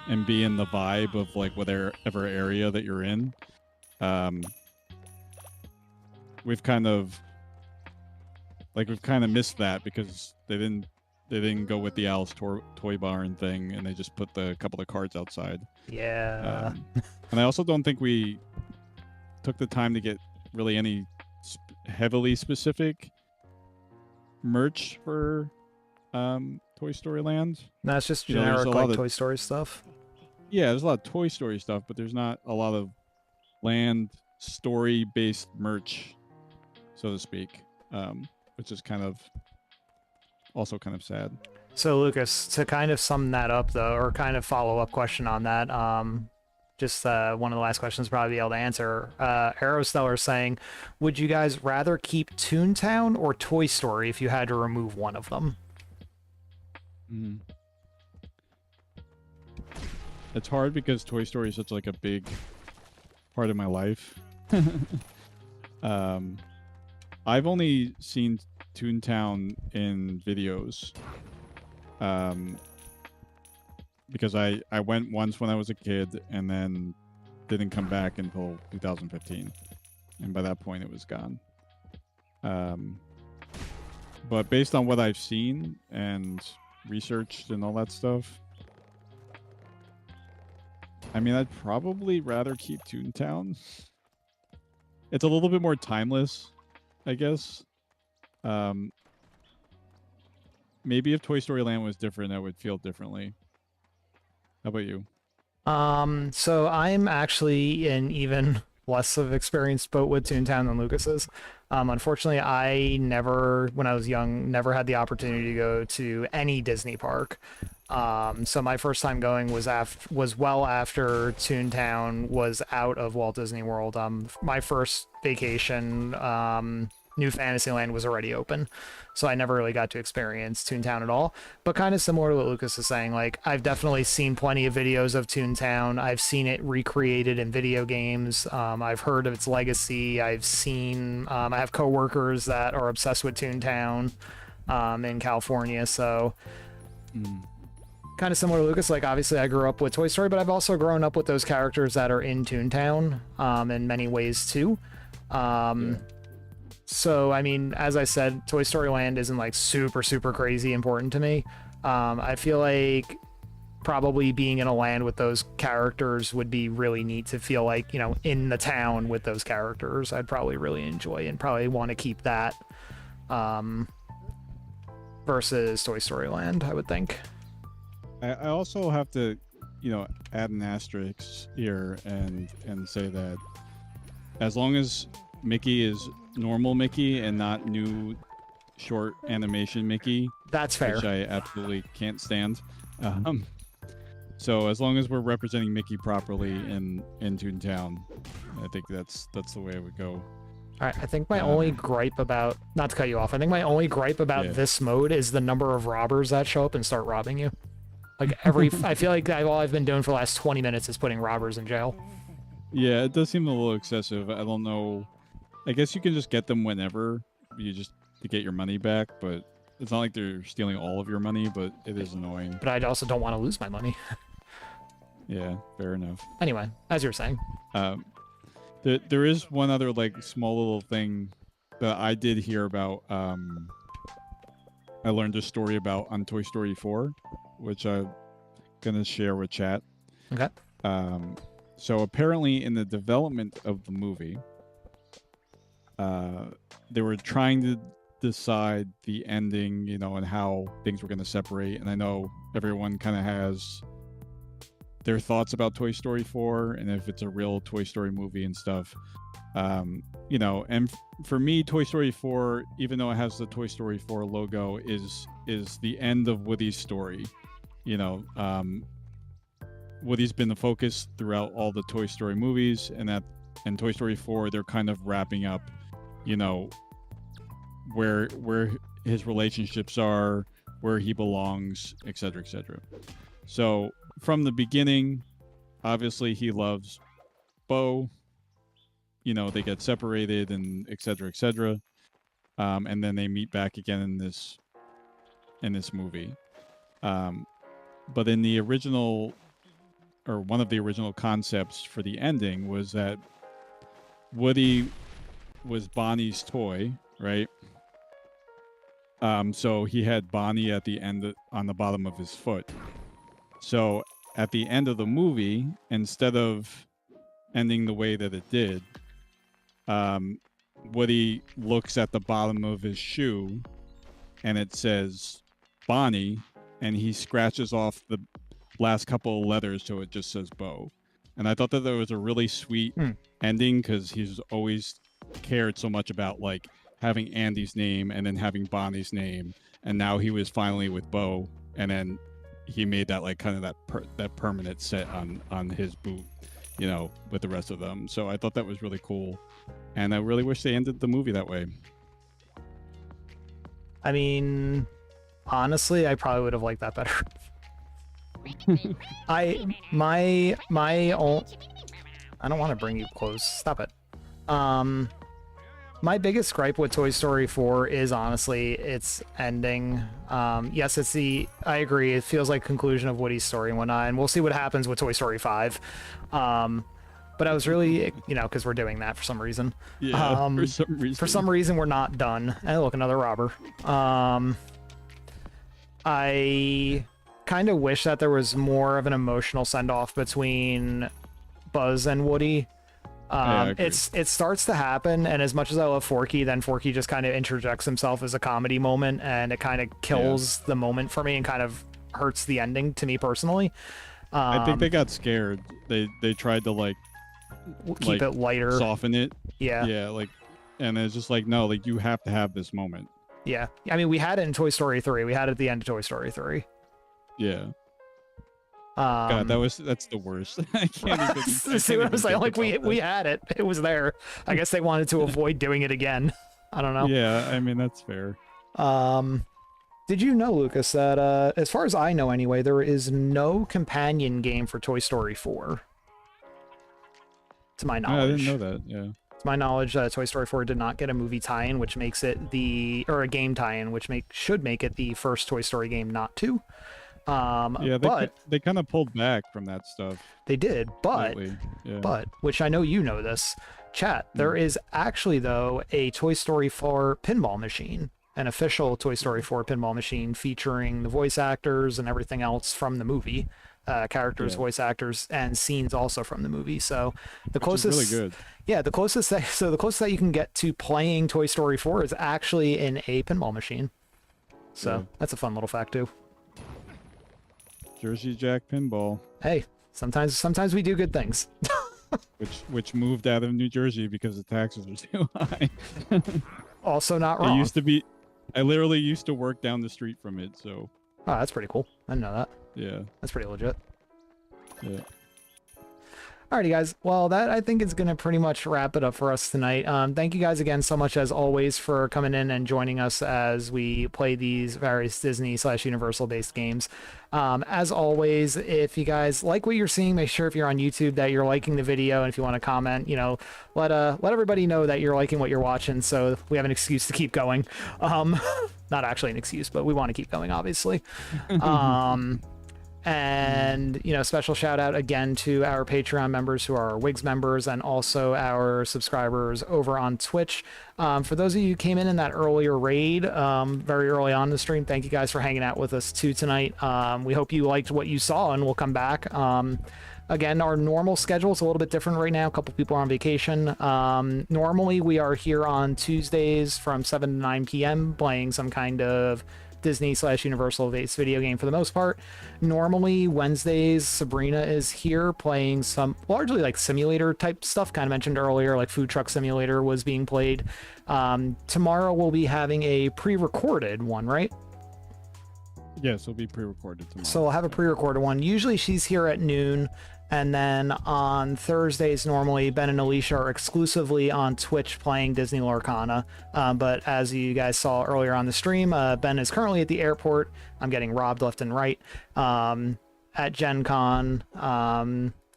S4: and be in the vibe of like whatever area that you're in. We've kind of missed that because they didn't go with the Alice Toy Barn thing, and they just put the couple of cards outside.
S1: Yeah.
S4: And I also don't think we took the time to get really any heavily specific merch for Toy Story Land.
S1: That's just
S4: You know, there's
S1: generic
S4: a lot
S1: like
S4: of-
S1: Toy Story stuff.
S4: Yeah, there's a lot of Toy Story stuff, but there's not a lot of land story-based merch, so to speak, which is also kind of sad.
S1: So Lucas, to kind of sum that up though, or kind of follow-up question on that, just one of the last questions probably be able to answer. Aerostellar saying, would you guys rather keep Toontown or Toy Story if you had to remove one of them?
S4: Mm. It's hard because Toy Story is such like a big part of my life. I've only seen Toontown in videos. Because I went once when I was a kid and then didn't come back until 2015. And by that point it was gone. But based on what I've seen and researched and all that stuff, I mean, I'd probably rather keep Toontown. It's a little bit more timeless, I guess. Maybe if Toy Story Land was different, I would feel differently. How about you?
S1: So I'm actually in even less of experienced boat with Toontown than Lucas is. Unfortunately, I never, when I was young, never had the opportunity to go to any Disney park. So my first time going was well after Toontown was out of Walt Disney World. My first vacation, New Fantasyland was already open, so I never really got to experience Toontown at all. But kind of similar to what Lucas is saying, like I've definitely seen plenty of videos of Toontown. I've seen it recreated in video games. I've heard of its legacy. I've seen. I have coworkers that are obsessed with Toontown in California, so. Kind of similar to Lucas, like obviously I grew up with Toy Story, but I've also grown up with those characters that are in Toontown in many ways too. So, I mean, as I said, Toy Story Land isn't like super, super crazy important to me. I feel like probably being in a land with those characters would be really neat to feel like, you know, in the town with those characters. I'd probably really enjoy and probably want to keep that versus Toy Story Land, I would think.
S4: I also have to, you know, add an asterisk here and say that as long as Mickey is normal Mickey and not new short animation Mickey,
S1: that's fair,
S4: which I absolutely can't stand. So as long as we're representing Mickey properly in Toontown, I think that's the way it would go.
S1: All right, I think my only gripe about, not to cut you off, I think my only gripe about this mode is the number of robbers that show up and start robbing you. Like I feel like all I've been doing for the last 20 minutes is putting robbers in jail.
S4: Yeah, it does seem a little excessive. I don't know. I guess you can just get them whenever you just to get your money back, but it's not like they're stealing all of your money, but it is annoying.
S1: But I also don't want to lose my money.
S4: Yeah, fair enough.
S1: Anyway, as you're saying.
S4: There is one other like small little thing that I did hear about. I learned a story about on Toy Story 4, which I'm gonna share with chat.
S1: Okay.
S4: So apparently in the development of the movie, they were trying to decide the ending, you know, and how things were going to separate. And I know everyone kind of has their thoughts about Toy Story 4 and if it's a real Toy Story movie and stuff. You know, and for me, Toy Story 4, even though it has the Toy Story 4 logo, is the end of Woody's story. You know, Woody's been the focus throughout all the Toy Story movies, and Toy Story 4, they're kind of wrapping up, you know, where his relationships are, where he belongs, etc., etc. So from the beginning, obviously he loves Bo. You know, they get separated and etc., etc. And then they meet back again in this movie. but in the original, or one of the original concepts for the ending was that Woody was Bonnie's toy, right? So he had Bonnie at the end on the bottom of his foot. So at the end of the movie, instead of ending the way that it did, Woody looks at the bottom of his shoe and it says Bonnie, and he scratches off the last couple of letters so it just says Bo. And I thought that was a really sweet ending, because he's always cared so much about like having Andy's name and then having Bonnie's name, and now he was finally with Bo, and then he made that like kind of that permanent set on his boot, you know, with the rest of them. So I thought that was really cool, and I really wish they ended the movie that way.
S1: I mean, honestly, I probably would have liked that better. I don't want to bring you close. Stop it. My biggest gripe with Toy Story 4 is honestly its ending. Yes, I agree. It feels like conclusion of Woody's story and whatnot, and we'll see what happens with Toy Story 5. But I was really, because we're doing that for some reason.
S4: Yeah, for some reason.
S1: For some reason, we're not done. And look, another robber. I kind of wish that there was more of an emotional send-off between Buzz and Woody. It starts to happen, and as much as I love Forky, then Forky just kind of interjects himself as a comedy moment, and it kind of kills the moment for me and kind of hurts the ending to me personally.
S4: I think they got scared. They tried to
S1: keep it lighter,
S4: soften it.
S1: Yeah,
S4: and it's just like, no, you have to have this moment.
S1: Yeah, I mean, we had it in Toy Story 3. We had it at the end of Toy Story 3.
S4: Yeah. God, that's the worst. I can't even.
S1: See what I was like? We had it. It was there. I guess they wanted to avoid doing it again. I don't know.
S4: Yeah, I mean, that's fair.
S1: Did you know, Lucas, that as far as I know anyway, there is no companion game for Toy Story 4? To my knowledge.
S4: I didn't know that. Yeah.
S1: To my knowledge, Toy Story 4 did not get a movie tie-in, which makes it or a game tie-in, which should make it the first Toy Story game not to.
S4: They kind of pulled back from that stuff.
S1: They did, but which I know you know this, chat. There is actually though a Toy Story 4 pinball machine, an official Toy Story 4 pinball machine featuring the voice actors and everything else from the movie, characters, voice actors, and scenes also from the movie. So the closest,
S4: is really good.
S1: Yeah, the closest that you can get to playing Toy Story 4 is actually in a pinball machine. So that's a fun little fact too.
S4: Jersey Jack pinball.
S1: Hey, sometimes we do good things.
S4: which moved out of New Jersey because the taxes are too high.
S1: Also not wrong.
S4: I literally used to work down the street from it, so.
S1: Oh, that's pretty cool. I didn't know that.
S4: Yeah.
S1: That's pretty legit.
S4: Yeah.
S1: Alrighty, guys. Well, that I think is going to pretty much wrap it up for us tonight. Thank you guys again so much, as always, for coming in and joining us as we play these various Disney/Universal-based games. As always, if you guys like what you're seeing, make sure if you're on YouTube that you're liking the video, and if you want to comment, let everybody know that you're liking what you're watching, so we have an excuse to keep going. Not actually an excuse, but we want to keep going, obviously. And, special shout out again to our Patreon members who are our Wigs members, and also our subscribers over on Twitch. For those of you who came in that earlier raid, very early on the stream, thank you guys for hanging out with us too tonight. We hope you liked what you saw, and we'll come back. Again, our normal schedule is a little bit different right now. A couple people are on vacation. Normally we are here on Tuesdays from 7 to 9 p.m. playing some kind of Disney/Universal based video game for the most part. Normally Wednesdays, Sabrina is here playing some largely like simulator type stuff, kind of mentioned earlier, like Food Truck Simulator was being played. Tomorrow we'll be having a pre-recorded one, right?
S4: Yes, it'll be pre-recorded tomorrow.
S1: So we'll have a pre-recorded one. Usually she's here at noon. And then on Thursdays, normally, Ben and Alicia are exclusively on Twitch playing Disney Lorcana. But as you guys saw earlier on the stream, Ben is currently at the airport. I'm getting robbed left and right. At Gen Con,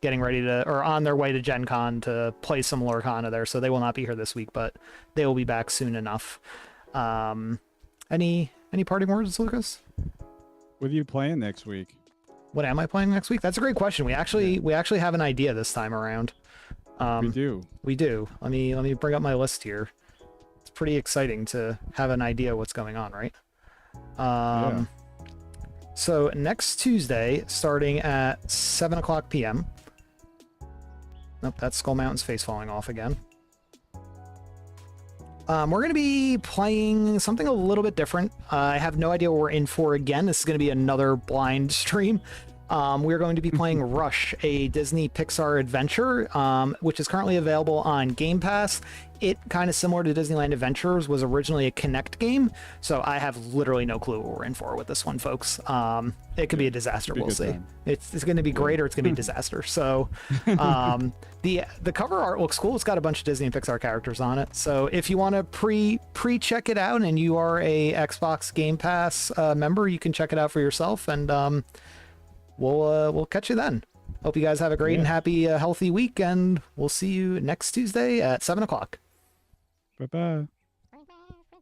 S1: getting ready to, or on their way to Gen Con to play some Lorcana there. So they will not be here this week, but they will be back soon enough. Any parting words, Lucas?
S4: What are you playing next week?
S1: What am I playing next week? That's a great question. We actually have an idea this time around.
S4: We do.
S1: We do. Let me bring up my list here. It's pretty exciting to have an idea what's going on, right?
S4: Yeah.
S1: So next Tuesday, starting at 7 o'clock p.m. Nope, that's Skull Mountain's face falling off again. We're going to be playing something a little bit different. I have no idea what we're in for again. This is going to be another blind stream. We're going to be playing Rush, a Disney Pixar adventure, which is currently available on Game Pass. It, kind of similar to Disneyland Adventures, was originally a Kinect game, so I have literally no clue what we're in for with this one, folks. It could be a disaster, we'll see. It's going to be great or it's going to be a disaster. So the cover art looks cool. It's got a bunch of Disney and Pixar characters on it. So if you want to pre-check it out and you are a Xbox Game Pass member, you can check it out for yourself, and we'll catch you then. Hope you guys have a great and happy, healthy week, and we'll see you next Tuesday at 7 o'clock.
S4: Bye-bye.